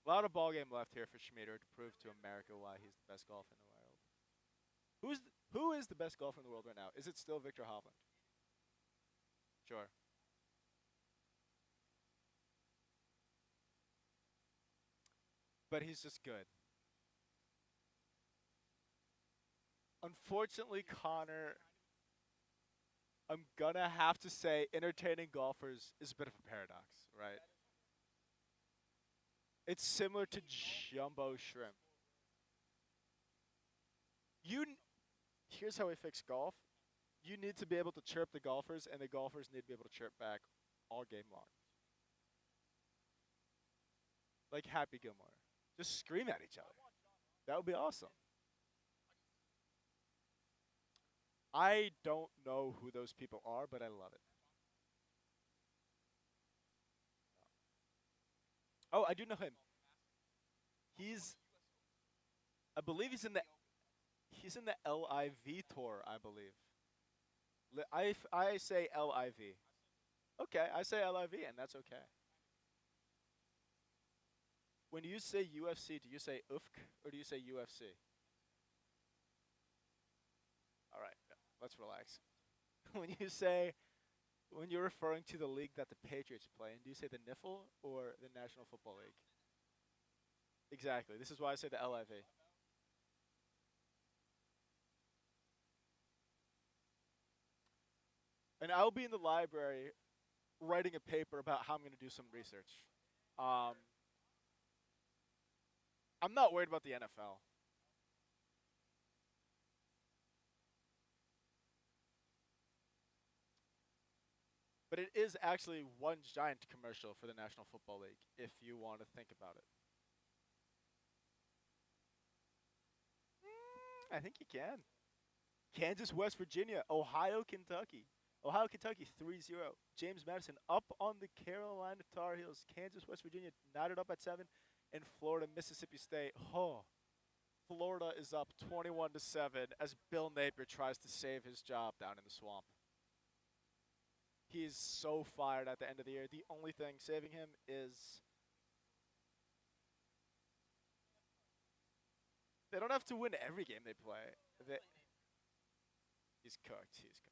A: a lot of ball game left here for Schmieder to prove to America why he's the best golfer in the world. Who is the best golfer in the world right now? Is it still Victor Hovland? Sure. But he's just good. Unfortunately, Connor I'm gonna have to say entertaining golfers is a bit of a paradox, right? It's similar to jumbo shrimp. Here's how we fix golf. You need to be able to chirp the golfers, and the golfers need to be able to chirp back all game long. Like Happy Gilmore. Just scream at each other. That would be awesome. I don't know who those people are, but I love it. Oh, I do know him. I believe he's in the LIV tour, I believe. I say LIV. Okay, I say LIV, and that's okay. When you say UFC, do you say UFK or do you say UFC? All right, let's relax. When you're referring to the league that the Patriots play in, do you say the NIFL or the National Football League? Exactly. This is why I say the LIV. And I'll be in the library writing a paper about how I'm going to do some research. Um, I'm not worried about the NFL. But it is actually one giant commercial for the National Football League, if you want to think about it. I think you can. Kansas, West Virginia, Ohio, Kentucky. Ohio, Kentucky, 3-0. James Madison up on the Carolina Tar Heels. Kansas, West Virginia, knotted up at 7. And Florida, Mississippi State. Oh, Florida is up 21-7 as Bill Napier tries to save his job down in the swamp. He is so fired at the end of the year. The only thing saving him is they don't have to win every game they play. He's cooked. He's cooked.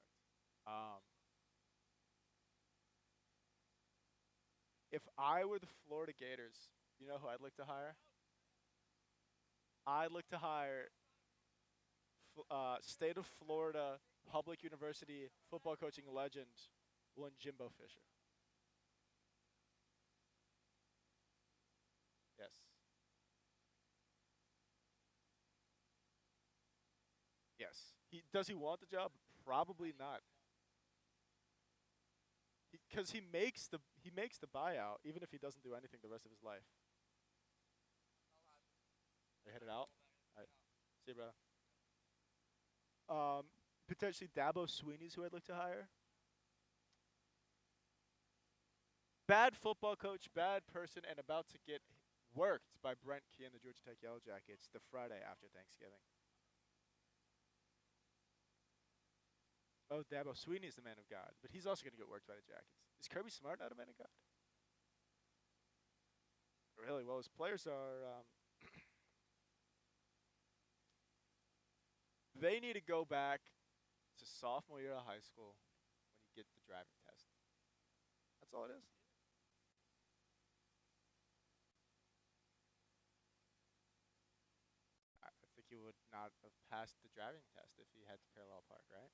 A: If I were the Florida Gators, you know who I'd like to hire? I'd like to hire State of Florida Public University football coaching legend, one Jimbo Fisher. Yes. Yes. Does he want the job? Probably not. Because he makes the buyout even if he doesn't do anything the rest of his life. I hit it out. All right. See you, bro. Potentially Dabo Sweeney's who I'd like to hire. Bad football coach, bad person, and about to get worked by Brent Key and the Georgia Tech Yellow Jackets the Friday after Thanksgiving. Oh, Dabo Sweeney's the man of God, but he's also going to get worked by the Jackets. Is Kirby Smart not a man of God? Really? Well, his players are. They need to go back to sophomore year of high school when you get the driving test. That's all it is. I think he would not have passed the driving test if he had to parallel park, right?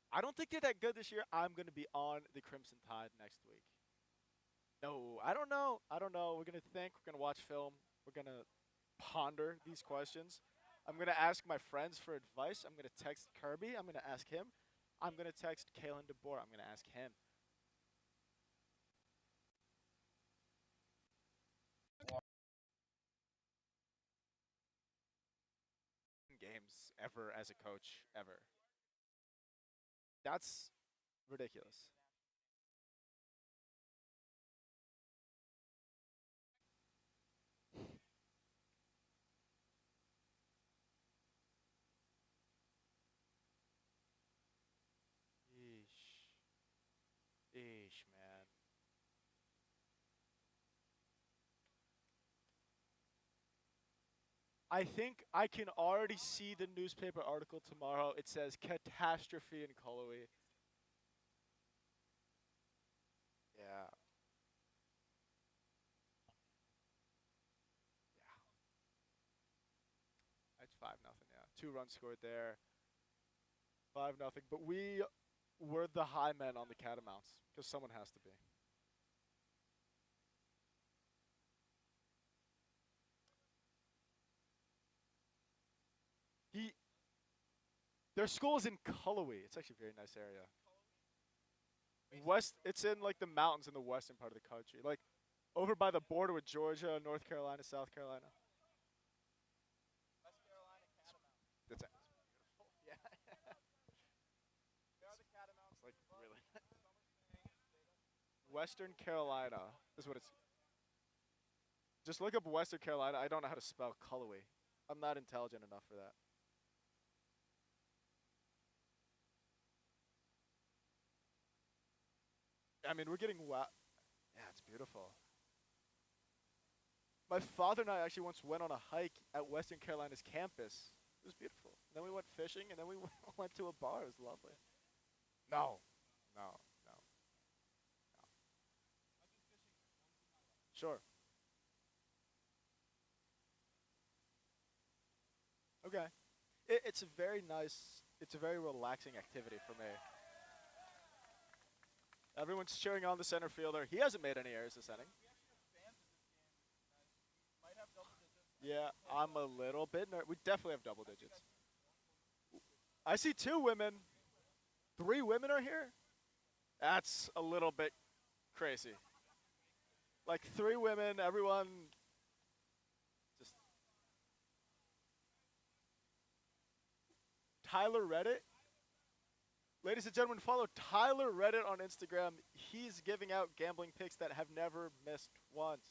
A: I don't think they're that good this year. I'm going to be on the Crimson Tide next week. No, I don't know. I don't know. We're going to think. We're going to watch film. We're going to ponder these questions. I'm going to ask my friends for advice. I'm going to text Kirby. I'm going to ask him. I'm going to text Kalen DeBoer. I'm going to ask him. Games ever as a coach, ever. That's ridiculous. Eesh. Eesh, man. I think I can already see the newspaper article tomorrow. It says catastrophe in Cullowhee. Yeah. Yeah. That's 5-0. Yeah, 2 runs scored there. 5-0. But we were the high men on the Catamounts because someone has to be. Their school is in Cullowhee. It's actually a very nice area. It's in like the mountains in the western part of the country, like over by the border with Georgia, North Carolina, South Carolina. West Carolina Catamounts. That's it. Yeah. They are the Catamounts. Like really. Western Carolina is what it's. Just look up Western Carolina. I don't know how to spell Cullowhee. I'm not intelligent enough for that. I mean, we're getting Yeah, it's beautiful. My father and I actually once went on a hike at Western Carolina's campus. It was beautiful. And then we went fishing, and then we went to a bar. It was lovely. No, no, no, no. Sure. Okay. It's a very nice. It's a very relaxing activity for me. Everyone's cheering on the center fielder. He hasn't made any errors this inning. Yeah, I'm a little bit. We definitely have double digits. I see 2 women. 3 women are here. That's a little bit crazy. Like 3 women, everyone. Just Tyler Reddit. Ladies and gentlemen, follow Tyler Reddit on Instagram. He's giving out gambling picks that have never missed once.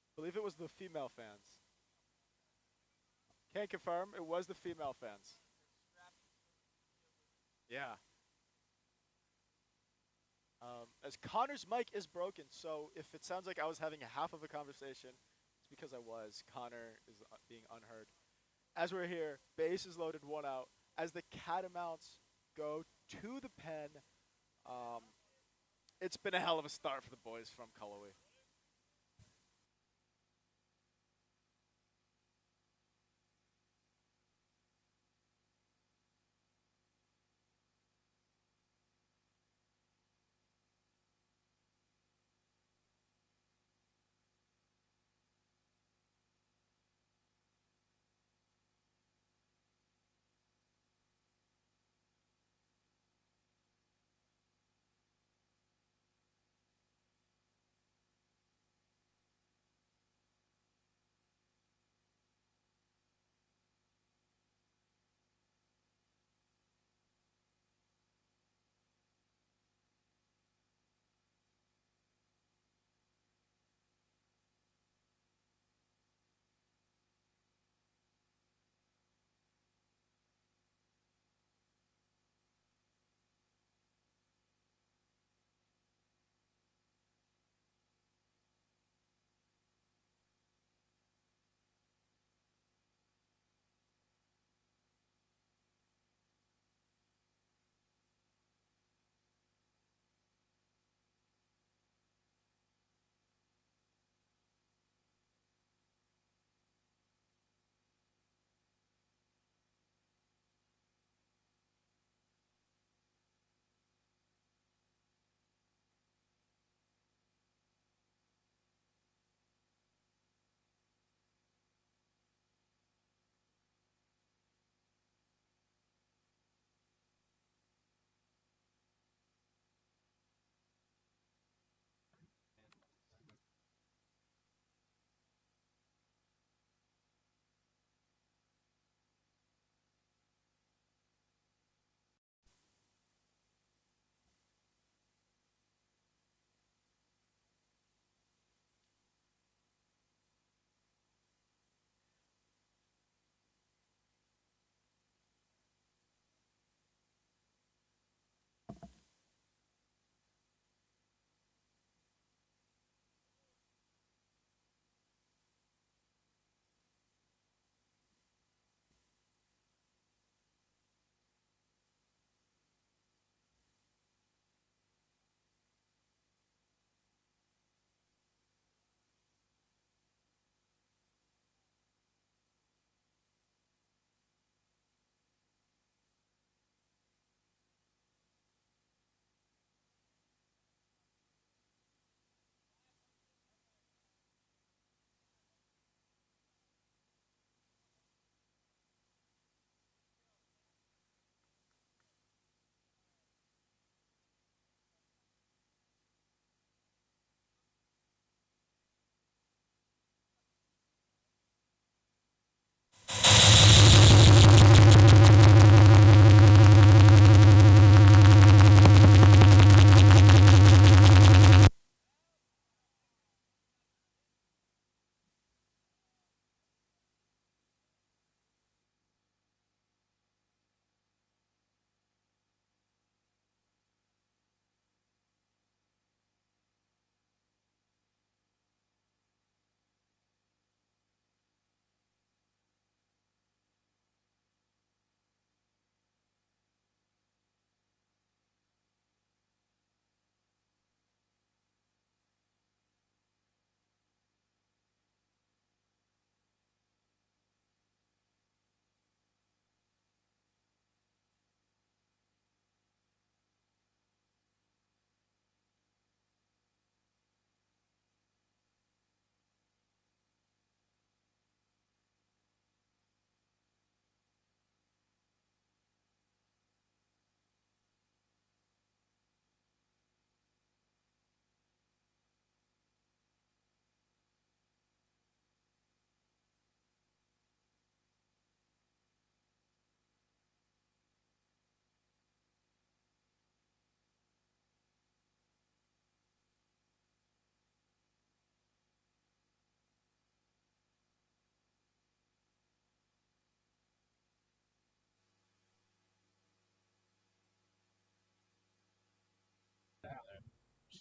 A: I believe it was the female fans. Can't confirm. It was the female fans. Yeah. As Connor's mic is broken, so if it sounds like I was having half of a conversation, it's because I was. Connor is being unheard. As we're here, base is loaded, 1 out. As the Catamounts go to the pen, it's been a hell of a start for the boys from Cullowhee.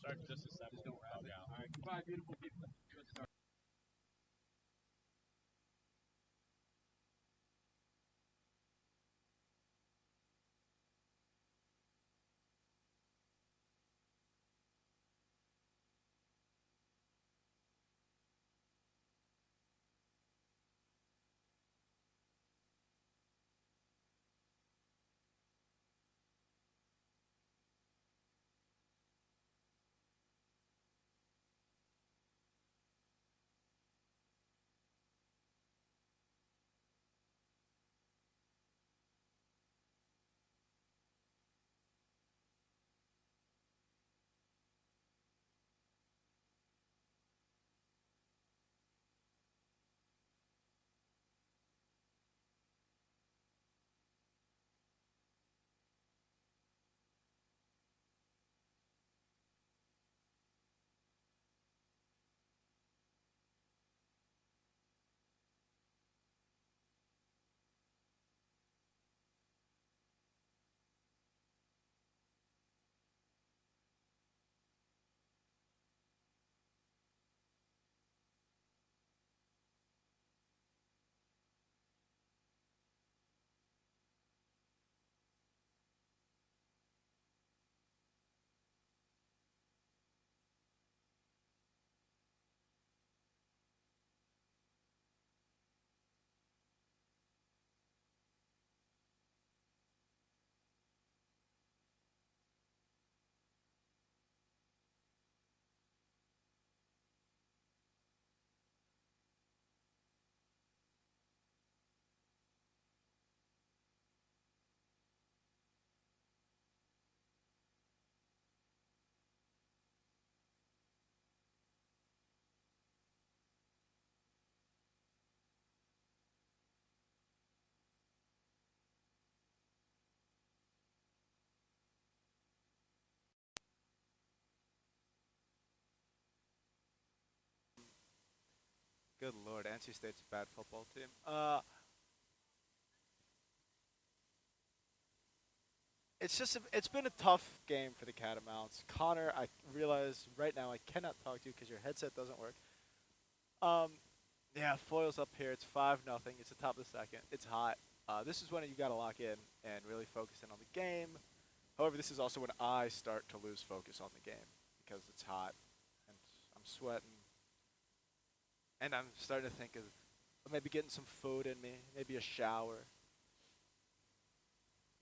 D: start just a second. We'll bug out. All right, goodbye, beautiful people. Good start.
G: Good lord, NC State's a bad football team. It's been a tough game for the Catamounts. Connor, I realize right now I cannot talk to you because your headset doesn't work. Um, yeah, Foyle's up here. It's 5-0. It's the top of the second. It's hot. This is when you got to lock in and really focus in on the game. However, this is also when I start to lose focus on the game because it's hot and I'm sweating. And I'm starting to think of maybe getting some food in me, maybe a shower,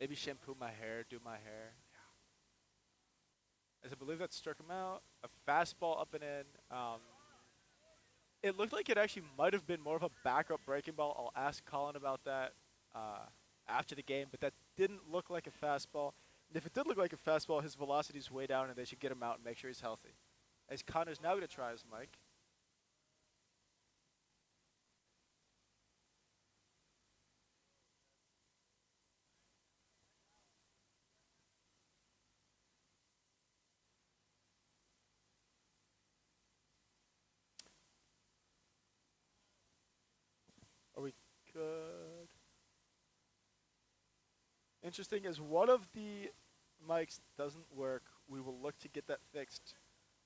G: maybe shampoo my hair, do my hair. As I believe that struck him out. A fastball up and in. It looked like it actually might have been more of a backup breaking ball. I'll ask Colin about that after the game, but that didn't look like a fastball. And if it did look like a fastball, his velocity's way down, and they should get him out and make sure he's healthy. As Connor's now going to try his mic. Are we good? Interesting as one of the mics doesn't work, we will look to get that fixed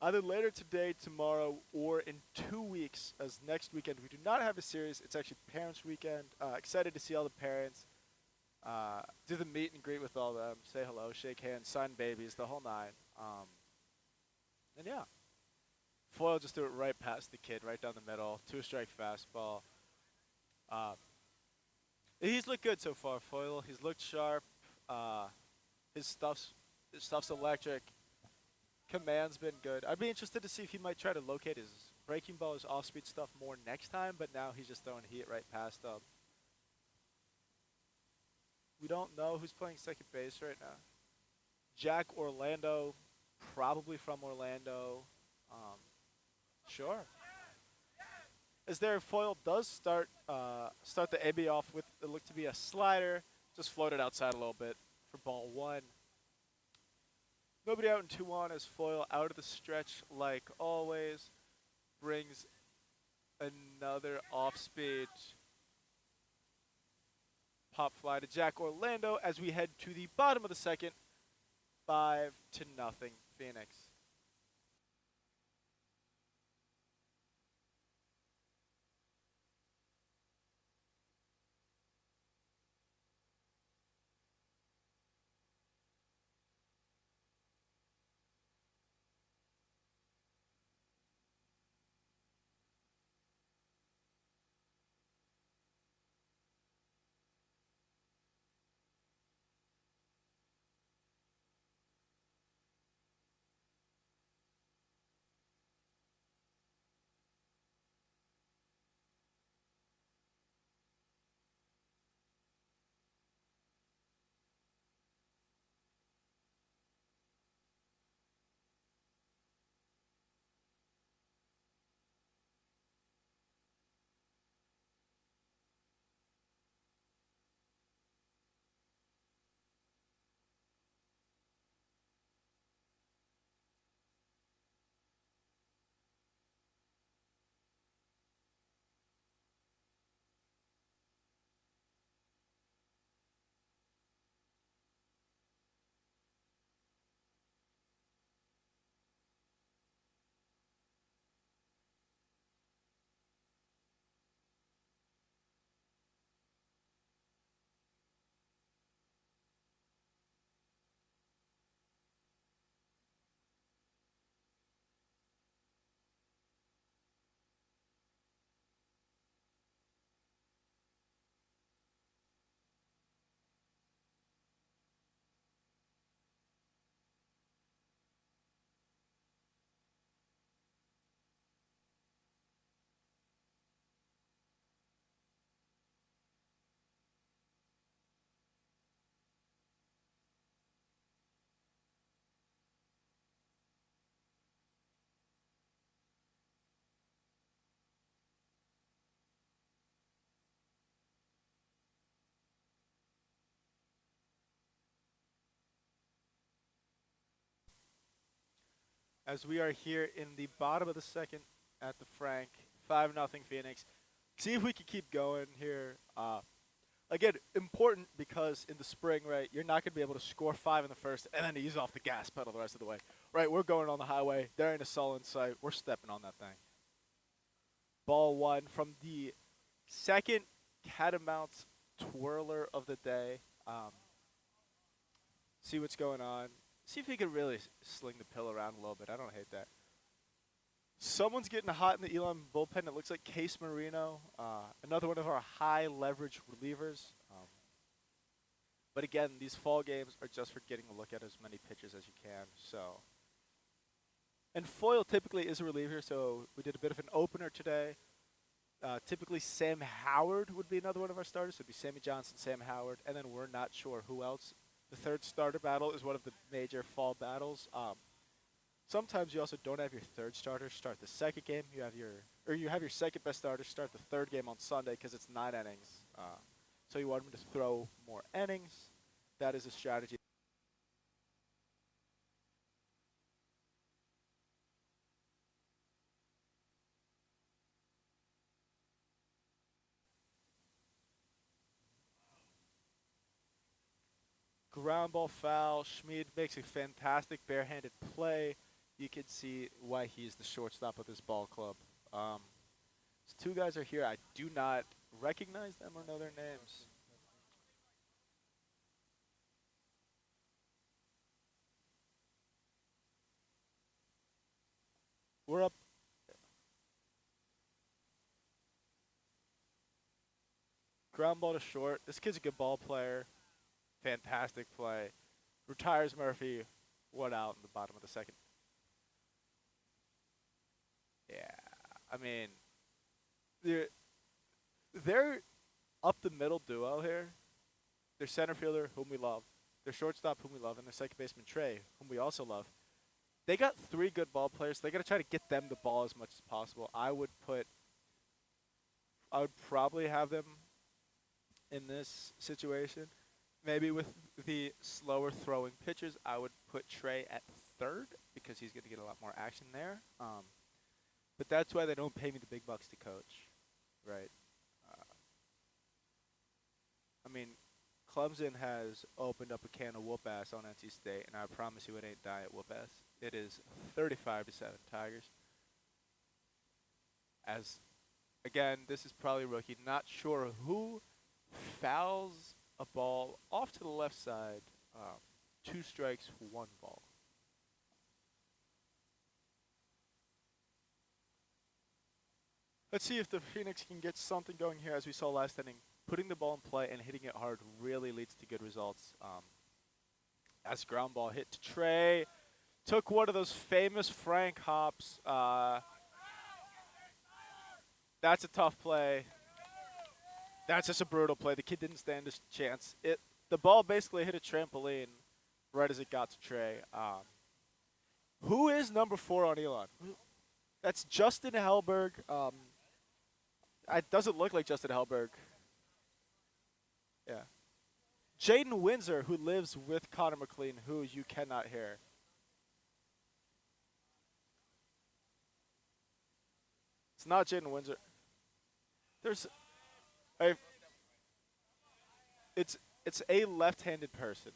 G: either later today, tomorrow, or in 2 weeks, as next weekend we do not have a series. It's actually Parents Weekend. Excited to see all the parents. Do the meet and greet with all of them. Say hello, shake hands, sign babies, the whole nine. And yeah. Foyle just threw it right past the kid, right down the middle. 2-strike fastball. He's looked good so far, Foyle. He's looked sharp. His stuff's electric. Command's been good. I'd be interested to see if he might try to locate his breaking ball, his off-speed stuff more next time, but now he's just throwing heat right past him. We don't know who's playing second base right now. Jack Orlando, probably from Orlando. Sure. As there, Foyle does start the AB off with it looked to be a slider, just floated outside a little bit for ball one. Nobody out in 2-1 as Foyle out of the stretch like always. Brings another off-speed pop fly to Jack Orlando as we head to the bottom of the second. 5-0 Phoenix. as we are here in the bottom of the second at the Frank. 5-0 Phoenix. See if we can keep going here. Again, important because in the spring, right, you're not going to be able to score 5 in the first and then ease off the gas pedal the rest of the way. Right, we're going on the highway. There ain't a soul in sight. We're stepping on that thing. Ball 1 from the second Catamounts twirler of the day. See what's going on. See if he can really sling the pill around a little bit. I don't hate that. Someone's getting hot in the Elon bullpen. It looks like Case Marino, another one of our high leverage relievers. But again, these fall games are just for getting a look at as many pitchers as you can. So, and Foyle typically is a reliever, so we did a bit of an opener today. Typically, Sam Howard would be another one of our starters. So it'd be Sammy Johnson, Sam Howard, and then we're not sure who else. The third starter battle is one of the major fall battles. Sometimes you also don't have your third starter start the second game. You have your second best starter start the third game on Sunday because it's 9 innings. So you want him to throw more innings. That is a strategy. Ground ball foul. Schmid makes a fantastic barehanded play. You can see why he's the shortstop of this ball club. These two guys are here. I do not recognize them or know their names. We're up. Ground ball to short. This kid's a good ball player. Fantastic play. Retires Murphy. 1 out in the bottom of the second. Yeah, I mean, they're up the middle duo here. Their center fielder, whom we love. Their shortstop, whom we love. And their second baseman, Trey, whom we also love. They got 3 good ball players. They got to try to get them the ball as much as possible. I would probably have them in this situation. Maybe with the slower throwing pitchers, I would put Trey at third because he's going to get a lot more action there. But that's why they don't pay me the big bucks to coach, right? I mean, Clemson has opened up a can of whoop-ass on NC State, and I promise you it ain't diet whoop-ass. It is 35-7 Tigers. As, again, this is probably rookie. Not sure who fouls a ball off to the left side. 2 strikes, 1 ball. Let's see if the Phoenix can get something going here. As we saw last inning, putting the ball in play and hitting it hard really leads to good results. As ground ball hit to Trey, took one of those famous Frank hops. That's a tough play. That's just a brutal play. The kid didn't stand his chance. The ball basically hit a trampoline right as it got to Trey. Who is number 4 on Elon? That's Justin Hellberg. It doesn't look like Justin Hellberg. Yeah. Jaden Windsor, who lives with Connor McLean, who you cannot hear. It's not Jaden Windsor. It's a left-handed person.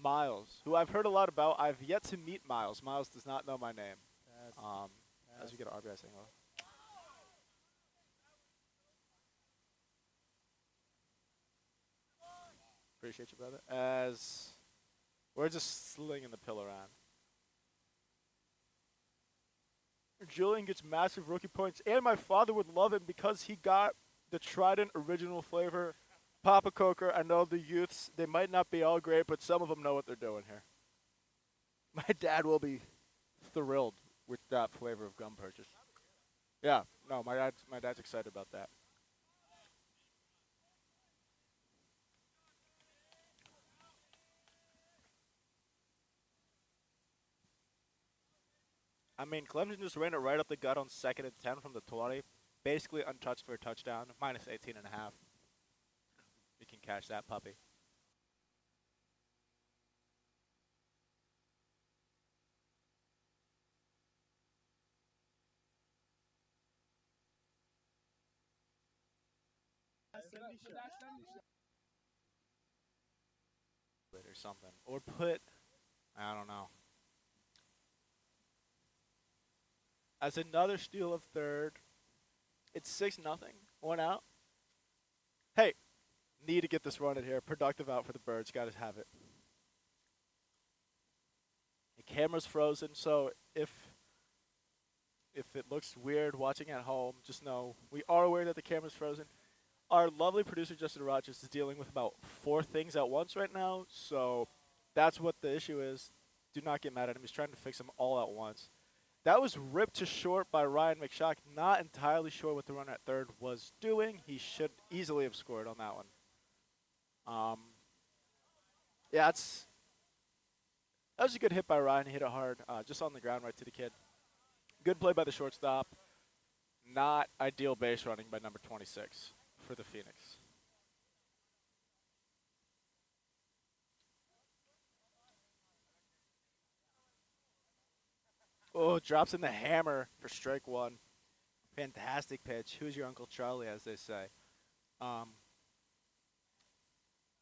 G: Miles, who I've heard a lot about. I've yet to meet Miles. Miles does not know my name. As we get an RBI single. Appreciate you, brother. As we're just slinging the pill around. Julian gets massive rookie points, and my father would love him because he got the Trident original flavor Papa Coker. I know the youths, they might not be all great, but some of them know what they're doing here. My dad will be thrilled with that flavor of gum purchase. Yeah, no, my dad's excited about that. I mean, Clemson just ran it right up the gut on 2nd and 10 from the 20. Basically untouched for a touchdown, minus 18.5. We can catch that puppy. Or something. Or put, I don't know. As another steal of third, it's 6-0. 1 out. Hey, need to get this run in here. Productive out for the Birds. Got to have it. The camera's frozen, so if it looks weird watching at home, just know we are aware that the camera's frozen. Our lovely producer, Justin Rogers, is dealing with about 4 things at once right now, so that's what the issue is. Do not get mad at him. He's trying to fix them all at once. That was ripped to short by Ryan McShock. Not entirely sure what the runner at third was doing. He should easily have scored on that one. Yeah, that was a good hit by Ryan. He hit it hard, just on the ground right to the kid. Good play by the shortstop. Not ideal base running by number 26 for the Phoenix. Oh, drops in the hammer for strike 1. Fantastic pitch. Who's your Uncle Charlie, as they say.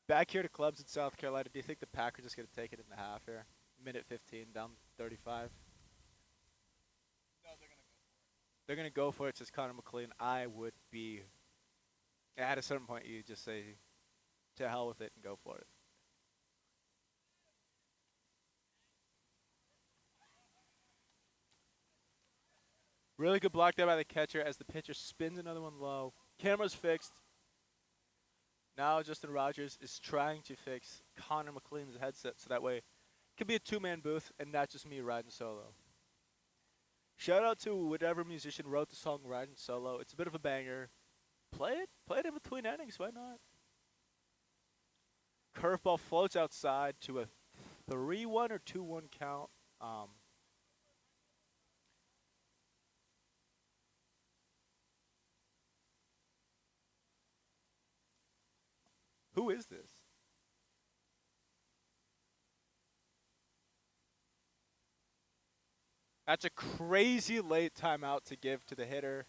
G: Back here to clubs in South Carolina, do you think the Packers are just going to take it in the half here? Minute 15, down 35.
B: No, they're gonna go for it.
G: They're going to go for it, says Connor McLean. I would be, at a certain point, you just say, to hell with it and go for it. Really good block there by the catcher as the pitcher spins another one low. Camera's fixed. Now Justin Rogers is trying to fix Connor McLean's headset so that way it can be a 2-man booth and not just me riding solo. Shout out to whatever musician wrote the song Riding Solo. It's a bit of a banger. Play it in between innings. Why not? Curveball floats outside to a 3-1 or 2-1 count. Who is this? That's a crazy late timeout to give to the hitter.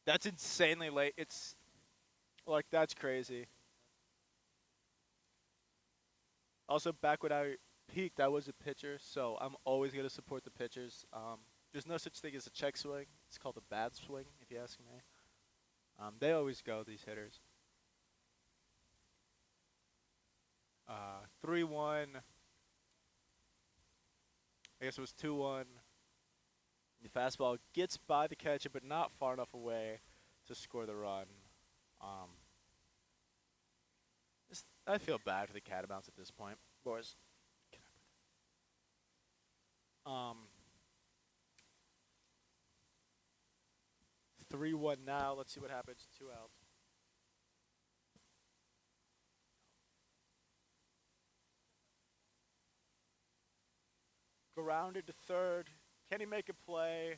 G: That's insanely late. It's like, that's crazy. Also, back when I peaked, I was a pitcher, so I'm always going to support the pitchers. There's no such thing as a check swing. It's called a bad swing, if you ask me. They always go, these hitters. 3-1. I guess it was 2-1. The fastball gets by the catcher, but not far enough away to score the run. I feel bad for the Catamounts at this point, boys. 3-1 now. Let's see what happens. 2 outs. Grounded to third. Can he make a play?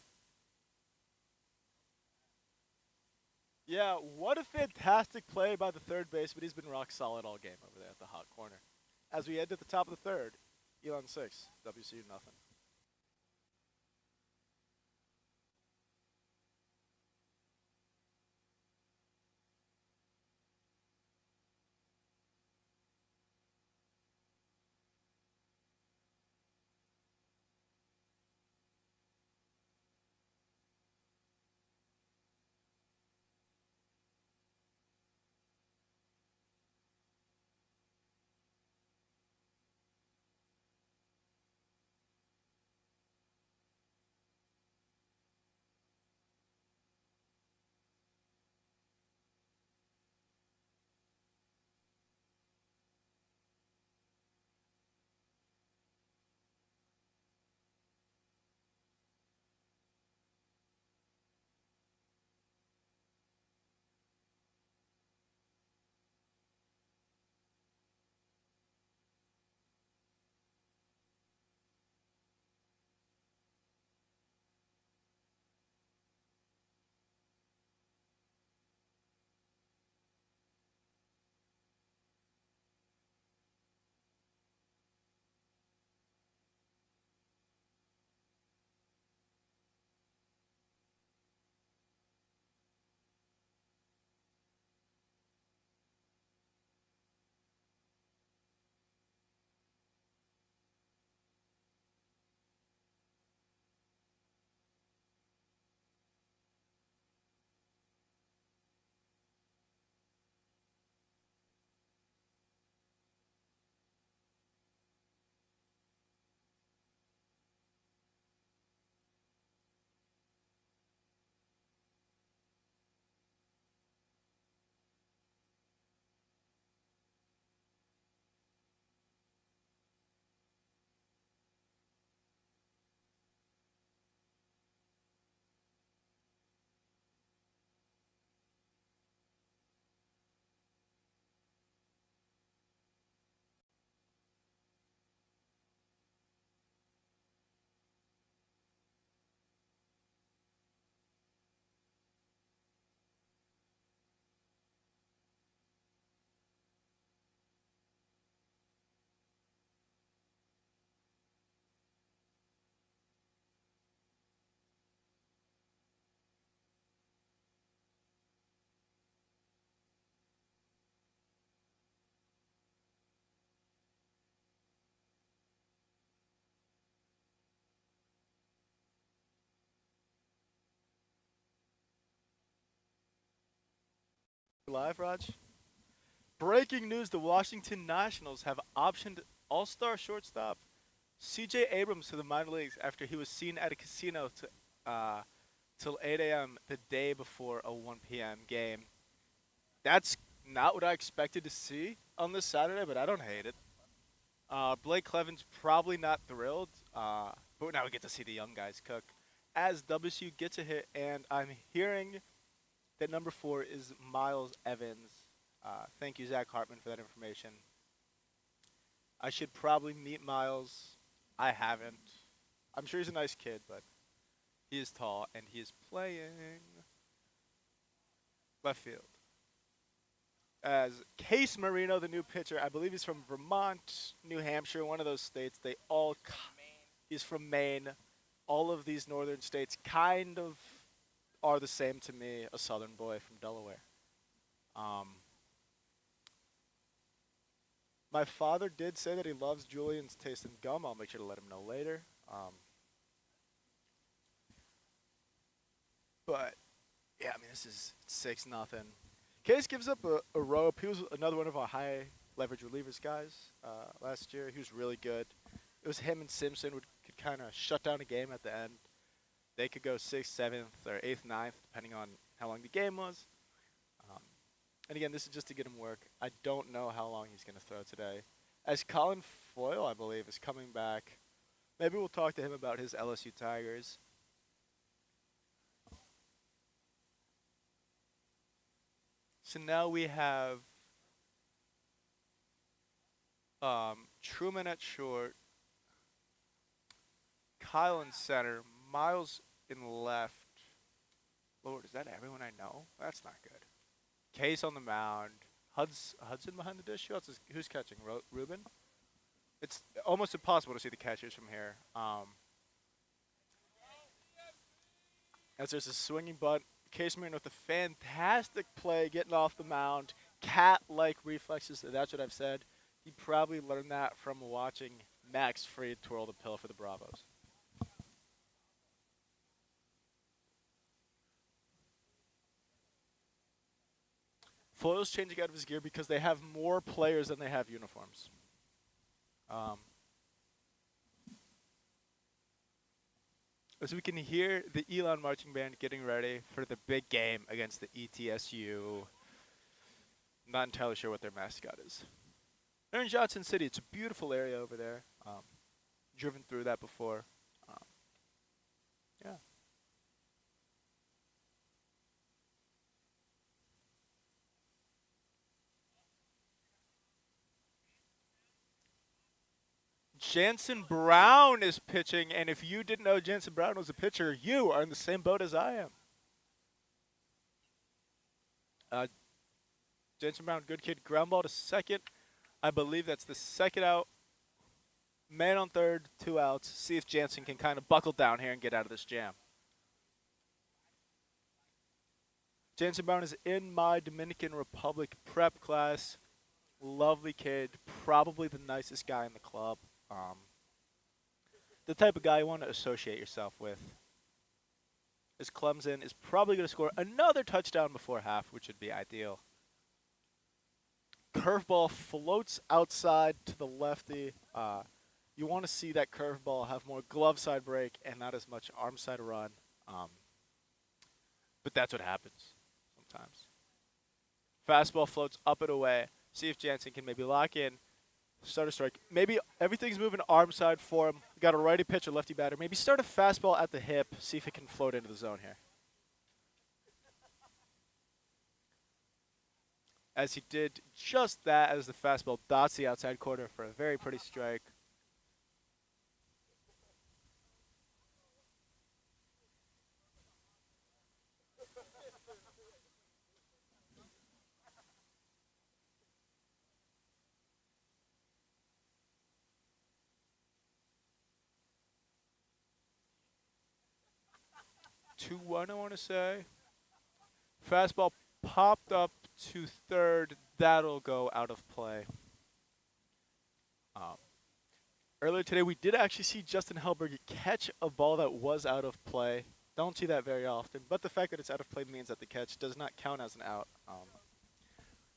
G: Yeah, what a fantastic play by the third baseman. He's been rock solid all game over there at the hot corner. As we head to the top of the third, Elon 6, WCU nothing. live, Raj? Breaking news: the Washington Nationals have optioned All-Star shortstop C.J. Abrams to the minor leagues after he was seen at a casino till 8 a.m. the day before a 1 p.m. game. That's not what I expected to see on this Saturday, but I don't hate it. Blake Cleven's probably not thrilled, but now we get to see the young guys cook. As WCU gets a hit, and I'm hearing that number 4 is Miles Evans. Thank you, Zach Hartman, for that information. I should probably meet Miles. I haven't. I'm sure he's a nice kid, but he is tall, and he is playing left field. As Case Marino, the new pitcher, I believe he's from Vermont, New Hampshire, one of those states. He's from Maine. All of these northern states kind of are the same to me, a southern boy from Delaware. My father did say that he loves Julian's taste in gum. I'll make sure to let him know later. But, yeah, I mean, this is 6-0. Case gives up a rope. He was another one of our high leverage relievers guys last year. He was really good. It was him and Simpson could kind of shut down a game at the end. They could go 6th, 7th, or 8th, 9th, depending on how long the game was. And again, this is just to get him work. I don't know how long he's going to throw today. As Colin Foyle, I believe, is coming back. Maybe we'll talk to him about his LSU Tigers. So now we have Truman at short, Kyle in center, Miles in left. Lord, is that everyone I know? That's not good. Case on the mound. Hudson behind the dish. Who's catching? Ruben? It's almost impossible to see the catchers from here. As there's a swinging bunt. Case Marino with a fantastic play, getting off the mound. Cat-like reflexes. That's what I've said. He probably learned that from watching Max Fried twirl the pill for the Bravos. Foyle's changing out of his gear because they have more players than they have uniforms. As we can hear the Elon marching band getting ready for the big game against the ETSU. Not entirely sure what their mascot is. They're in Johnson City. It's a beautiful area over there. Driven through that before. Yeah. Jansen Brown is pitching, and if you didn't know Jansen Brown was a pitcher, you are in the same boat as I am. Jansen Brown, good kid. Ground ball to second. I believe that's the second out. Man on third, 2 outs. See if Jansen can kind of buckle down here and get out of this jam. Jansen Brown is in my Dominican Republic prep class. Lovely kid. Probably the nicest guy in the club. The type of guy you want to associate yourself with. As Clemson is probably going to score another touchdown before half, which would be ideal. Curveball floats outside to the lefty. You want to see that curveball have more glove side break and not as much arm side run. But that's what happens sometimes. Fastball floats up and away. See if Jansen can maybe lock in. Start a strike. Maybe everything's moving arm side for him. We got a righty pitcher, lefty batter. Maybe start a fastball at the hip. See if it can float into the zone here. As he did just that as the fastball dots the outside corner for a very pretty strike. Two one, I want to say. Fastball popped up to third. That'll go out of play. Earlier today, we did actually see Justin Hellberg catch a ball that was out of play. Don't see that very often, but the fact that it's out of play means that the catch does not count as an out.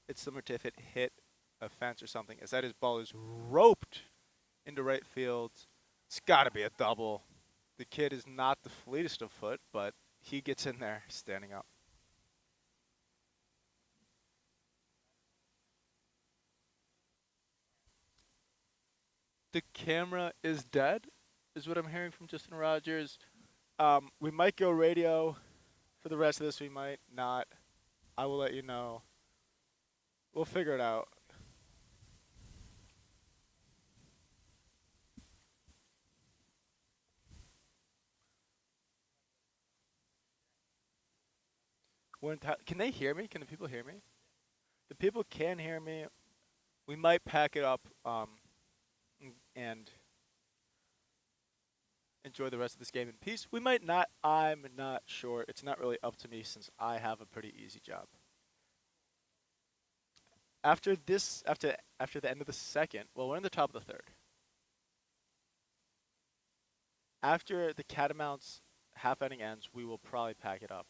G: it's similar to if it hit a fence or something, is that his ball is roped into right field. It's got to be a double. The kid is not the fleetest of foot, but he gets in there standing up. The camera is dead, is what I'm hearing from Justin Rogers. We might go radio for the rest of this. We might not. I will let you know. We'll figure it out. Can they hear me? Can the people hear me? The people can hear me. We might pack it up and enjoy the rest of this game in peace. We might not. I'm not sure. It's not really up to me since I have a pretty easy job. After the end of the second, well, we're in the top of the third. After the Catamounts half inning ends, we will probably pack it up.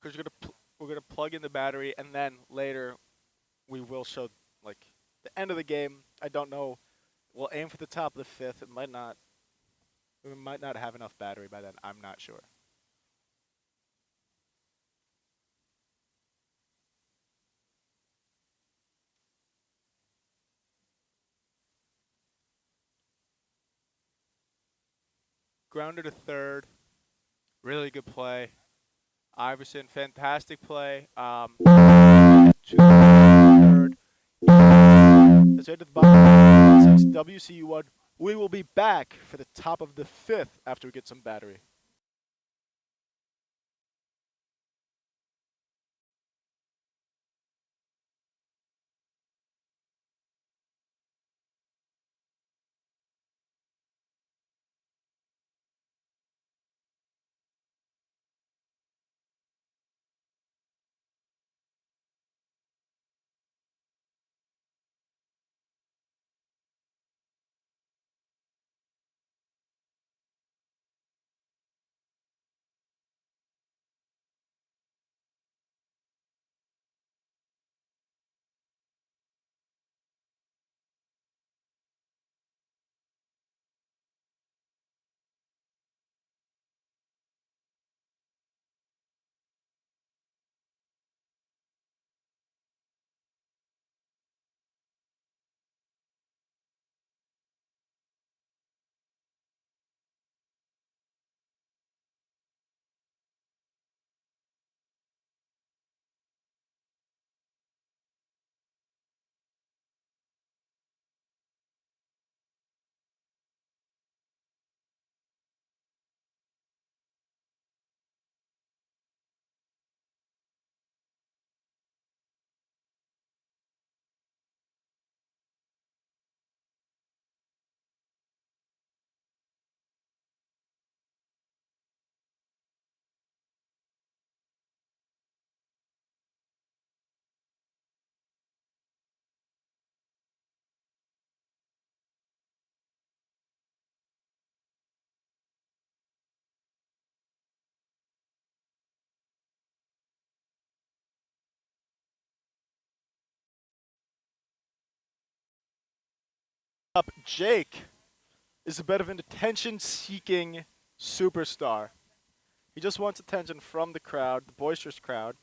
G: Because we're gonna plug in the battery, and then later we will show like the end of the game. I don't know. We'll aim for the top of the fifth. It might not. We might not have enough battery by then. I'm not sure. Grounder to third. Really good play. Iverson, fantastic play. To third. That's right to the bottom. 6 WCU 1. We will be back for the top of the fifth after we get some battery. Up, Jake is a bit of an attention-seeking superstar. He just wants attention from the crowd, the boisterous crowd.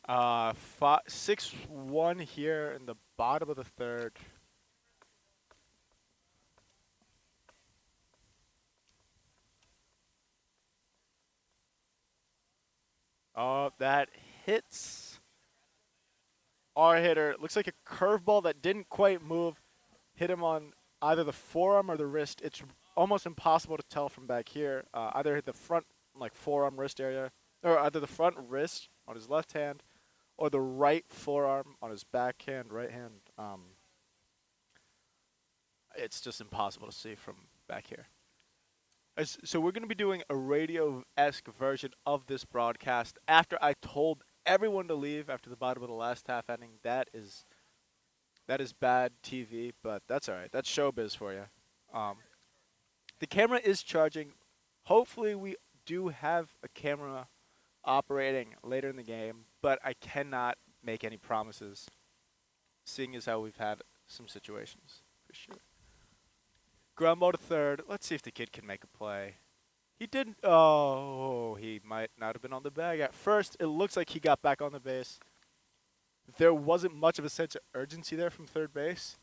G: — 6-1 here in the bottom of the third. Oh, that hits our hitter. Looks like a curveball that didn't quite move. Hit him on either the forearm or the wrist. It's almost impossible to tell from back here. Either hit the front, like forearm wrist area, or either the front wrist on his left hand, or the right forearm on his backhand, right hand. It's just impossible to see from back here. So we're going to be doing a radio-esque version of this broadcast after I told everyone to leave after the bottom of the last half inning. That is bad TV, but that's all right. That's showbiz for you. The camera is charging. Hopefully, we do have a camera operating later in the game, but I cannot make any promises, seeing as how we've had some situations for sure. Ground ball to third. Let's see if the kid can make a play. He didn't. Oh, he might not have been on the bag at first. It looks like he got back on the base. There wasn't much of a sense of urgency there from third base.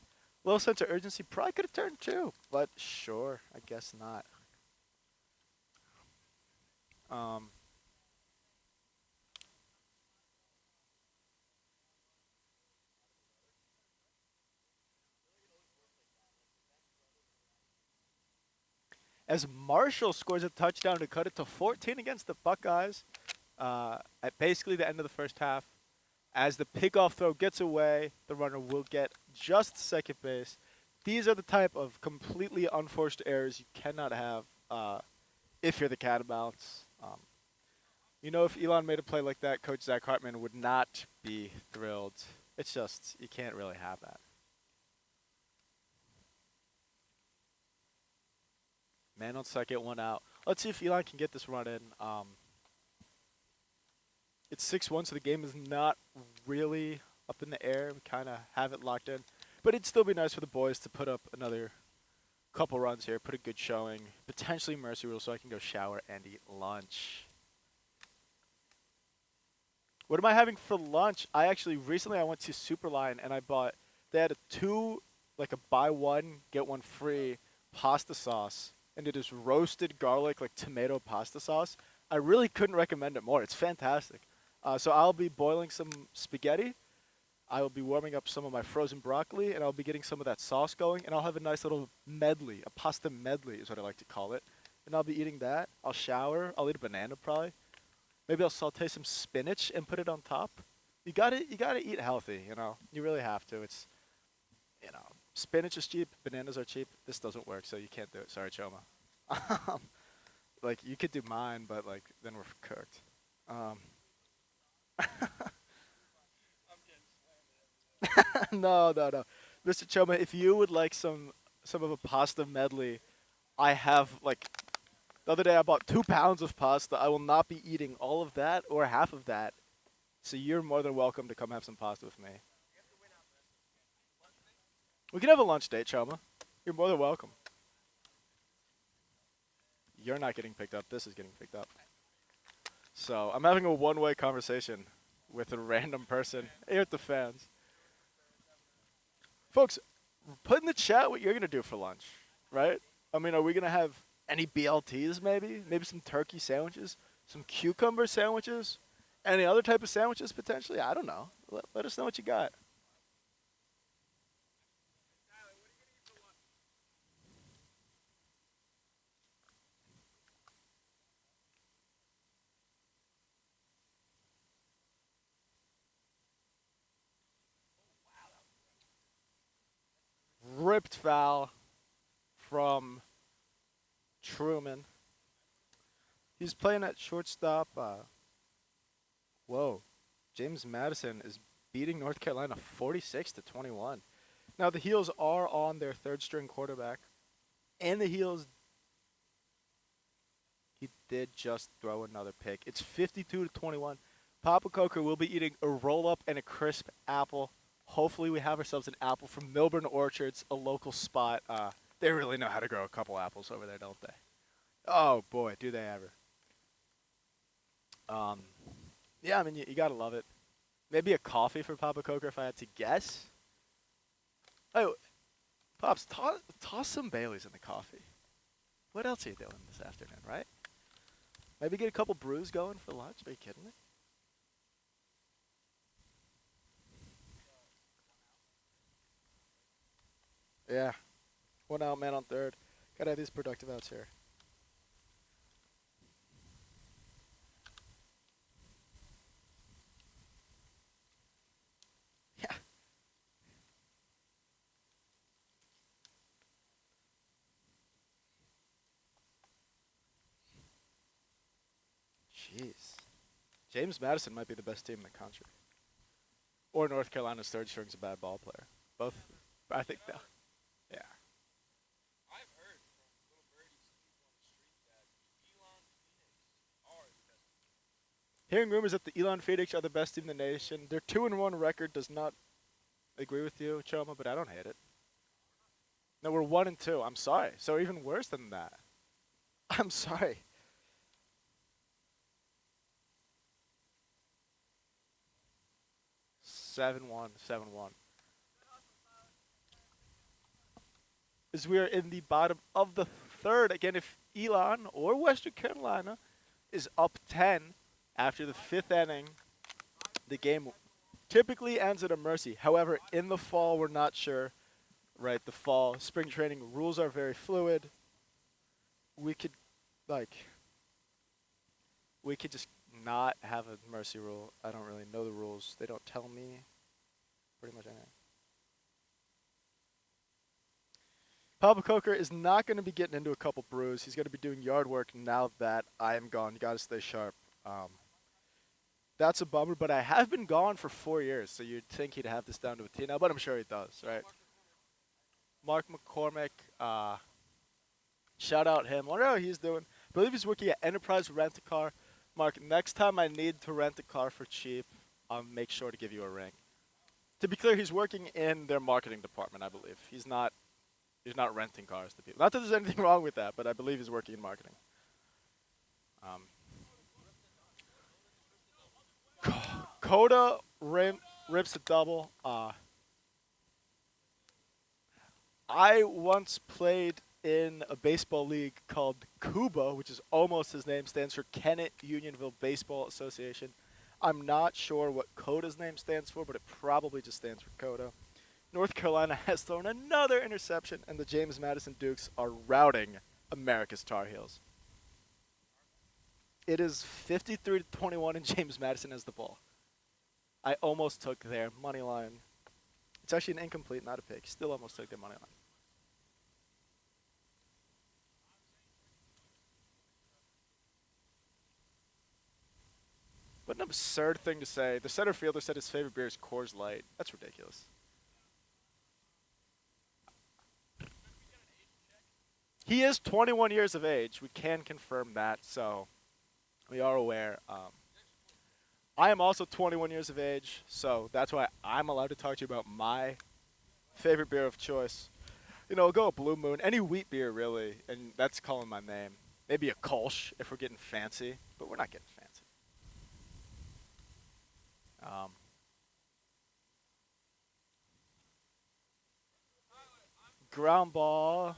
G: Little sense of urgency probably could have turned too, but sure, I guess not. As Marshall scores a touchdown to cut it to 14 against the Buckeyes at basically the end of the first half. As the pickoff throw gets away, the runner will get just second base. These are the type of completely unforced errors you cannot have if you're the Catamounts. If Elon made a play like that, Coach Zach Hartman would not be thrilled. It's just, you can't really have that. Man on second, one out. Let's see if Elon can get this run in. It's 6-1, so the game is not really up in the air. We kind of have it locked in. But it'd still be nice for the boys to put up another couple runs here, put a good showing, potentially mercy rule so I can go shower and eat lunch. What am I having for lunch? Recently I went to Superline and they had a buy one, get one free pasta sauce. And it is roasted garlic, tomato pasta sauce. I really couldn't recommend it more. It's fantastic. So I'll be boiling some spaghetti. I will be warming up some of my frozen broccoli, and I'll be getting some of that sauce going, and I'll have a nice little medley, a pasta medley is what I like to call it. And I'll be eating that. I'll shower. I'll eat a banana probably. Maybe I'll saute some spinach and put it on top. You gotta eat healthy, You really have to. It's, spinach is cheap, bananas are cheap. This doesn't work, so you can't do it. Sorry, Choma. You could do mine, but then we're cooked. No. Mr. Choma, if you would like some of a pasta medley, I have the other day I bought 2 pounds of pasta. I will not be eating all of that or half of that. So you're more than welcome to come have some pasta with me. We can have a lunch date, Choma. You're more than welcome. You're not getting picked up. This is getting picked up. So I'm having a one-way conversation with a random person here at the fans. Folks, put in the chat what you're going to do for lunch, right? I mean, are we going to have any BLTs maybe? Maybe some turkey sandwiches? Some cucumber sandwiches? Any other type of sandwiches potentially? I don't know. Let us know what you got. Ripped foul from Truman. He's playing at shortstop. Whoa. James Madison is beating North Carolina 46-21. Now, the Heels are on their third-string quarterback. And the Heels, he did just throw another pick. It's 52-21. Papa Coker will be eating a roll-up and a crisp apple. Hopefully we have ourselves an apple from Milburn Orchards, a local spot. They really know how to grow a couple apples over there, don't they? Oh, boy, do they ever. Yeah, I mean, you got to love it. Maybe a coffee for Papa Coker if I had to guess. Oh, Pops, toss some Baileys in the coffee. What else are you doing this afternoon, right? Maybe get a couple brews going for lunch. Are you kidding me? Yeah. 1 out, man on third. Gotta have these productive outs here. Yeah. Jeez.
A: James Madison might be the best team in the country. Or North Carolina's third string's a bad ball player. Both, I think, yeah.
E: I've heard from little birdies and people on the street that Elon Phoenix are the best.
A: Hearing rumors that the Elon Phoenix are the best team in the nation, their 2-1 record does not agree with you, Choma, but I don't hate it. No, we're 1-2. I'm sorry. So even worse than that. I'm sorry. Seven one. As we are in the bottom of the third, again, if Elon or Western Carolina is up 10 after the fifth inning, the game typically ends at a mercy. However, in the fall, we're not sure. Right, the fall, spring training rules are very fluid. We could just not have a mercy rule. I don't really know the rules. They don't tell me pretty much anything. Papa Coker is not going to be getting into a couple brews. He's going to be doing yard work now that I am gone. You got to stay sharp. That's a bummer, but I have been gone for 4 years, so you'd think he'd have this down to a T now, but I'm sure he does, right? Mark McCormick, shout out him. Wonder how he's doing. I believe he's working at Enterprise Rent-A-Car. Mark, next time I need to rent a car for cheap, I'll make sure to give you a ring. To be clear, he's working in their marketing department, I believe. He's not renting cars to people. Not that there's anything wrong with that, but I believe he's working in marketing. Coda rips a double. I once played in a baseball league called CUBA, which is almost his name, stands for Kennett Unionville Baseball Association. I'm not sure what Coda's name stands for, but it probably just stands for Coda. North Carolina has thrown another interception, and the James Madison Dukes are routing America's Tar Heels. It is 53-21, and James Madison has the ball. I almost took their money line. It's actually an incomplete, not a pick. Still almost took their money line. What an absurd thing to say. The center fielder said his favorite beer is Coors Light. That's ridiculous. He is 21 years of age. We can confirm that, so we are aware. I am also 21 years of age, so that's why I'm allowed to talk to you about my favorite beer of choice. You know, go a Blue Moon, any wheat beer really, and that's calling my name. Maybe a Kolsch if we're getting fancy, but we're not getting fancy. Ground ball.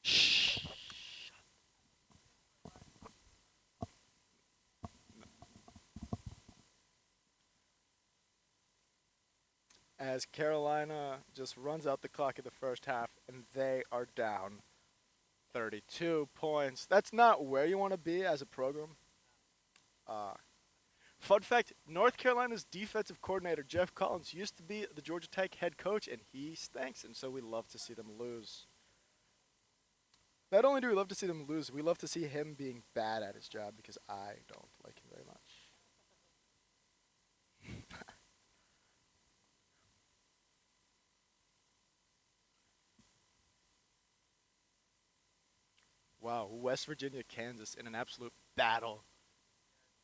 A: Shh. As Carolina just runs out the clock in the first half, and they are down 32 points. That's not where you want to be as a program. Fun fact, North Carolina's defensive coordinator, Jeff Collins, used to be the Georgia Tech head coach, and he stinks, and so we love to see them lose. Not only do we love to see them lose, we love to see him being bad at his job because I don't like him very much. Wow, West Virginia, Kansas in an absolute battle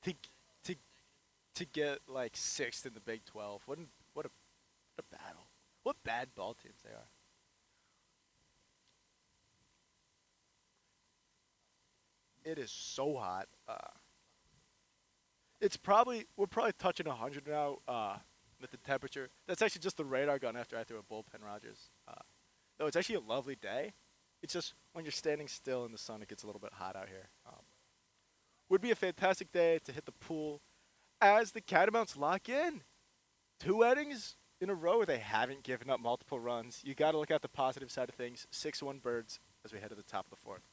A: to get like sixth in the Big 12. What a battle! What bad ball teams they are. It is so hot. We're probably touching 100 now with the temperature. That's actually just the radar gun after I threw a bullpen, Rogers. No, it's actually a lovely day. It's just when you're standing still in the sun, it gets a little bit hot out here. Would be a fantastic day to hit the pool as the Catamounts lock in. 2 innings in a row where they haven't given up multiple runs. You got to look at the positive side of things. 6-1 Birds as we head to the top of the fourth.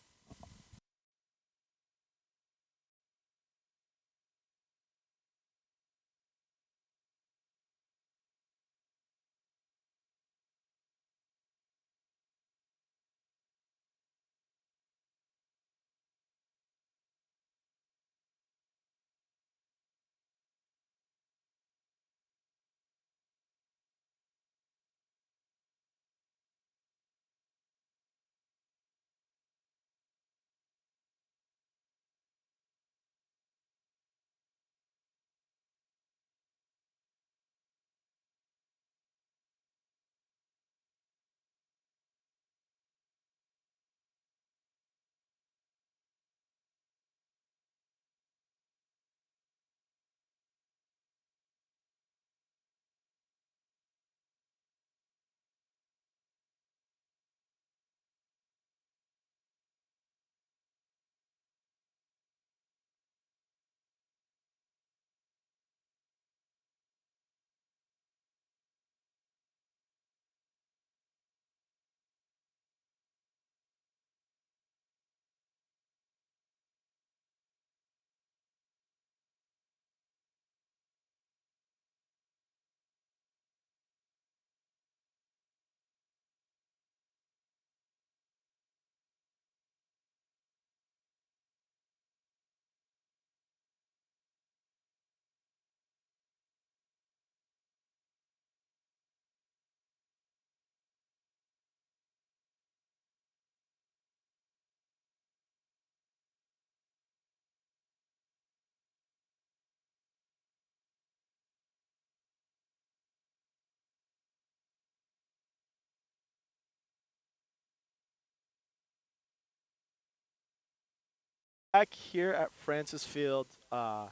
G: Back here at Francis Field, the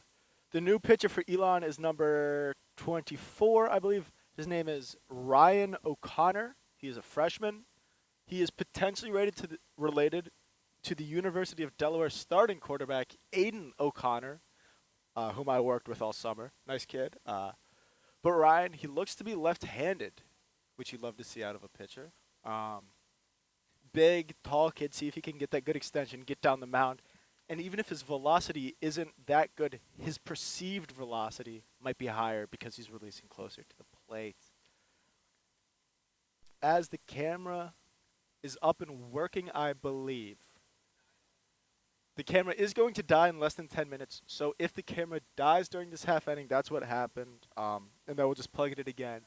G: new pitcher for Elon is number 24, I believe. His name is Ryan O'Connor. He is a freshman. He is potentially related to the University of Delaware starting quarterback Aiden O'Connor, whom I worked with all summer. Nice kid. But Ryan, he looks to be left-handed, which you'd love to see out of a pitcher. Big, tall kid. See if he can get that good extension, get down the mound. And even if his velocity isn't that good, his perceived velocity might be higher because he's releasing closer to the plate. As the camera is up and working, I believe, the camera is going to die in less than 10 minutes. So if the camera dies during this half inning, that's what happened. And then we'll just plug it in again.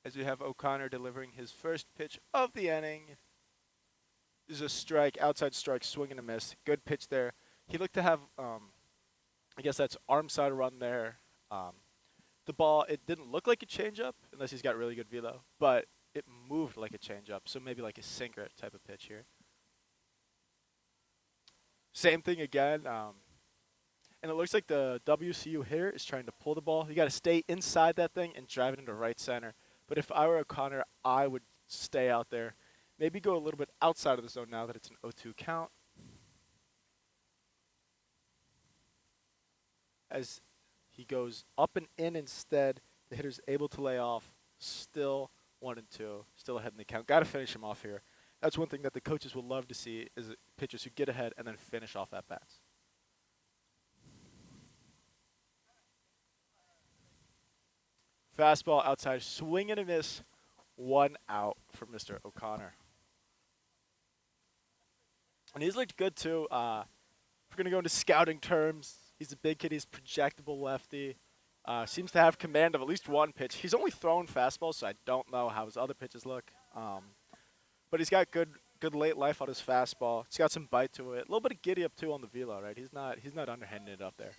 G: As we have O'Connor delivering his first pitch of the inning. This is a strike, outside strike, swing and a miss. Good pitch there. He looked to have, I guess that's arm side run there. The ball, it didn't look like a changeup, unless he's got really good velo, but it moved like a changeup, so maybe like a sinker type of pitch here. Same thing again, and it looks like the WCU hitter is trying to pull the ball. You got to stay inside that thing and drive it into right center. But if I were O'Connor, I would stay out there. Maybe go a little bit outside of the zone now that it's an 0-2 count. As he goes up and in instead, the hitter's able to lay off. Still 1-2, still ahead in the count. Got to finish him off here. That's one thing that the coaches would love to see is pitchers who get ahead and then finish off at bats. Fastball outside, swing and a miss. 1 out for Mr. O'Connor. And he's looked good, too. If we're going to go into scouting terms, he's a big kid. He's projectable lefty. Seems to have command of at least one pitch. He's only thrown fastballs, so I don't know how his other pitches look. But he's got good late life on his fastball. He's got some bite to it. A little bit of giddy up, too, on the velo, right? He's not underhanding it up there.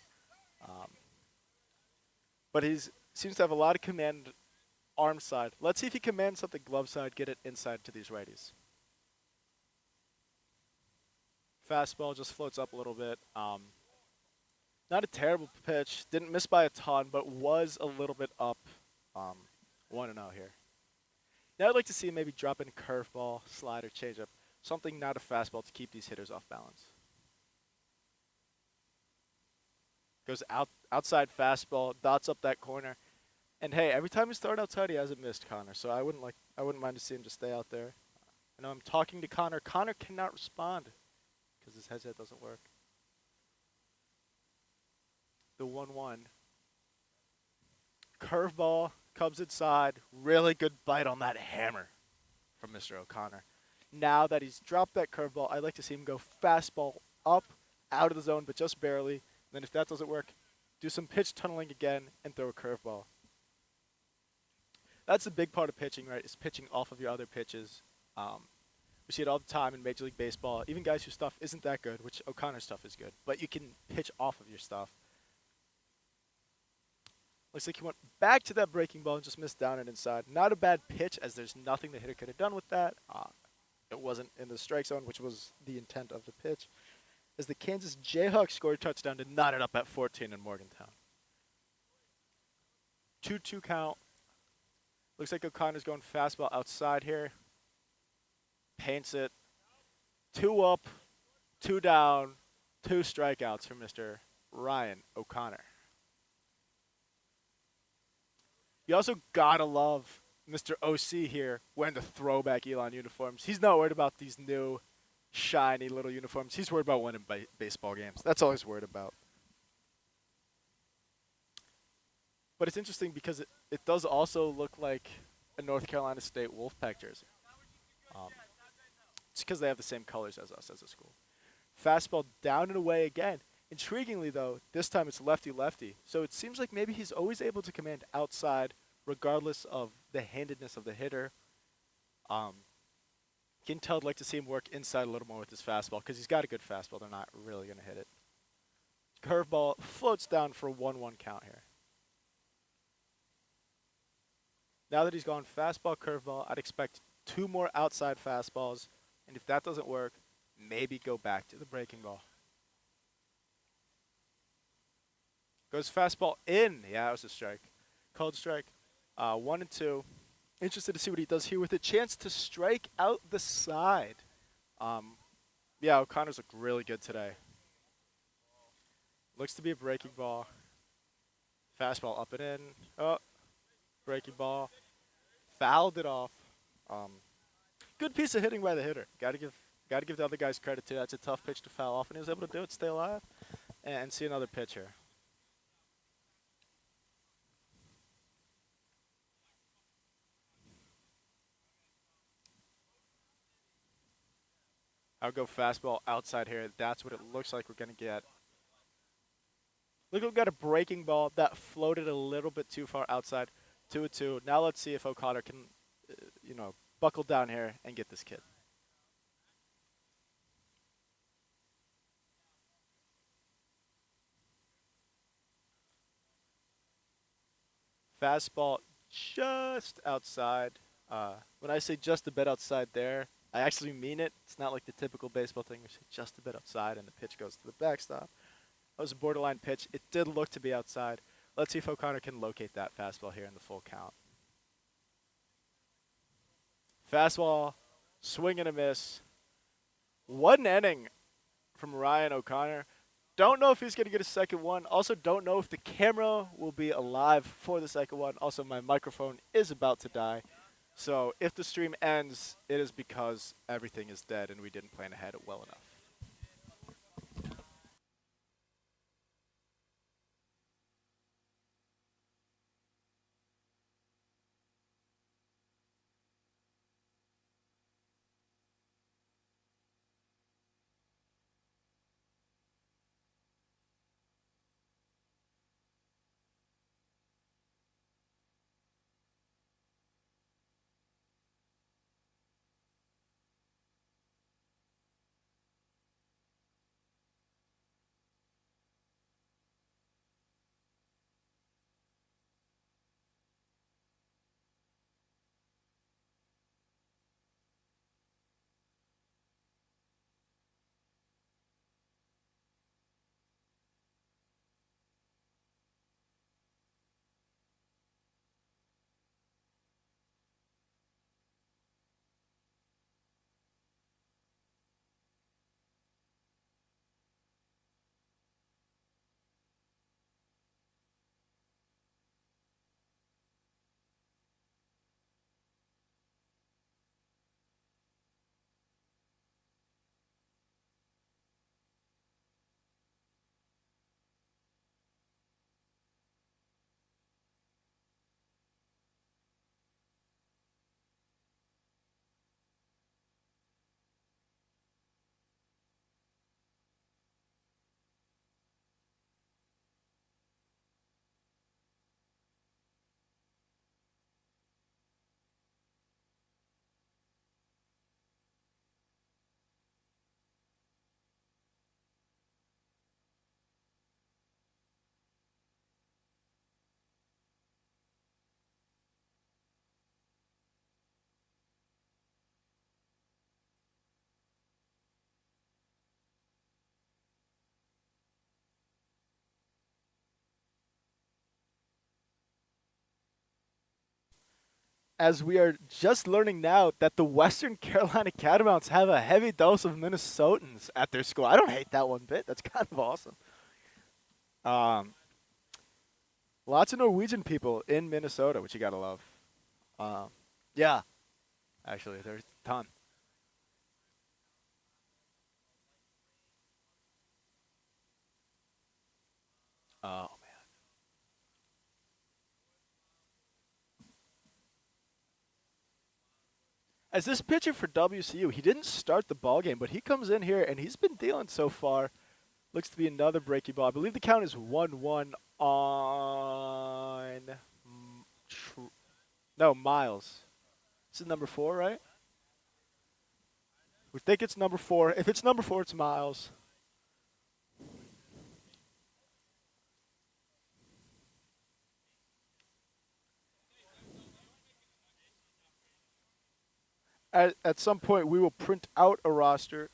G: But he seems to have a lot of command arm side. Let's see if he commands something glove side, get it inside to these righties. Fastball just floats up a little bit. Not a terrible pitch. Didn't miss by a ton, but was a little bit up. 1-0 here. Now I'd like to see him maybe drop in curveball, slider, changeup. Something not a fastball to keep these hitters off balance. Goes outside fastball, dots up that corner. And hey, every time he's thrown outside, he hasn't missed, Connor. So I wouldn't mind to see him just stay out there. I know I'm talking to Connor. Connor cannot respond because his headset doesn't work. The 1-1. Curveball comes inside. Really good bite on that hammer from Mr. O'Connor. Now that he's dropped that curveball, I'd like to see him go fastball up, out of the zone, but just barely. And then if that doesn't work, do some pitch tunneling again and throw a curveball. That's the big part of pitching, right, is pitching off of your other pitches. We see it all the time in Major League Baseball. Even guys whose stuff isn't that good, which O'Connor's stuff is good, but you can pitch off of your stuff. Looks like he went back to that breaking ball and just missed down and inside. Not a bad pitch, as there's nothing the hitter could have done with that. It wasn't in the strike zone, which was the intent of the pitch. As the Kansas Jayhawks scored a touchdown to knot it up at 14 in Morgantown. 2-2 count. Looks like O'Connor's going fastball outside here. Paints it. 2 up, 2 down, 2 strikeouts for Mr. Ryan O'Connor. You also gotta love Mr. OC here wearing the throwback Elon uniforms. He's not worried about these new, shiny little uniforms. He's worried about winning baseball games. That's all he's worried about. But it's interesting because it does also look like a North Carolina State Wolfpack jersey. It's because they have the same colors as us as a school. Fastball down and away again. Intriguingly, though, this time it's lefty-lefty. So it seems like maybe he's always able to command outside regardless of the handedness of the hitter. Can tell I'd like to see him work inside a little more with his fastball because he's got a good fastball. They're not really going to hit it. Curveball floats down for a 1-1 count here. Now that he's gone fastball, curveball, I'd expect 2 more outside fastballs. And if that doesn't work, maybe go back to the breaking ball. Goes fastball in. Yeah, it was a strike. Called strike. 1-2. Interested to see what he does here with a chance to strike out the side. Yeah, O'Connor's looked really good today. Looks to be a breaking ball. Fastball up and in. Oh, breaking ball. Fouled it off. Good piece of hitting by the hitter. Got to give the other guys credit too. That's a tough pitch to foul off, and he was able to do it, stay alive, and see another pitch here. I'll go fastball outside here. That's what it looks like we're going to get. Look, we've got a breaking ball that floated a little bit too far outside. 2-2. Now let's see if O'Connor can, buckle down here and get this kid. Fastball just outside. When I say just a bit outside there, I actually mean it. It's not like the typical baseball thing. You say just a bit outside and the pitch goes to the backstop. That was a borderline pitch. It did look to be outside. Let's see if O'Connor can locate that fastball here in the full count. Fastball, swing and a miss. 1 inning from Ryan O'Connor. Don't know if he's going to get a second one. Also, don't know if the camera will be alive for the second one. Also, my microphone is about to die. So if the stream ends, it is because everything is dead and we didn't plan ahead well enough. As we are just learning now that the Western Carolina Catamounts have a heavy dose of Minnesotans at their school. I don't hate that one bit. That's kind of awesome. Lots of Norwegian people in Minnesota, which you gotta love. Yeah, actually, there's a ton. Oh, as this pitcher for WCU, he didn't start the ball game, but he comes in here and he's been dealing so far. Looks to be another breaking ball. I believe the count is 1-1 on Miles. This is number 4, right? We think it's number 4. If it's number 4, it's Miles. At some point, we will print out a roster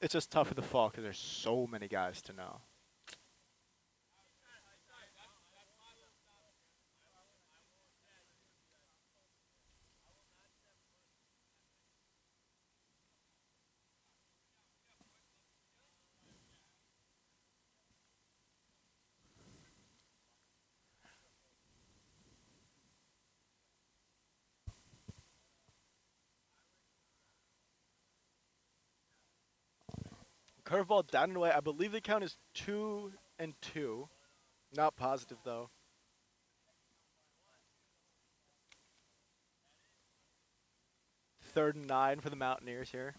G: It's just tough in the fall because there's so many guys to know. Curveball down and away. I believe the count is 2-2. Not positive though. Third and 9 for the Mountaineers here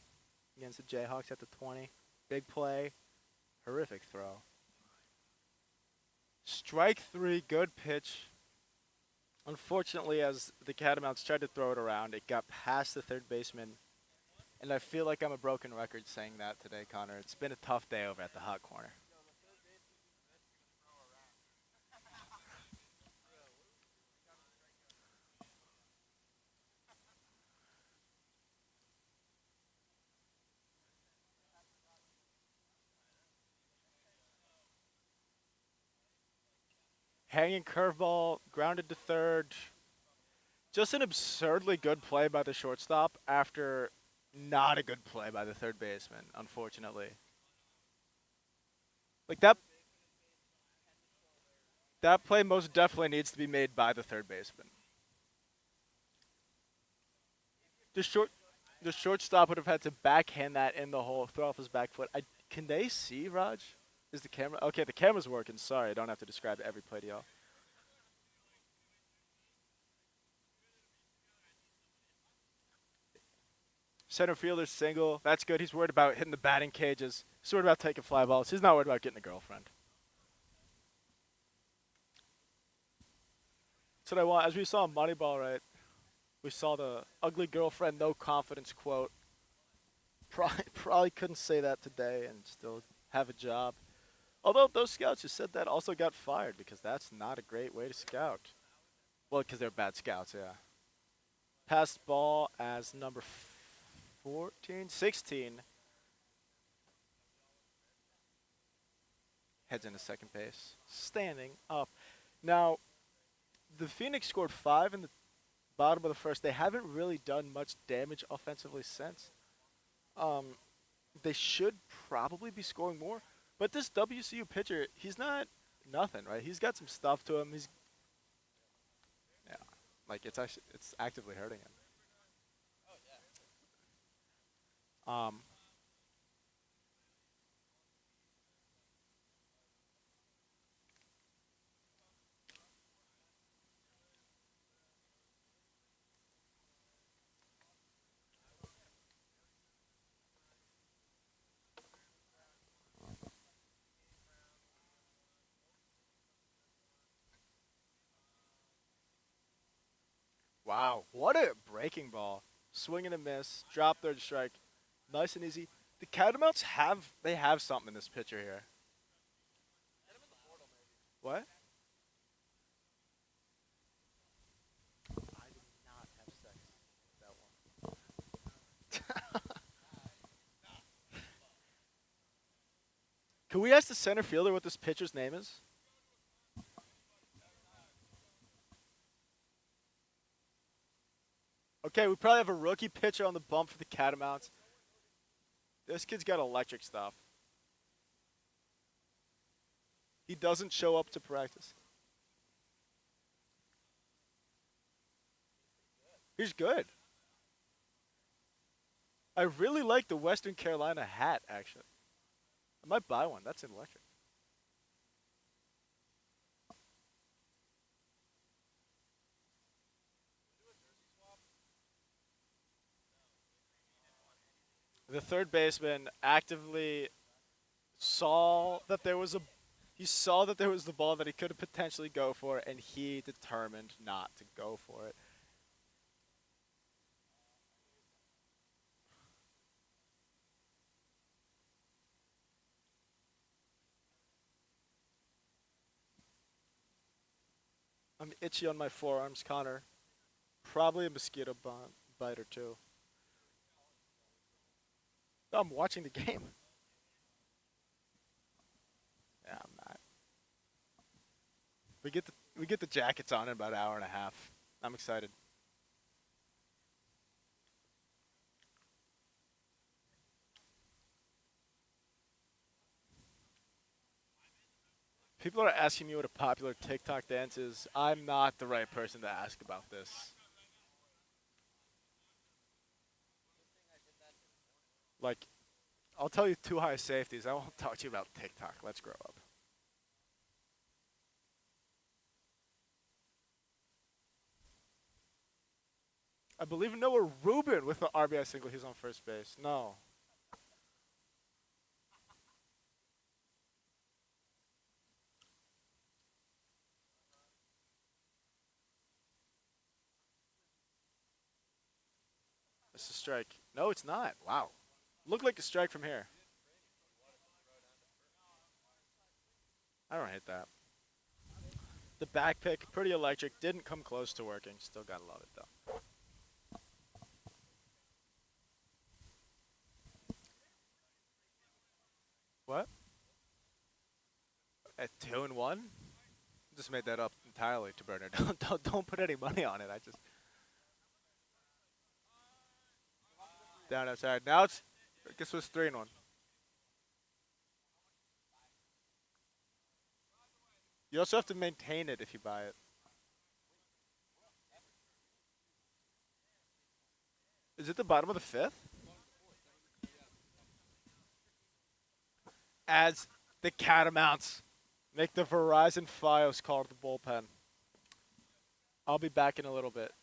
G: against the Jayhawks at the 20. Big play. Horrific throw. Strike 3. Good pitch. Unfortunately, as the Catamounts tried to throw it around, it got past the third baseman. And I feel like I'm a broken record saying that today, Connor. It's been a tough day over at the hot corner. Hanging curveball, grounded to third. Just an absurdly good play by the shortstop after not a good play by the third baseman, unfortunately. Like that play most definitely needs to be made by the third baseman. The shortstop would have had to backhand that in the hole, throw off his back foot. Can they see, Raj? Is the camera okay? The camera's working. Sorry, I don't have to describe every play to y'all. Center fielder single. That's good. He's worried about hitting the batting cages. He's worried about taking fly balls. He's not worried about getting a girlfriend. That's what I want. As we saw in Moneyball, right? We saw the ugly girlfriend, no confidence quote. Probably couldn't say that today and still have a job. Although those scouts who said that also got fired because that's not a great way to scout. Well, because they're bad scouts, yeah. Passed ball as number 16. Heads into second base. Standing up. Now, the Phoenix scored 5 in the bottom of the first. They haven't really done much damage offensively since. They should probably be scoring more. But this WCU pitcher, he's not nothing, right? He's got some stuff to him. Like it's actively hurting him. Wow, what a breaking ball. Swing and a miss, drop third strike. Nice and easy. The Catamounts have something in this pitcher here. What? I did not have sex with that one. Can we ask the center fielder what this pitcher's name is? Okay, we probably have a rookie pitcher on the bump for the Catamounts. This kid's got electric stuff. He doesn't show up to practice. He's good. I really like the Western Carolina hat, actually. I might buy one. That's electric. The third baseman actively saw that there was the ball that he could potentially go for, and he determined not to go for it. I'm itchy on my forearms, Connor. Probably a mosquito bite or two. No, I'm watching the game. Yeah, I'm not. We get the jackets on in about an hour and a half. I'm excited. People are asking me what a popular TikTok dance is. I'm not the right person to ask about this. Like, I'll tell you two high safeties. I won't talk to you about TikTok. Let's grow up. I believe Noah Rubin with the RBI single. He's on first base. No. It's a strike. No, it's not. Wow. Looked like a strike from here. I don't hate that. The back pick, pretty electric. Didn't come close to working. Still gotta love it though. What? At 2-1? Just made that up entirely to Burner. Don't put any money on it. I just down outside. Now it's I guess it was 3-1. You also have to maintain it if you buy it. Is it the bottom of the fifth? As the Catamounts make the Verizon Fios call to the bullpen. I'll be back in a little bit.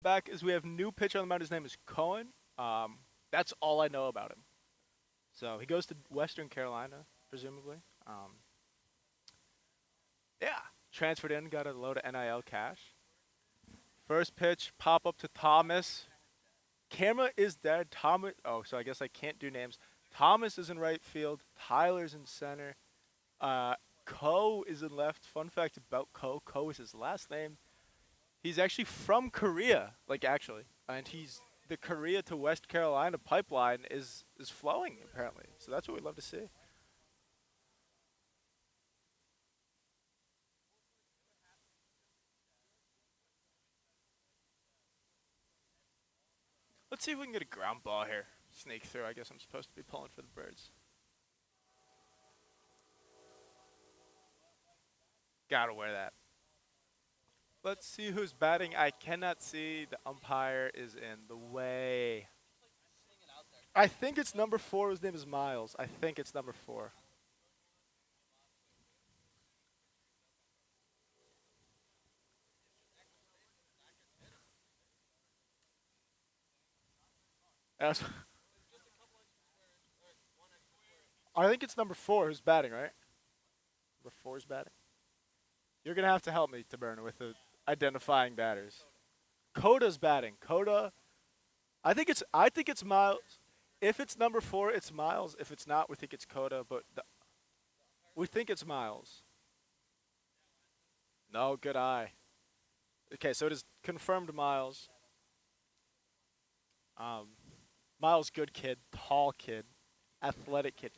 G: Back as we have new pitcher on the mound. His name is Cohen. That's all I know about him. So he goes to Western Carolina, presumably. Yeah, transferred in, got a load of NIL cash. First pitch, pop up to Thomas. Camera is dead. Thomas. Oh, so I guess I can't do names. Thomas is in right field. Tyler's in center. Ko is in left. Fun fact about Ko: Ko is his last name. He's actually from Korea, and he's the Korea to West Carolina pipeline is flowing apparently. So that's what we'd love to see. Let's see if we can get a ground ball here. Sneak through. I guess I'm supposed to be pulling for the Birds. Gotta wear that. Let's see who's batting. I cannot see. The umpire is in the way. I think it's number 4. His name is Miles. I think it's number 4. As I think it's number 4 who's batting, right? Number 4 is batting. You're gonna have to help me, Taberna, with the identifying batters. Coda's batting. Coda. I think it's Miles. If it's number 4, it's Miles. If it's not, we think it's Coda. But we think it's Miles. No, good eye. Okay, so it is confirmed Miles. Miles, good kid, tall kid, athletic kid.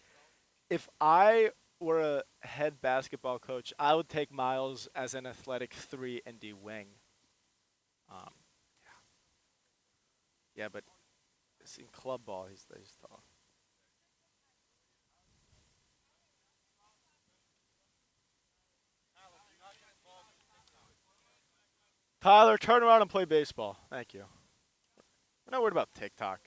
G: If I were a head basketball coach, I would take Miles as an athletic 3 and D wing. Yeah, but it's in club ball, he's tall. Tyler, turn around and play baseball. Thank you. We're not worried about TikTok.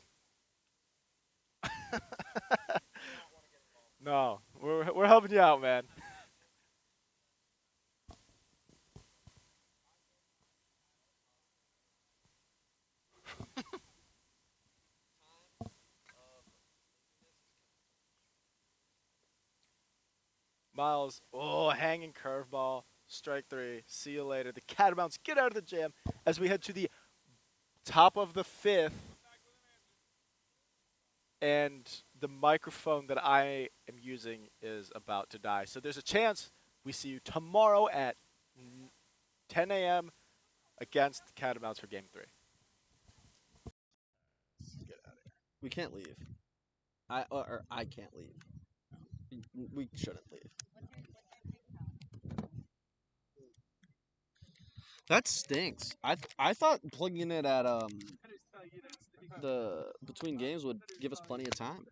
G: No, we're helping you out, man. Miles, hanging curveball, strike 3. See you later. The Catamounts get out of the jam as we head to the top of the 5th. And the microphone that I am using is about to die. So there's a chance we see you tomorrow at 10 a.m. against the Catamounts for Game 3.
H: We can't leave. I can't leave. We shouldn't leave. That stinks. I thought plugging it at the between games would give us plenty of time.